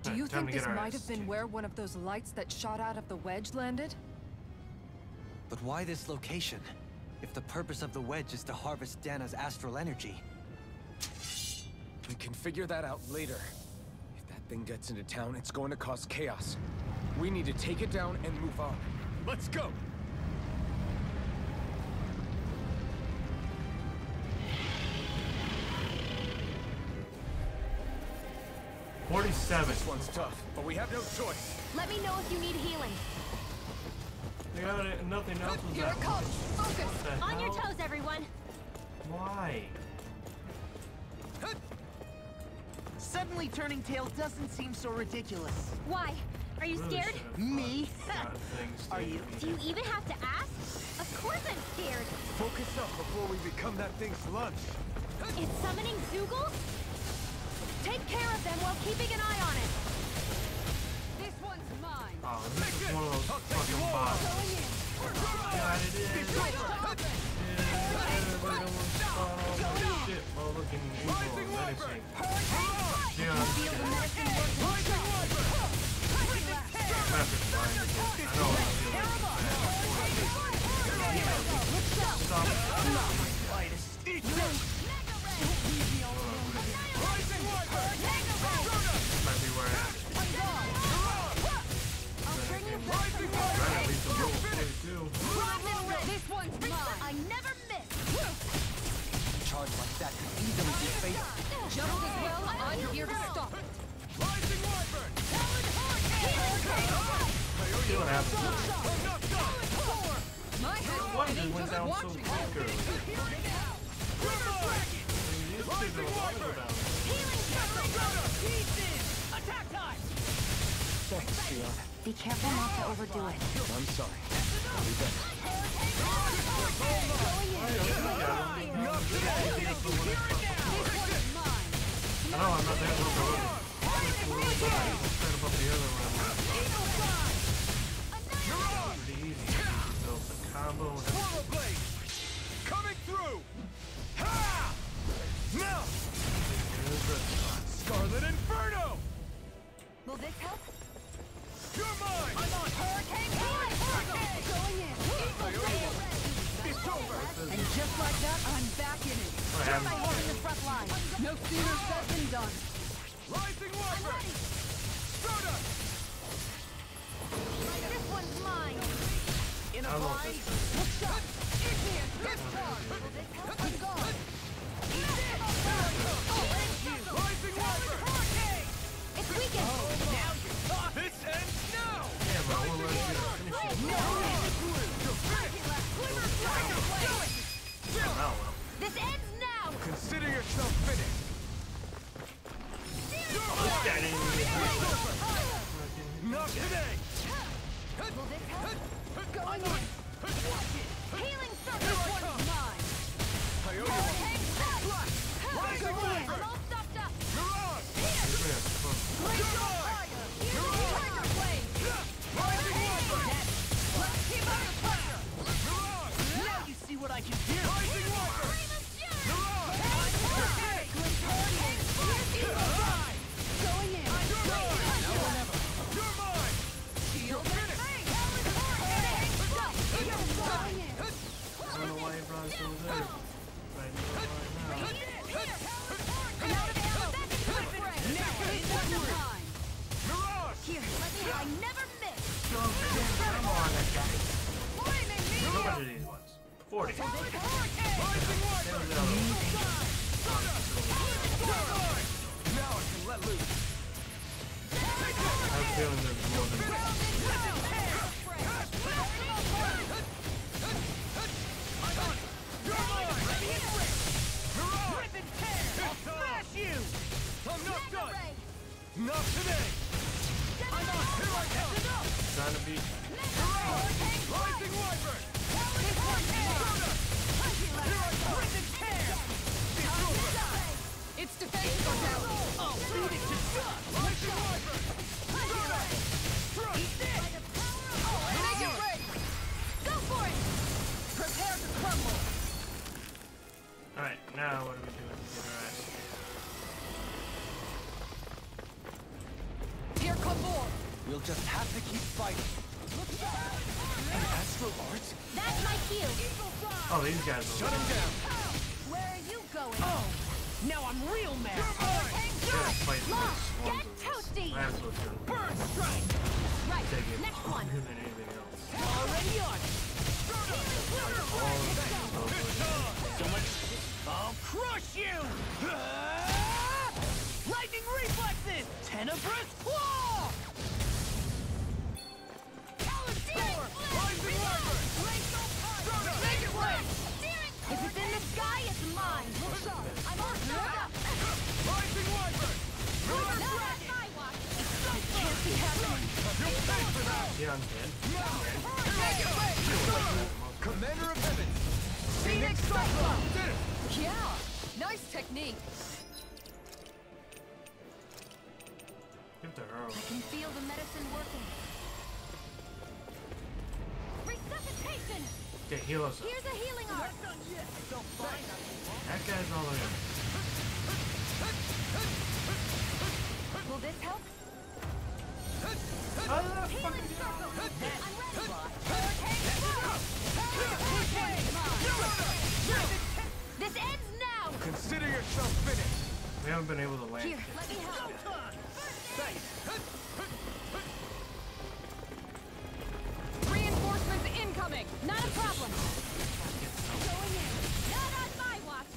E: Do you
A: Time
E: think
A: to get
E: this
A: our
E: might
A: asses
E: have been
A: kicked.
E: where one of those lights that shot out of the wedge landed?
F: But why this location? If the purpose of the wedge is to harvest Dana's astral energy.
B: We can figure that out later. If that thing gets into town, it's going to cause chaos. We need to take it down and move on. Let's go! This one's tough, but we have no choice.
C: Let me know if you need healing.
A: They got it, nothing else was
J: Here
A: that
J: it comes! Focus!
A: What the
G: On your
A: hell?
G: toes, everyone.
A: Why?
D: Suddenly turning tail doesn't seem so ridiculous.
G: Why? Are you
A: Really
G: scared?
A: should've
D: Me?
A: gotten things
D: Are
A: taken
D: you?
A: from
G: Do you even have to ask? Of course I'm scared.
B: Focus up before we become that thing's lunch.
G: It's summoning Zoogle?
C: Take care of them while keeping an eye on it.
J: This one's mine!
A: Oh, this is one of those fucking bots.
J: Going in!
A: God, it is.
J: Try to stop it!
A: Shit, while looking evil and menacing. Yeah,
J: Feel the medicine working!
A: Master's fine. I know I'm Stop. Might be where I am. Right, at least a little 42.
J: This one's mine!
C: I never miss.
F: A charge like that could easily be fatal.
J: Just as well, I'm here to stop it!
A: See what happens.
J: My head
A: One just went down so quick earlier. These two don't want to go down.
I: Healing circle! Pieces! Attack time!
B: Thanks, Fiona.
C: Be careful not to overdo it.
B: I'm sorry. I'll be better.
A: I know I'm not that little bit. Instead of up the other one. Pretty easy. So the combo.
I: Swallow blade! Coming through! Ha! Now! Scarlet Inferno!
J: Will this help?
I: You're mine!
J: I'm on Hurricane! Hurricane! Going in!
I: It's over!
E: And just like that, I'm back in it.
J: Start by holding the front line.
E: No sooner said than done.
I: Rising Wyvern! Stardust!
J: This one's mine.
I: In a
A: I love
I: line!
A: this.
I: Hook shot! It's here! This time! I'm gone! Eat it! Rising Wyvern! Hurricane!
J: It's weakened.
I: Now you're talking! This ends now!
A: Yeah, but I won't let you finish it. Oh, well.
J: This ends now.
I: Consider yourself finished! Not today!
J: Will this help? Going in. Healing circle. This one's mine. Hurricane blast.
I: Rising
J: I'm
I: Wyvern!
J: all stopped up.
I: Mirage!
J: Blaze of fire. Here's the trigger blade.
I: Rising Wyvern!
J: Let's keep under pressure.
I: Mirage!
D: Now you see what I can do!
I: Rising Wyvern! Mirage!
J: Going in.
I: You're mine! You're mine! You're finished!
J: Going in.
A: I don't know why you brought us over there. But I know right now.
J: Here, I never miss.
A: Come on, that guy. How much are these ones? 40.
I: Rising Wyvern! Now I can let loose!
A: I have a feeling there's more than
I: You're mine! Mirage! Rip and tear! I'll smash you! I'm not done! Not today! I'm on! Here I come!
A: trying to beat.
I: Rising Wyvern! Rip and tear! It's over!
E: Its defenses are down.
I: I'll beat it to dust! Rising Wyvern! Eat this!
E: Make it rain.
J: Go for it!
E: Prepare to crumble.
A: Alright, now what are we doing to get our ass?
E: Here come more.
D: We'll just have to keep fighting. An astral art?
J: That's my cue.
A: Oh, these guys are.
I: Shut him down!
J: Where are you going?
D: Oh! Now I'm real mad!
A: Yeah, fight
J: Lock,
A: swarms
J: get
A: of this.
J: toasty.
A: That's what's gonna
D: Burn strike!
J: Right,
A: take it
J: next one.
A: longer than anything else.
D: Already on it! So much... I'll crush you! Lightning reflexes! Tenebrous claw!
J: Make it rain. If it's in the sky, it's mine. I'm all stored up.
I: Rising Wyvern!
J: Not at my watch.
E: It can't be happening.
I: You'll pay for that!
A: Yeah, I'm dead.
I: Make it rain! Commander of Heaven!
E: Phoenix Cyclone.
I: Did it!
E: Yeah. Nice technique.
A: Give to her.
J: I can feel the medicine working. Resuscitation.
A: Okay, heal us up.
J: Here's a healing art.
A: That guy's all the way.
J: Will this help?
A: How did that
J: Healing
A: fucking
J: circle. I'm ready, boss. Hurricane This ends now.
I: Consider yourself finished!
A: We haven't been able to land.
J: Here, let me help.
E: Reinforcements incoming.
J: Not a problem. Going in. Not on my watch.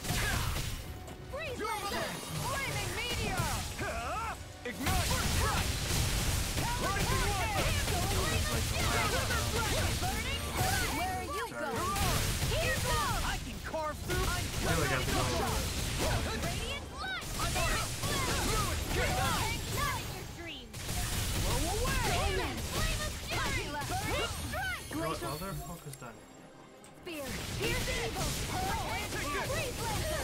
J: Freeze laser.
E: Flaming meteor.
I: Ignite!
J: Where are you going? Here goes.
D: I can carve through...
A: I feel like I have to go over this.
J: Radiant light.
A: Motherfucker's done.
G: Spear. Here's evil. Freeze laser.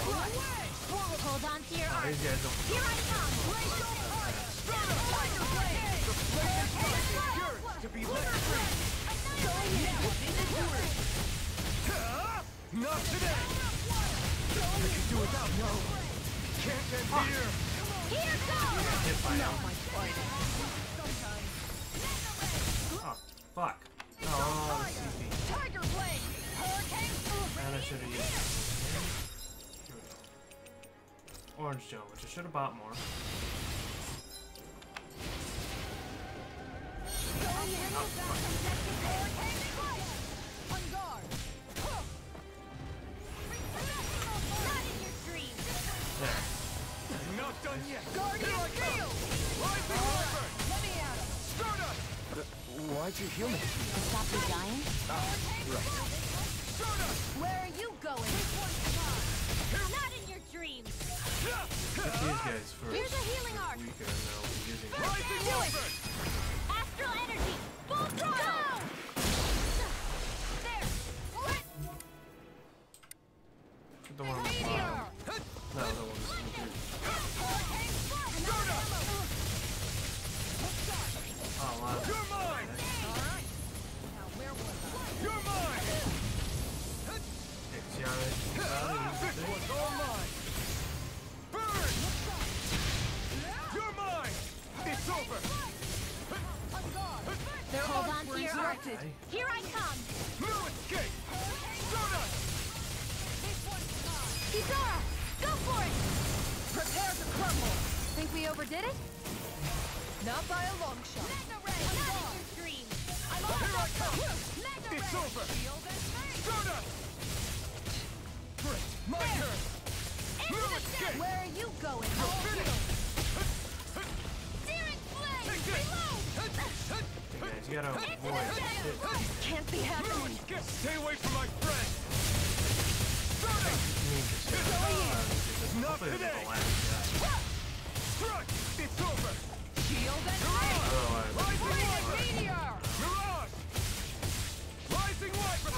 G: Hold on to your
A: Oh,
G: arm.
A: these guys don't.
G: Here I come. Tiger blade.
I: To be let free. Not today. I can do without no. Can't end here.
G: Here goes.
A: Hit by now. Oh, fuck. Oh, the CP.
J: Tiger blade. Hurricane.
A: And I should have used. Here we go. Orange gel, which I should have bought more.
J: On guard.
G: Not in your dreams.
A: There.
I: Not done yet.
J: Guardian field.
I: Rising Wyvern.
J: Let me at him.
I: Stardust.
B: Why'd you heal me?
C: To stop the giant?
I: Stardust.
J: Where are you going?
G: Not in your dreams.
A: Get these guys first.
G: Here's a healing arc.
A: Weaker and they'll be using it.
I: Rising
G: Do it.
I: Wyvern.
G: Astral energy. Full throttle. There. What?
A: The one on the bottom. No, the one's weaker. Oh, wow.
I: You're mine. You're mine. This one's all mine. Burn. You're mine. It's over.
G: Hold on to your arc.
A: Hey.
G: Here I come.
I: No escape. Stardust.
G: Kizora, go for it.
J: Prepare to crumble. Think we overdid it? Not by a long shot.
G: Not in your dreams.
J: I'm
I: Here I come.
J: Mega
I: It's
J: ray.
I: over.
J: Shield and face.
I: Stardust. Great. My turn. No escape.
J: Where are you going?
G: Searing flame.
I: Take this.
A: Hey guys, you gotta avoid shit.
J: Can't be
I: No
J: happening.
I: escape. Stay away from my friend. Stardust. Not today. Strike. It's over.
J: Shield and face.
I: Rising Wyvern.
J: Meteor.
I: Mirage. Rising Wyvern.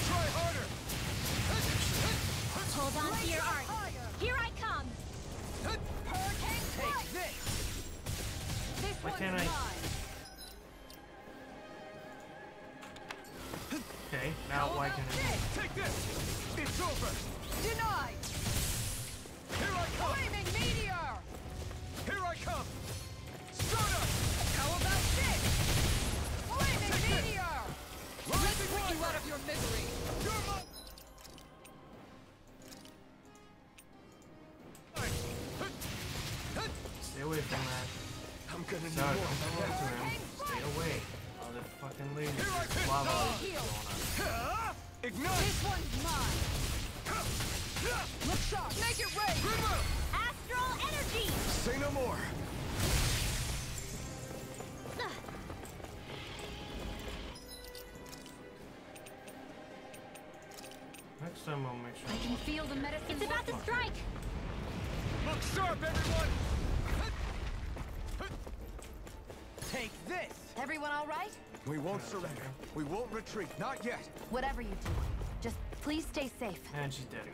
I: Try harder.
G: Hold on to your arc. Here I come.
J: Hurricane
I: Take this.
J: This
A: Why
J: one's
A: can't I-
J: mine.
A: Okay, now why can't I?
I: Take this. It's over.
J: Denied.
I: Here I come.
J: Flaming meteor.
I: Here I come. Stardust.
J: How about this? Flaming meteor.
I: Rising
J: Bring you
I: Wyvern.
J: out of your misery.
I: You're mine.
A: Stay away from that.
I: I'm gonna need
A: Sorry,
I: more.
A: don't go up to him. Stay away. Oh, they're fucking leaving. Lava leaks going on.
I: Ignite.
J: This one's mine. Look sharp. Make it rain.
G: Astral energy.
I: Say no more.
A: Next time I'll make sure.
J: I can feel the medicine.
G: It's about to strike.
I: Look sharp, everyone. Take this.
J: Everyone all right?
B: We won't surrender. We won't retreat. Not yet.
C: Whatever you do, just please stay safe.
A: And she's dead again.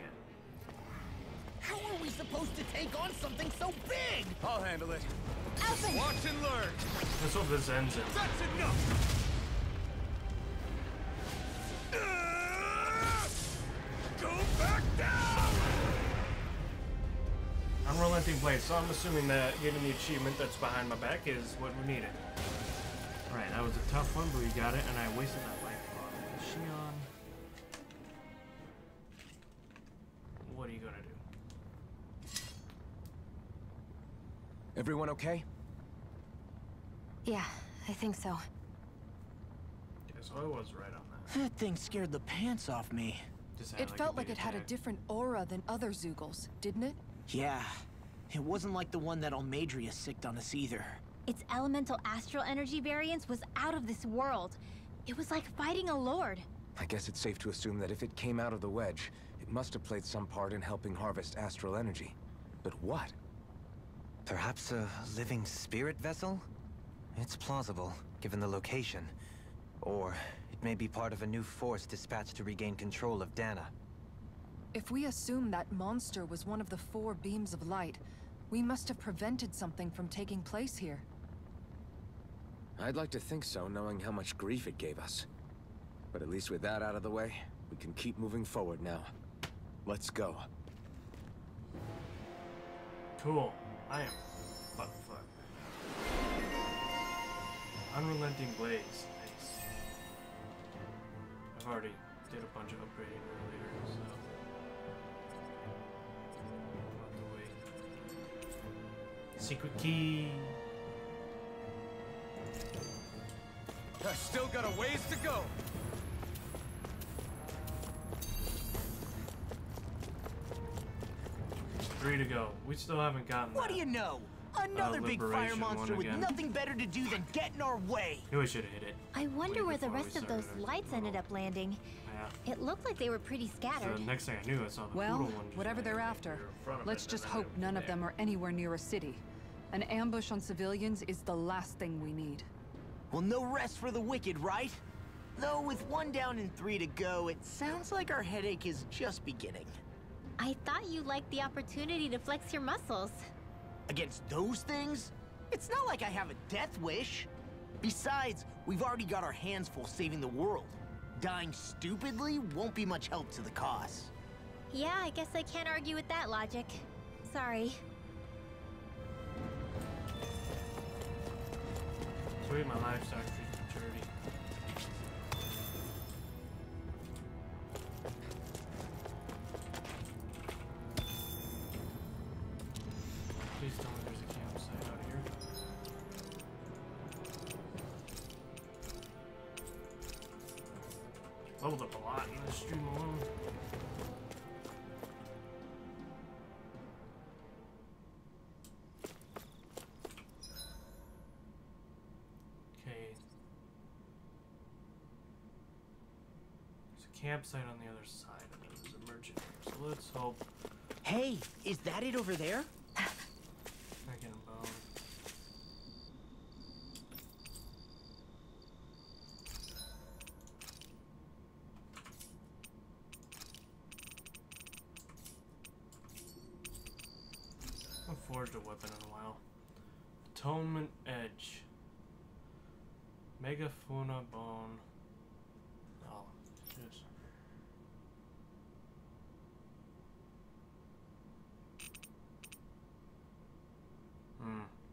D: How are we supposed to take on something so big?
I: I'll handle it.
G: Open.
I: Watch and learn.
A: Let's hope this ends it.
I: That's enough. Go back down.
A: Unrelenting Blade, so I'm assuming that getting the achievement that's behind my back is what we needed. Alright, that was a tough one, but we got it, and I wasted that life on Shion. What are you gonna do?
B: Everyone okay?
C: Yeah, I think so.
A: Yeah, so I was right on that.
D: That thing scared the pants off me.
A: Just had,
E: It felt
A: a
E: like
A: big
E: it had a
A: attack.
E: different aura than other Zeugles, didn't it?
D: Yeah. It wasn't like the one that Almadria sicked on us either.
G: Its elemental astral energy variance was out of this world. It was like fighting a lord.
B: I guess it's safe to assume that if it came out of the wedge, it must have played some part in helping harvest astral energy. But what?
F: Perhaps a living spirit vessel? It's plausible, given the location. Or it may be part of a new force dispatched to regain control of Dana.
E: If we assume that monster was one of the 4 beams of light, we must have prevented something from taking place here.
B: I'd like to think so, knowing how much grief it gave us. But at least with that out of the way, we can keep moving forward now. Let's go.
A: Cool. I am fuck. Unrelenting Blaze. Nice. I've already did a bunch of upgrading earlier, so I'll have to wait. Secret key.
I: I still got a ways to go.
A: 3 to go. We still haven't gotten
D: What
A: that.
D: do you know? Another big fire
A: Liberation
D: monster
A: one
D: with
A: again.
D: nothing better to do than get in our way.
A: Knew we should have hit it.
G: I wonder where the
A: before we
G: rest of those
A: started.
G: lights ended up landing.
A: Yeah.
G: It looked like they were pretty
A: So
G: scattered.
A: the next thing I knew, I saw the
E: Well,
A: poodle one just
E: whatever they're
A: landing
E: after,
A: in front of
E: let's
A: it,
E: just
A: and
E: hope
A: then
E: none of
A: there.
E: them are anywhere near a city. An ambush on civilians is the last thing we need.
D: Well, no rest for the wicked, right? Though with 1 down and 3 to go, it sounds like our headache is just beginning.
G: I thought you liked the opportunity to flex your muscles.
D: Against those things? It's not like I have a death wish. Besides, we've already got our hands full saving the world. Dying stupidly won't be much help to the cause.
G: Yeah, I guess I can't argue with that logic. Sorry.
A: Sweet, my livestock reached maturity. Please tell me there's a campsite out here. Leveled up a lot in this stream alone. Okay. There's a campsite on the other side, and then there's a merchant here. So let's hope
D: Hey, is that it over there?
A: I can bone. I haven't forged a weapon in a while. Atonement Edge. Megafuna Bone. Oh, jeez.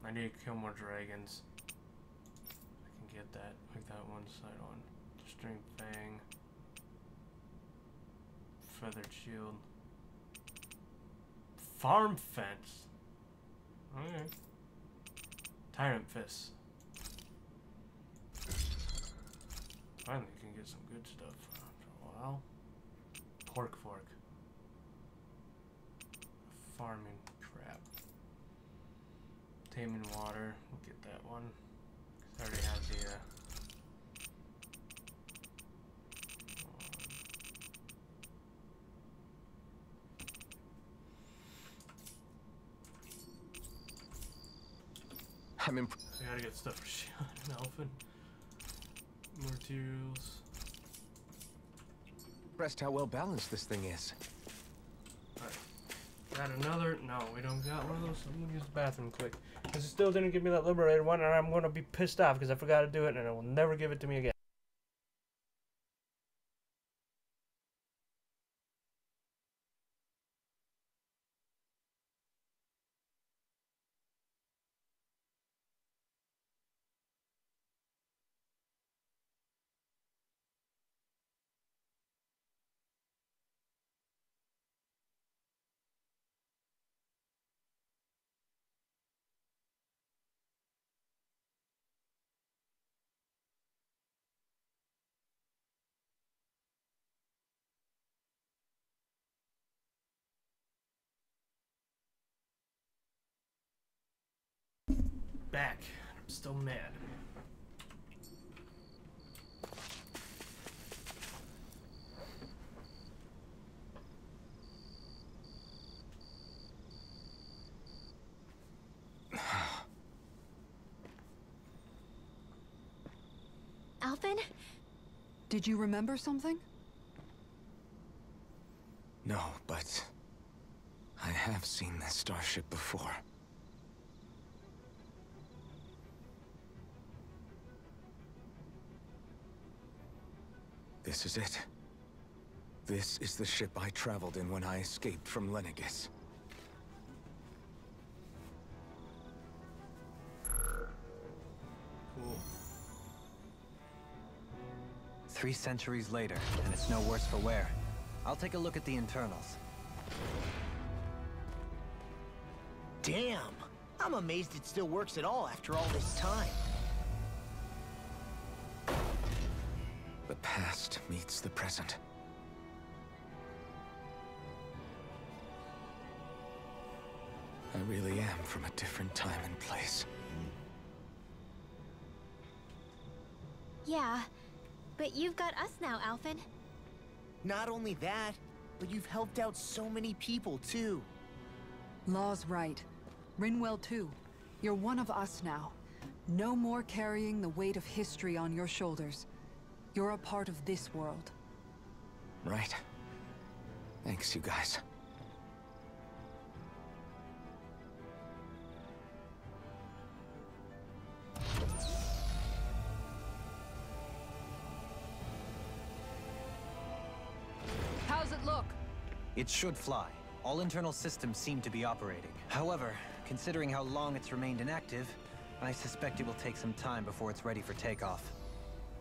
A: I need to kill more dragons. I can get that, like that one side on. String Fang. Feathered Shield. Farm Fence. Okay. Tyrant Fist. Finally can get some good stuff after a while. Pork Fork. Farming crap. Taming Water. We'll get that one. 'Cause I already have the
B: I'm
A: I gotta get stuff for Shion and Elfin. More materials.
B: impressed how well balanced this thing is.
A: Alright. Got another. No, we don't got one of those. So I'm gonna use the bathroom quick. Because it still didn't give me that Liberator one, and I'm gonna be pissed off because I forgot to do it, and it will never give it to me again. Back. I'm still mad.
G: Alphen?
E: Did you remember something?
B: No, but I have seen this starship before. This is it. This is the ship I traveled in when I escaped from Lenegis.
A: Cool.
F: 3 centuries later, and it's no worse for wear. I'll take a look at the internals.
D: Damn! I'm amazed it still works at all after all this time.
B: The past meets the present. I really am from a different time and place.
G: Yeah, but you've got us now, Alphen.
D: Not only that, but you've helped out so many people, too.
E: Law's right. Rinwell too. You're one of us now. No more carrying the weight of history on your shoulders. You're a part of this world.
B: Right. Thanks, you guys.
E: How's it look?
F: It should fly. All internal systems seem to be operating. However, considering how long it's remained inactive, I suspect it will take some time before it's ready for takeoff.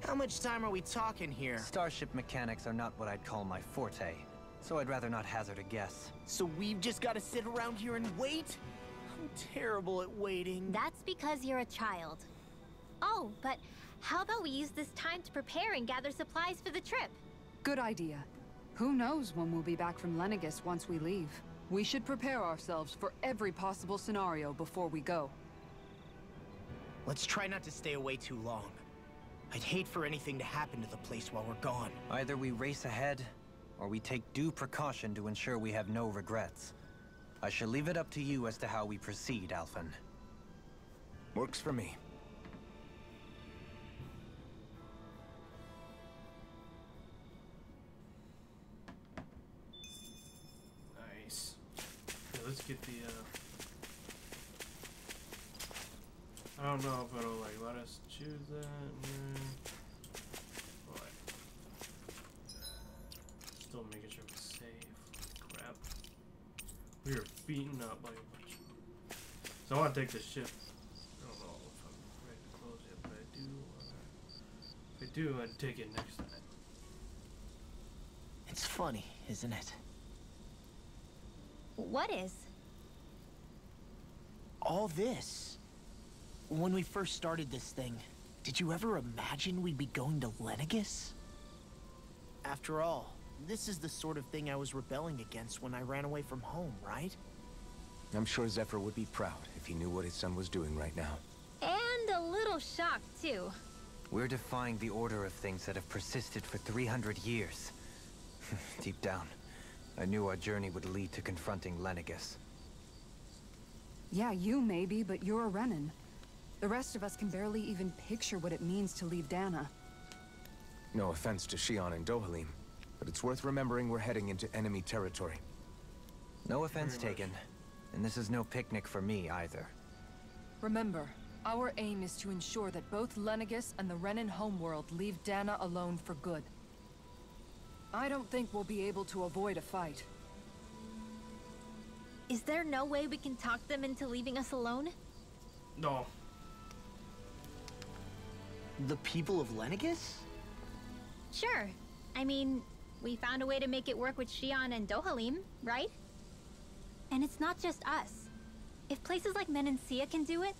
D: How much time are we talking here?
F: Starship mechanics are not what I'd call my forte, so I'd rather not hazard a guess.
D: So we've just got to sit around here and wait? I'm terrible at waiting.
G: That's because you're a child. Oh, but how about we use this time to prepare and gather supplies for the trip?
E: Good idea. Who knows when we'll be back from Lenegis once we leave? We should prepare ourselves for every possible scenario before we go.
D: Let's try not to stay away too long. I'd hate for anything to happen to the place while we're gone.
F: Either we race ahead, or we take due precaution to ensure we have no regrets. I shall leave it up to you as to how we proceed, Alphen.
B: Works for me.
A: Nice. Okay, let's get the, I don't know if it'll, like, let us choose that. What? Still making sure we're safe. Crap. We are beaten up like a bunch. So I want to take this ship. I don't know if I'm ready to close it, but I do wanna... If I do, I'd take it next time.
D: It's funny, isn't it?
G: What is?
D: All this. When we first started this thing, did you ever imagine we'd be going to Lenegis? After all, this is the sort of thing I was rebelling against when I ran away from home, right?
B: I'm sure Zephyr would be proud if he knew what his son was doing right now.
G: And a little shocked, too.
F: We're defying the order of things that have persisted for 300 years. Deep down, I knew our journey would lead to confronting Lenegis.
E: Yeah, you maybe, but you're a Renan. The rest of us can barely even picture what it means to leave Dana.
B: No offense to Shion and Dohalim, but it's worth remembering we're heading into enemy territory.
F: No offense taken, and this is no picnic for me either.
J: Remember, our aim is to ensure that both Lenegis and the Renan homeworld leave Dana alone for good. I don't think we'll be able to avoid a fight.
G: Is there no way we can talk them into leaving us alone?
A: No.
D: The people of Lenegis?
G: Sure. I mean, we found a way to make it work with Shion and Dohalim, right? And it's not just us. If places like Menancia can do it,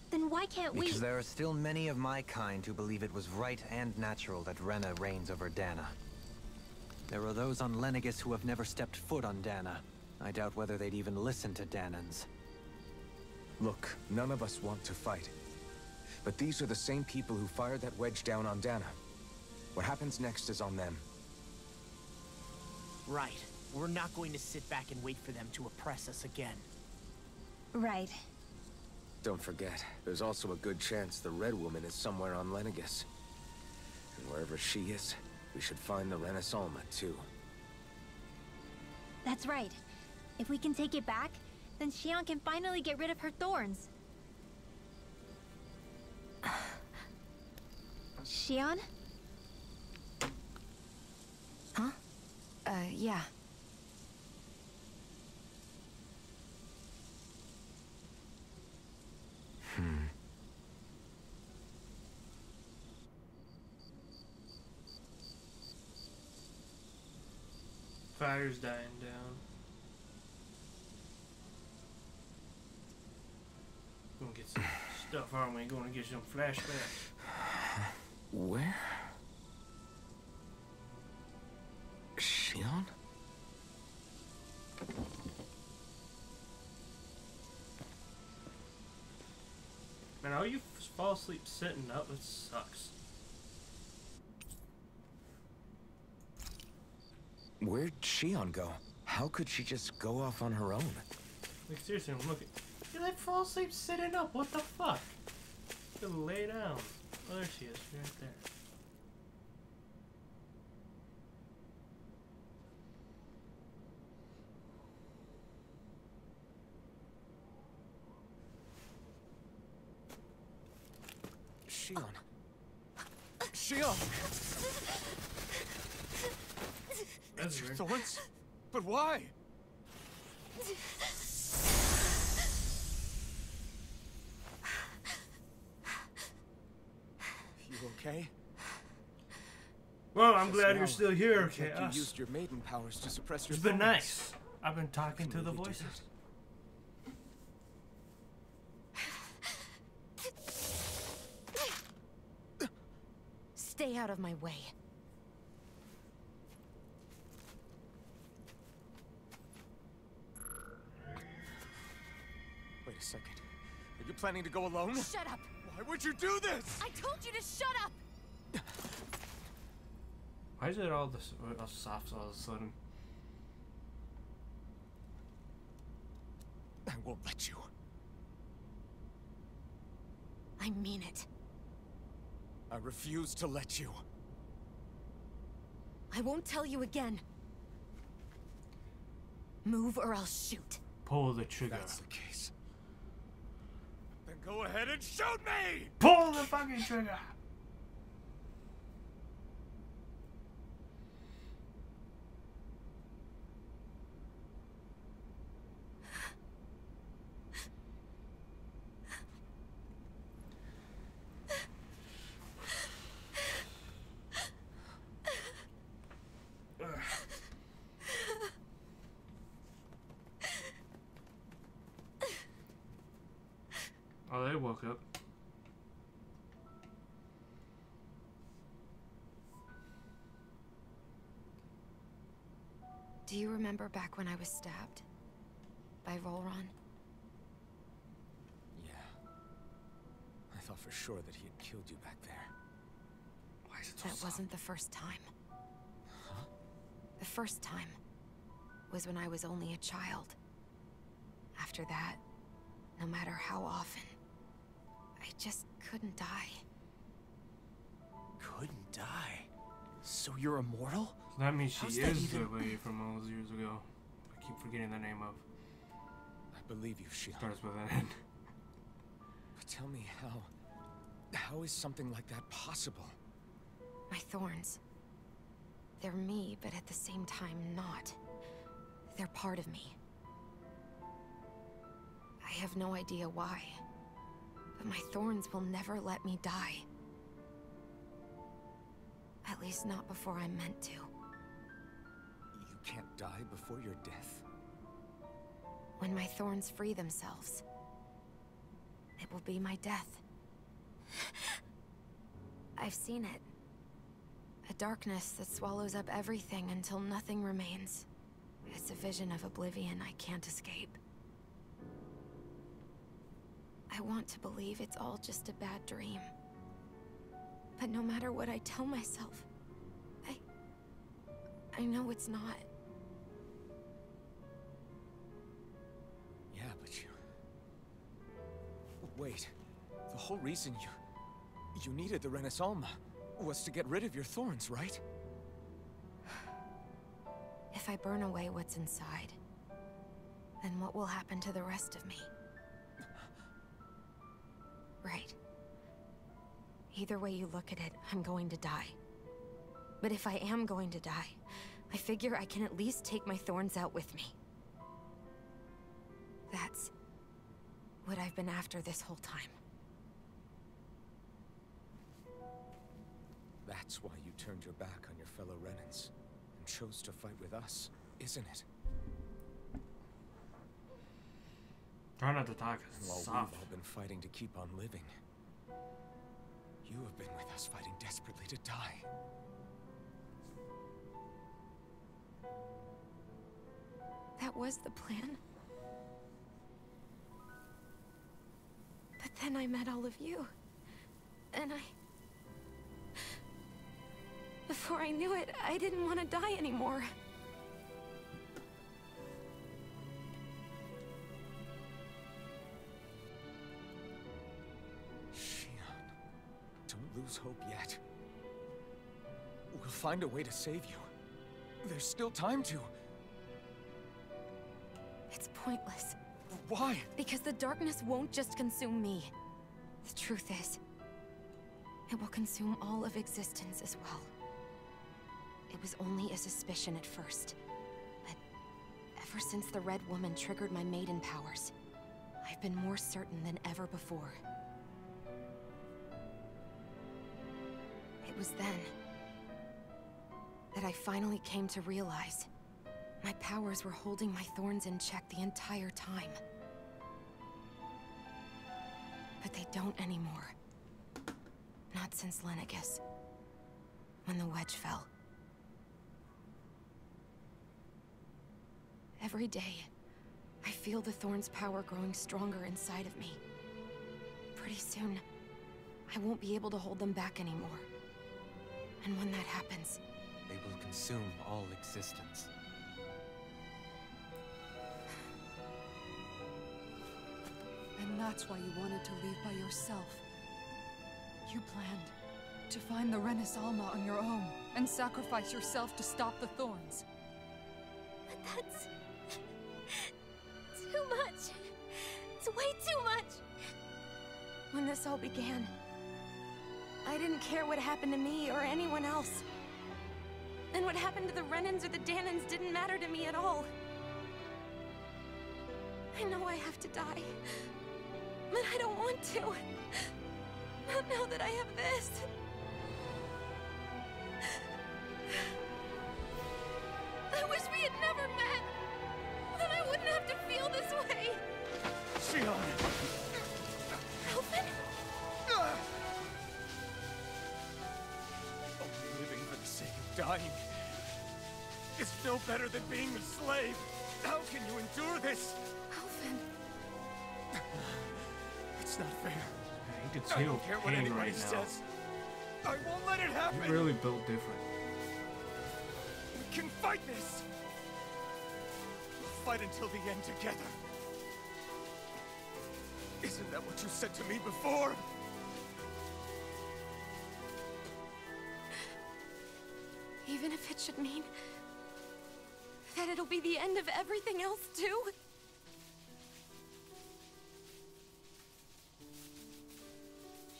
G: then why can't we?
F: Because there are still many of my kind who believe it was right and natural that Rena reigns over Dana. There are those on Lenegis who have never stepped foot on Dana. I doubt whether they'd even listen to Danans.
B: Look, none of us want to fight. But these are the same people who fired that wedge down on Dana. What happens next is on them.
D: Right. We're not going to sit back and wait for them to oppress us again.
G: Right.
B: Don't forget, there's also a good chance the Red Woman is somewhere on Lenegis. Wherever she is, we should find the Renaissance too.
G: That's right. If we can take it back, then Xion can finally get rid of her thorns. Xion?
C: Huh? Yeah.
A: Fire's dying down. Gonna get some stuff, aren't we? Gonna get some flashbacks.
B: Where? Xion?
A: Man, how you fall asleep sitting up? It sucks.
B: Where'd Xion go? How could she just go off on her own?
A: Like, seriously, I'm looking. You like fall asleep sitting up? What the fuck? You lay down. Oh, there she is. She's right there.
B: Xion. Xion!
A: That's weird.
B: Thorns? But why? You okay?
A: Well, I'm glad
B: now,
A: you're still here,
B: looks like
A: Chaos.
B: You used your maiden powers to suppress your
A: It's been
B: thorns.
A: nice. I've been talking to the
B: Maybe you
A: voices.
B: didn't.
C: Stay out of my way.
B: Wait a second. Are you planning to go alone?
C: Shut up!
B: Why would you do this?
C: I told you to shut up!
A: Why is it all this all soft all of a sudden?
B: I won't let you.
C: I mean it.
B: I refuse to let you.
C: I won't tell you again. Move or I'll shoot.
A: Pull the trigger.
B: That's the case. Then go ahead and shoot me!
A: Pull the fucking trigger! Oh, they woke up.
C: Do you remember back when I was stabbed? By Volron?
B: Yeah. I thought for sure that he had killed you back there.
A: Why is it so
C: That
A: soft?
C: wasn't the first time.
B: Huh?
C: The first time was when I was only a child. After that, no matter how often, I just couldn't die.
B: Couldn't die? So you're immortal?
A: So that means she
B: How's that
A: is
B: even-
A: the lady from all those years ago. I keep forgetting the name of.
B: I believe you, Xion.
A: Starts with an N.
B: But tell me how is something like that possible?
C: My thorns. They're me, but at the same time not. They're part of me. I have no idea why. But my thorns will never let me die. At least not before I'm meant to.
B: You can't die before your death?
C: When my thorns free themselves, it will be my death. I've seen it. A darkness that swallows up everything until nothing remains. It's a vision of oblivion I can't escape. I want to believe it's all just a bad dream. But no matter what I tell myself, I know it's not.
B: Yeah, but you... Wait. The whole reason you needed the Renaissance. was to get rid of your thorns, right?
C: If I burn away what's inside, then what will happen to the rest of me? Right. Either way you look at it, I'm going to die. But if I am going to die, I figure I can at least take my thorns out with me. That's what I've been after this whole time.
B: That's why you turned your back on your fellow Renans and chose to fight with us, isn't it?
A: Try not to talk, 'cause it's
B: While
A: soft.
B: we've all been fighting to keep on living, you have been with us fighting desperately to die.
C: That was the plan. But then I met all of you. And before I knew it, I didn't want to die anymore.
B: Shion, don't lose hope yet. We'll find a way to save you. There's still time to.
C: It's pointless.
B: Why?
C: Because the darkness won't just consume me. The truth is, it will consume all of existence as well. It was only a suspicion at first, but ever since the Red Woman triggered my maiden powers, I've been more certain than ever before. It was then that I finally came to realize my powers were holding my thorns in check the entire time. But they don't anymore. Not since Lenegis, when the wedge fell. Every day, I feel the thorn's power growing stronger inside of me. Pretty soon, I won't be able to hold them back anymore. And when that happens,
F: They will consume all existence.
E: And that's why you wanted to leave by yourself. You planned to find the Renis Alma on your own and sacrifice yourself to stop the thorns.
G: But that's... too much. It's way too much.
C: when this all began, I didn't care what happened to me or anyone else. And what happened to the Renans or the Dahnans didn't matter to me at all. I know I have to die, but I don't want to. Not now that I have this. I wish we had never met. Then I wouldn't have to feel this way.
B: Shion!
C: Alphen?
B: Only living for the sake of dying is no better than being a slave. How can you endure this?
C: Alphen.
B: It's not fair.
A: He could
B: I
A: feel
B: don't care what
A: pain
B: anybody
A: right now.
B: says. I won't let it happen.
A: He really built different.
B: We can fight this. We'll fight until the end together. Isn't that what you said to me before?
C: Even if it should mean that it'll be the end of everything else, too?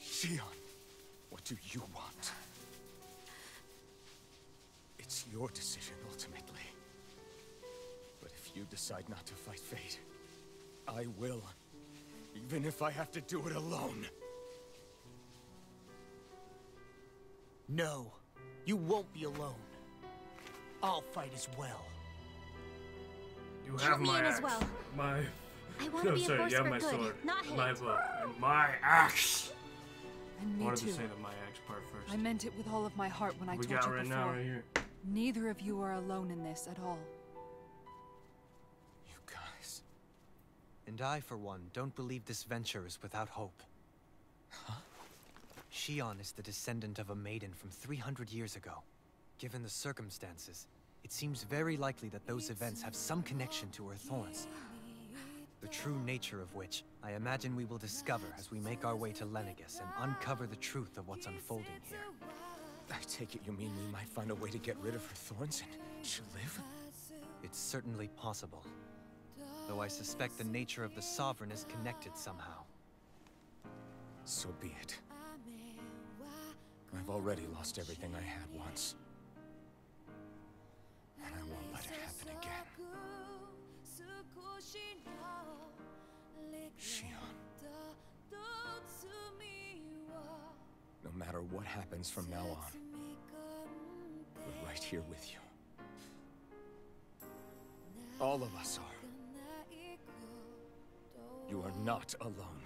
B: Shion, what do you want? It's your decision, ultimately. But if you decide not to fight fate, I will. Even if I have to do it alone.
D: No, you won't be alone. I'll fight as well.
A: You
G: Count
A: have
G: me
A: my
G: in as
A: axe.
G: well.
A: My...
G: I want to
A: No,
G: be a
A: sorry,
G: force
A: you have
G: for
A: my
G: good,
A: sword,
G: not hate.
A: my bow, and my axe.
E: And
A: I
E: me
A: wanted
E: too.
A: to say the my axe part first.
E: I meant it with all of my heart when I
A: we
E: told
A: got
E: you
A: right
E: before.
A: now, right here.
E: Neither of you are alone in this at all.
B: You guys.
F: And I, for one, don't believe this venture is without hope.
B: Huh?
F: Shion is the descendant of a maiden from 300 years ago. Given the circumstances, it seems very likely that those events have some connection to her thorns. The true nature of which, I imagine we will discover as we make our way to Lenegis and uncover the truth of what's unfolding here.
B: I take it you mean we might find a way to get rid of her thorns and she'll live?
F: It's certainly possible. Though I suspect the nature of the Sovereign is connected somehow.
B: So be it. I've already lost everything I had once. And I won't let it happen again. Shion. No matter what happens from now on, we're right here with you. All of us are. You are not alone.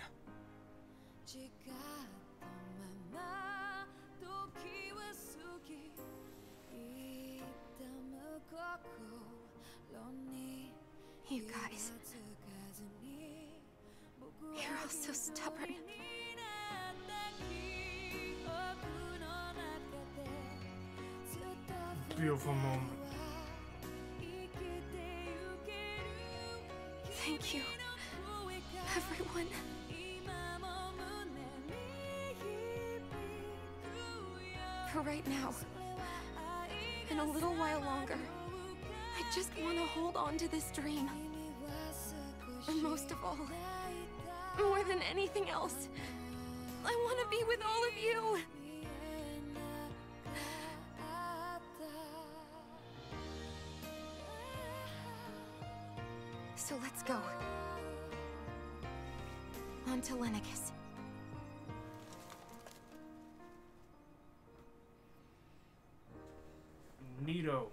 C: You guys. You're all so stubborn.
A: Beautiful moment.
C: Thank you, everyone. For right now, and a little while longer, I just want to hold on to this dream. And most of all, more than anything else, I want to be with all of you. So let's go. On to Lenegis.
A: Neato.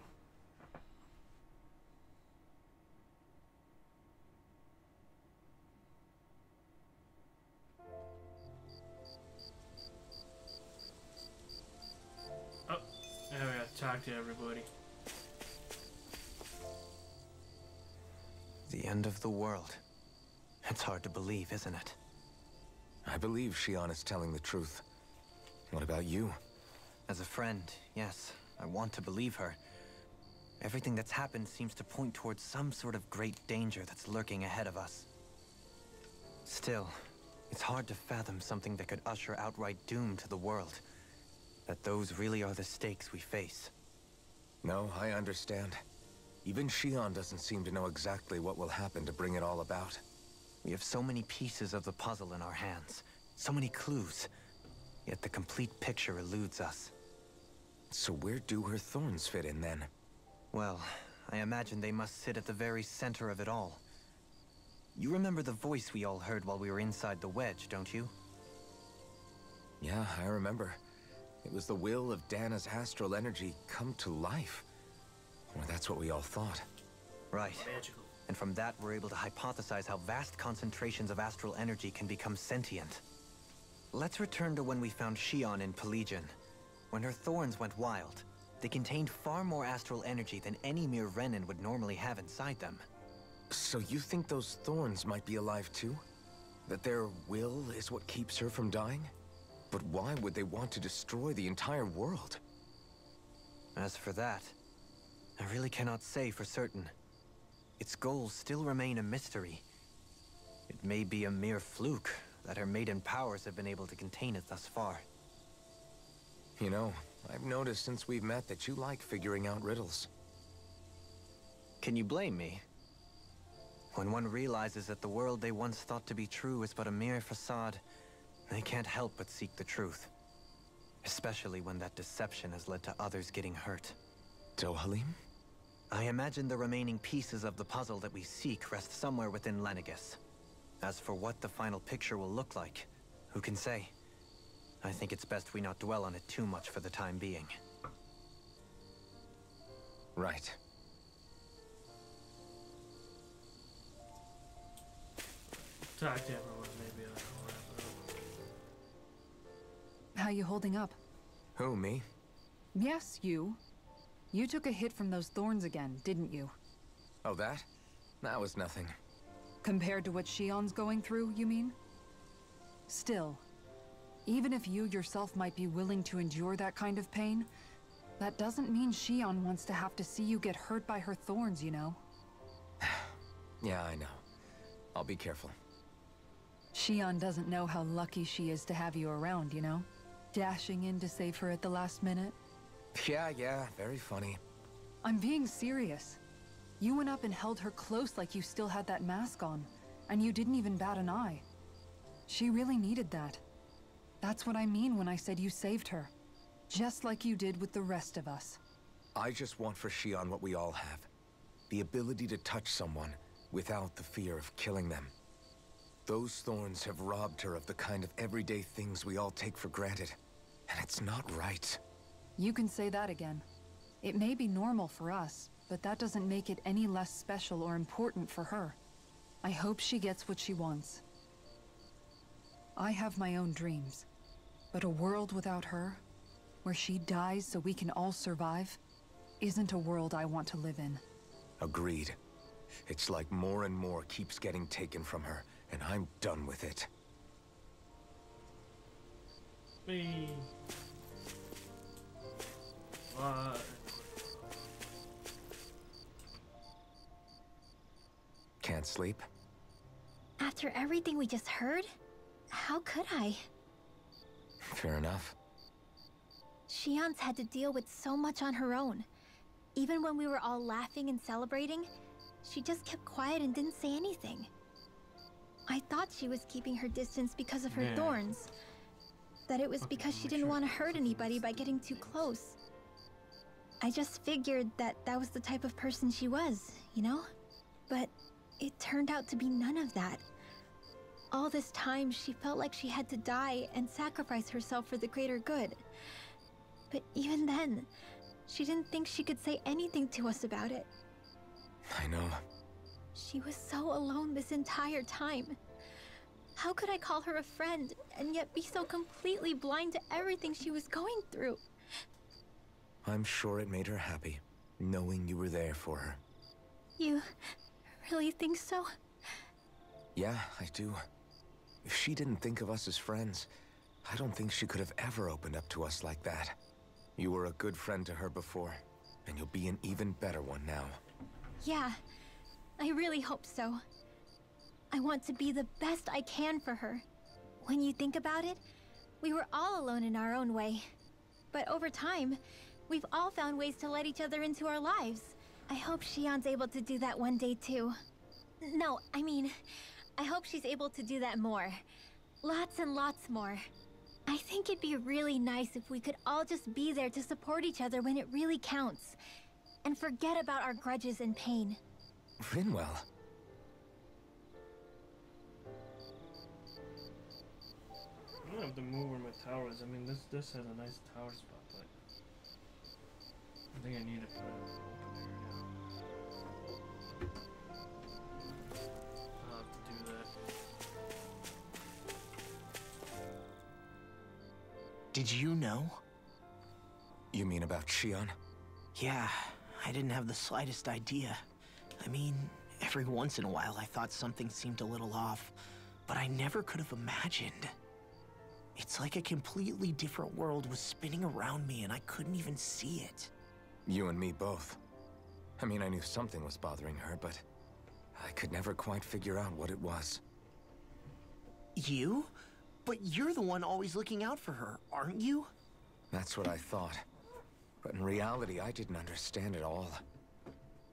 A: Oh, now we gotta talk to everybody.
F: The end of the world. It's hard to believe, isn't it?
B: I believe Shion is telling the truth. What about you?
F: As a friend, yes, I want to believe her. Everything that's happened seems to point towards some sort of great danger that's lurking ahead of us. Still, it's hard to fathom something that could usher outright doom to the world. That those really are the stakes we face.
B: No, I understand. Even Shion doesn't seem to know exactly what will happen to bring it all about.
F: We have so many pieces of the puzzle in our hands, so many clues, yet the complete picture eludes us.
B: So where do her thorns fit in then?
F: Well, I imagine they must sit at the very center of it all. You remember the voice we all heard while we were inside the wedge, don't you?
B: Yeah, I remember. It was the will of Dana's astral energy come to life. Or that's what we all thought.
F: Right.
A: Magical.
F: And from that, we're able to hypothesize how vast concentrations of astral energy can become sentient. Let's return to when we found Shion in Pelegion. When her thorns went wild, they contained far more astral energy than any mere Renin would normally have inside them.
B: So you think those thorns might be alive too? That their will is what keeps her from dying? But why would they want to destroy the entire world?
F: As for that, I really cannot say for certain. Its goals still remain a mystery. It may be a mere fluke that her maiden powers have been able to contain it thus far.
B: You know, I've noticed since we've met that you like figuring out riddles.
F: Can you blame me? When one realizes that the world they once thought to be true is but a mere facade, they can't help but seek the truth. Especially when that deception has led to others getting hurt.
B: Dohalim?
F: I imagine the remaining pieces of the puzzle that we seek rest somewhere within Lenegis. As for what the final picture will look like, who can say? I think it's best we not dwell on it too much for the time being.
B: Right.
A: Talk to everyone, maybe I'll wrap it up.
E: How you holding up?
B: Who, me?
E: Yes, you. You took a hit from those thorns again, didn't you?
B: Oh, that? That was nothing.
E: Compared to what Shion's going through, you mean? Still, even if you yourself might be willing to endure that kind of pain, that doesn't mean Shion wants to have to see you get hurt by her thorns, you know?
B: Yeah, I know. I'll be careful.
E: Shion doesn't know how lucky she is to have you around, you know? Dashing in to save her at the last minute.
B: Yeah, very funny.
E: I'm being serious. You went up and held her close like you still had that mask on, and you didn't even bat an eye. She really needed that. That's what I mean when I said you saved her. Just like you did with the rest of us.
B: I just want for Shion what we all have. The ability to touch someone without the fear of killing them. Those thorns have robbed her of the kind of everyday things we all take for granted. And it's not right.
E: You can say that again. It may be normal for us, but that doesn't make it any less special or important for her. I hope she gets what she wants. I have my own dreams, but a world without her, where she dies so we can all survive, isn't a world I want to live in.
B: Agreed. It's like more and more keeps getting taken from her, and I'm done with it.
A: Me.
B: Can't sleep?
G: After everything we just heard, how could I?
B: Fair enough.
G: Shion's had to deal with so much on her own. Even when we were all laughing and celebrating, she just kept quiet and didn't say anything. I thought she was keeping her distance because of her thorns. That it was because she didn't want to hurt anybody by getting too close. I just figured that that was the type of person she was, you know? But it turned out to be none of that. All this time, she felt like she had to die and sacrifice herself for the greater good. But even then, she didn't think she could say anything to us about it.
B: I know.
G: She was so alone this entire time. How could I call her a friend and yet be so completely blind to everything she was going through?
B: I'm sure it made her happy, knowing you were there for her.
G: You really think so?
B: Yeah, I do. If she didn't think of us as friends, I don't think she could have ever opened up to us like that. You were a good friend to her before, and you'll be an even better one now.
G: Yeah, I really hope so. I want to be the best I can for her. When you think about it, we were all alone in our own way. But over time, we've all found ways to let each other into our lives. I hope Shion's able to do that one day too. No, I mean, I hope she's able to do that more. Lots and lots more. I think it'd be really nice if we could all just be there to support each other when it really counts. And forget about our grudges and pain.
B: Rinwell.
A: I don't have to move where my tower is. I mean, this has a nice tower spot, but I think I need to put it over there now. I'll have to do that.
D: Did you know?
B: You mean about Shion?
D: Yeah, I didn't have the slightest idea. I mean, every once in a while I thought something seemed a little off, but I never could have imagined. It's like a completely different world was spinning around me and I couldn't even see it.
B: You and me both. I mean, I knew something was bothering her, but I could never quite figure out what it was.
D: You? But you're the one always looking out for her, aren't you?
B: That's what I thought. But in reality, I didn't understand it all.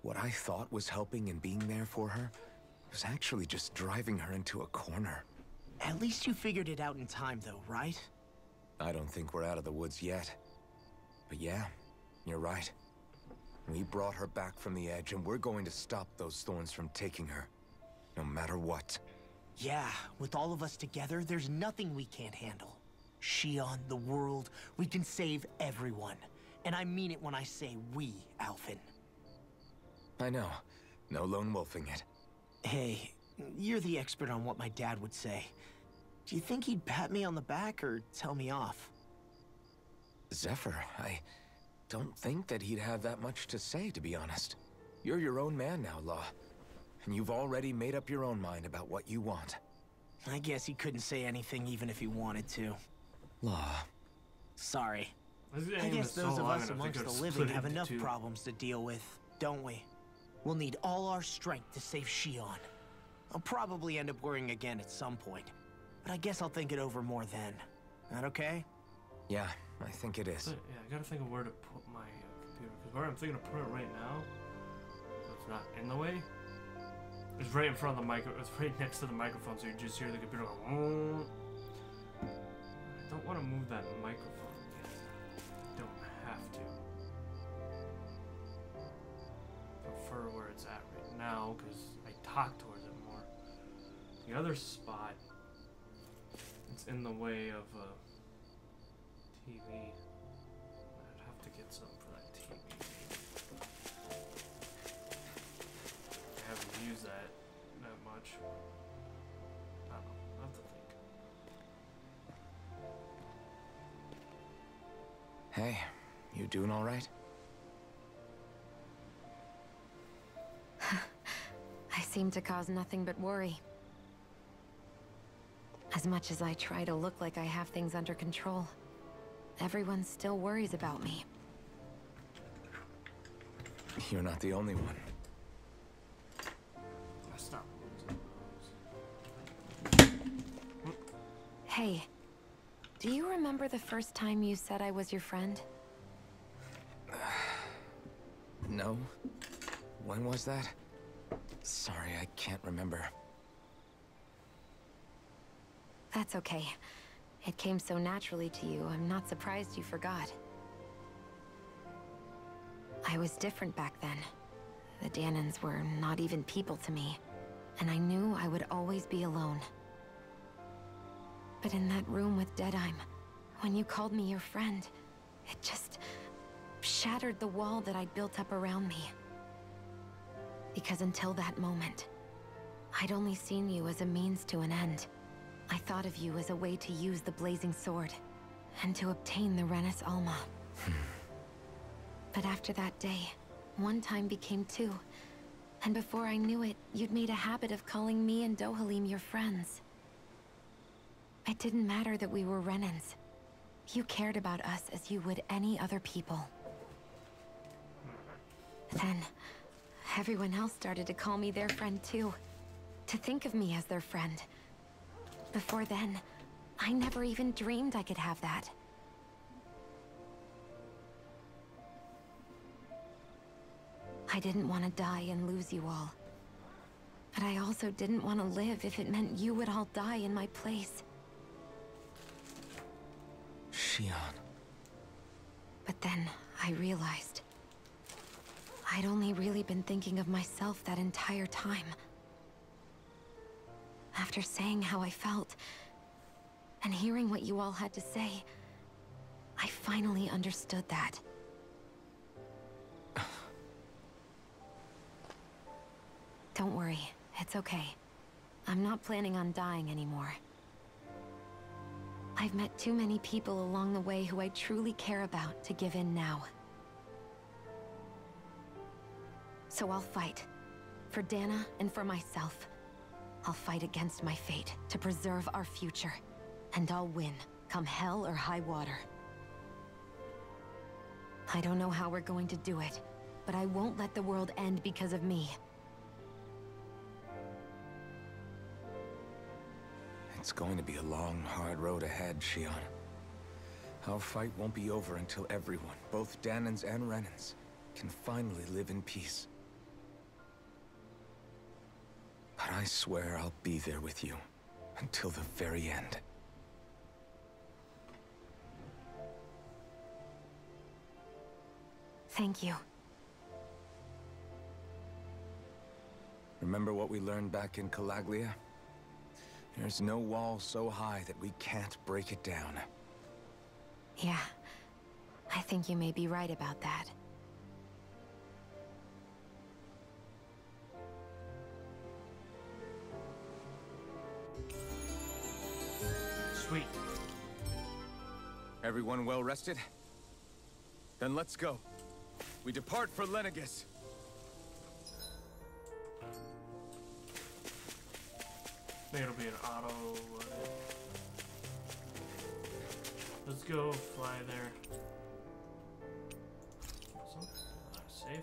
B: What I thought was helping and being there for her was actually just driving her into a corner.
D: At least you figured it out in time, though, right?
B: I don't think we're out of the woods yet. But yeah, you're right. We brought her back from the edge, and we're going to stop those thorns from taking her. No matter what.
D: Yeah, with all of us together, there's nothing we can't handle. Shion, the world, we can save everyone. And I mean it when I say we, Alphen.
B: I know. No lone wolfing it.
D: Hey, you're the expert on what my dad would say. Do you think he'd pat me on the back or tell me off?
B: Zephyr, I don't think that he'd have that much to say, to be honest. You're your own man now, Law. And you've already made up your own mind about what you want.
D: I guess he couldn't say anything even if he wanted to.
B: Law.
D: Sorry. I guess those of us amongst the living have enough problems to deal with, don't we? We'll need all our strength to save Shion. I'll probably end up worrying again at some point, but I guess I'll think it over more then. That okay?
B: Yeah, I think it is.
A: Yeah, I gotta think of where to put my computer. Because where I'm thinking of putting it right now, so it's not in the way, it's right in front of the mic. It's right next to the microphone, so you just hear the computer go. I don't want to move that microphone yet. I don't have to. I prefer where it's at right now because I talk towards it more. The other spot, it's in the way of TV. I'd have to get something for that TV. I haven't used that much. I don't know. I'll have to think.
B: Hey, you doing all right?
C: I seem to cause nothing but worry. As much as I try to look like I have things under control, everyone still worries about me.
B: You're not the only one.
A: Stop.
C: Hey, do you remember the first time you said I was your friend?
B: No? When was that? Sorry, I can't remember.
C: That's okay. It came so naturally to you, I'm not surprised you forgot. I was different back then. The Dahnans were not even people to me, and I knew I would always be alone. But in that room with Deadheim, when you called me your friend, it just shattered the wall that I'd built up around me. Because until that moment, I'd only seen you as a means to an end. I thought of you as a way to use the Blazing Sword, and to obtain the Renis Alma. But after that day, one time became two, and before I knew it, you'd made a habit of calling me and Dohalim your friends. It didn't matter that we were Renins. You cared about us as you would any other people. Then, everyone else started to call me their friend too. To think of me as their friend. Before then, I never even dreamed I could have that. I didn't want to die and lose you all. But I also didn't want to live if it meant you would all die in my place.
B: Shionne.
C: But then, I realized I'd only really been thinking of myself that entire time. After saying how I felt, and hearing what you all had to say, I finally understood that. Don't worry, it's okay. I'm not planning on dying anymore. I've met too many people along the way who I truly care about to give in now. So I'll fight. For Dana and for myself. I'll fight against my fate to preserve our future. And I'll win, come hell or high water. I don't know how we're going to do it, but I won't let the world end because of me.
B: It's going to be a long, hard road ahead, Shionne. Our fight won't be over until everyone, both Dahnans and Renins, can finally live in peace. But I swear I'll be there with you, until the very end.
C: Thank you.
B: Remember what we learned back in Calaglia? There's no wall so high that we can't break it down.
C: Yeah, I think you may be right about that.
A: Sweet.
B: Everyone well rested? Then let's go. We depart for Lenegis.
A: I think it'll be an auto. Let's go fly there. Awesome. Safe.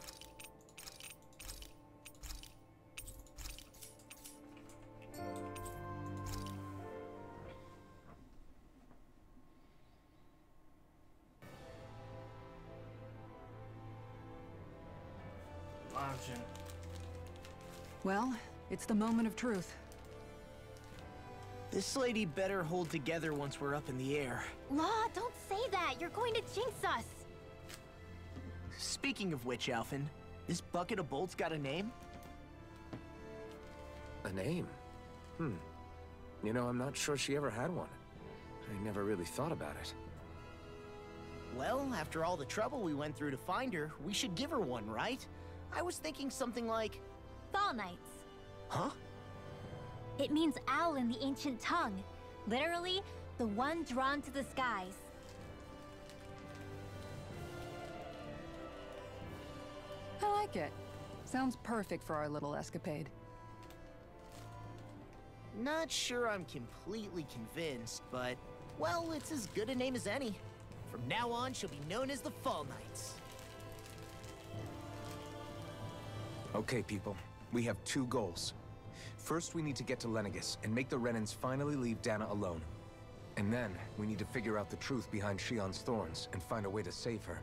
A: Jin.
E: Well, it's the moment of truth.
D: This lady better hold together once we're up in the air.
G: Law, don't say that. You're going to jinx us.
D: Speaking of which, Alphen, this bucket of bolts got a name?
B: A name? You know, I'm not sure she ever had one. I never really thought about it.
D: Well, after all the trouble we went through to find her, we should give her one, right? I was thinking something like...
G: Fall Knights.
D: Huh?
G: It means owl in the ancient tongue. Literally, the one drawn to the skies.
E: I like it. Sounds perfect for our little escapade.
D: Not sure I'm completely convinced, but... well, it's as good a name as any. From now on, she'll be known as the Fall Knights.
B: Okay, people. We have 2 goals. First, we need to get to Lenegis and make the Renans finally leave Dana alone. And then, we need to figure out the truth behind Shionne's thorns and find a way to save her.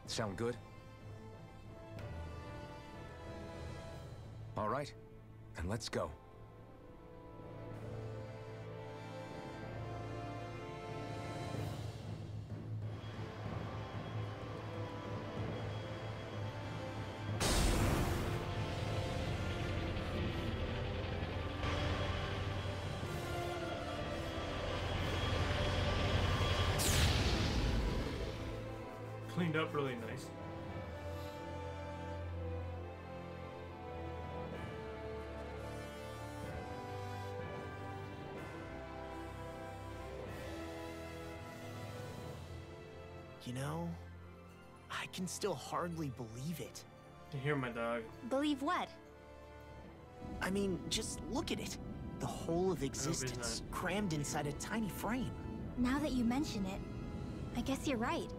B: Sound good? All right, then let's go.
A: Cleaned up really nice.
D: You know, I can still hardly believe it.
A: You hear my dog.
G: Believe what?
D: I mean, just look at it. The whole of existence crammed inside a tiny frame.
G: Now that you mention it, I guess you're right.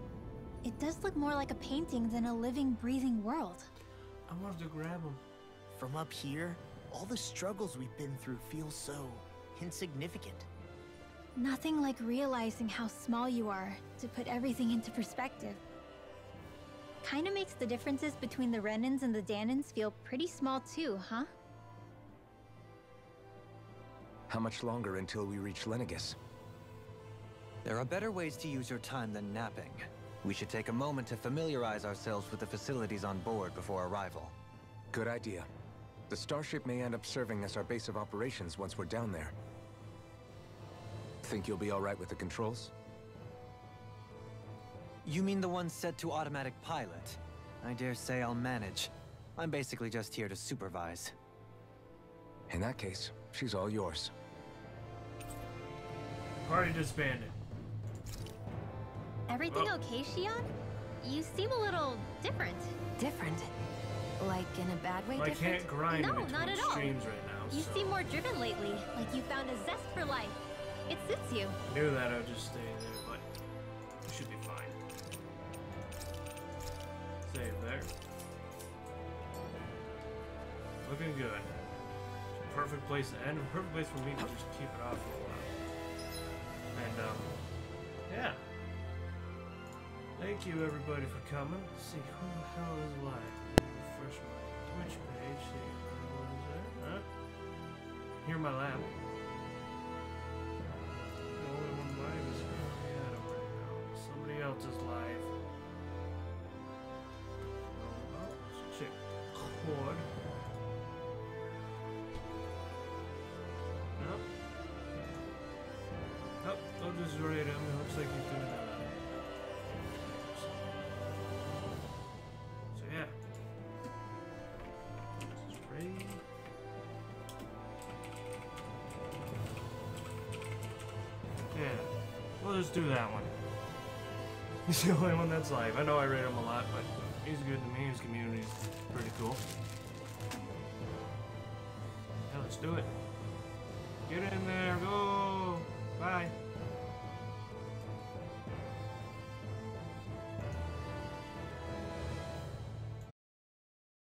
G: It does look more like a painting than a living, breathing world.
A: I wanted to grab him.
D: From up here, all the struggles we've been through feel so insignificant.
G: Nothing like realizing how small you are to put everything into perspective. Kinda makes the differences between the Renans and the Danans feel pretty small too, huh?
B: How much longer until we reach Lenegis?
F: There are better ways to use your time than napping. We should take a moment to familiarize ourselves with the facilities on board before arrival.
B: Good idea. The starship may end up serving as our base of operations once we're down there. Think you'll be all right with the controls?
F: You mean the one set to automatic pilot? I dare say I'll manage. I'm basically just here to supervise.
B: In that case, she's all yours.
A: Party disbanded.
G: Everything okay, Shionne? You seem a little different.
C: Different? Like in a bad way
A: Well, I
C: different?
A: can't grind
G: No,
A: between
G: not at all.
A: streams right now.
G: You
A: so
G: seem more driven lately, like you found a zest for life. It suits you.
A: I knew that I would just stay there, but it should be fine. Save there. Looking good. Perfect place to end. A perfect place for me to just keep it off for a while. And yeah. Thank you everybody for coming. Let's see who the hell is live. Refresh my Twitch page. See if anyone is there. Huh? Hear my laugh. The only one live is currently Adam right now. Somebody else is live. Let's check Cord. No. Oh, I'll just rate him. It looks like he's doing that. So yeah. This is raid. Yeah. We'll just do that one. He's the only one that's live. I know I rate him a lot, but he's good to me. His community's pretty cool. Yeah, let's do it. Get in there. Go. Bye.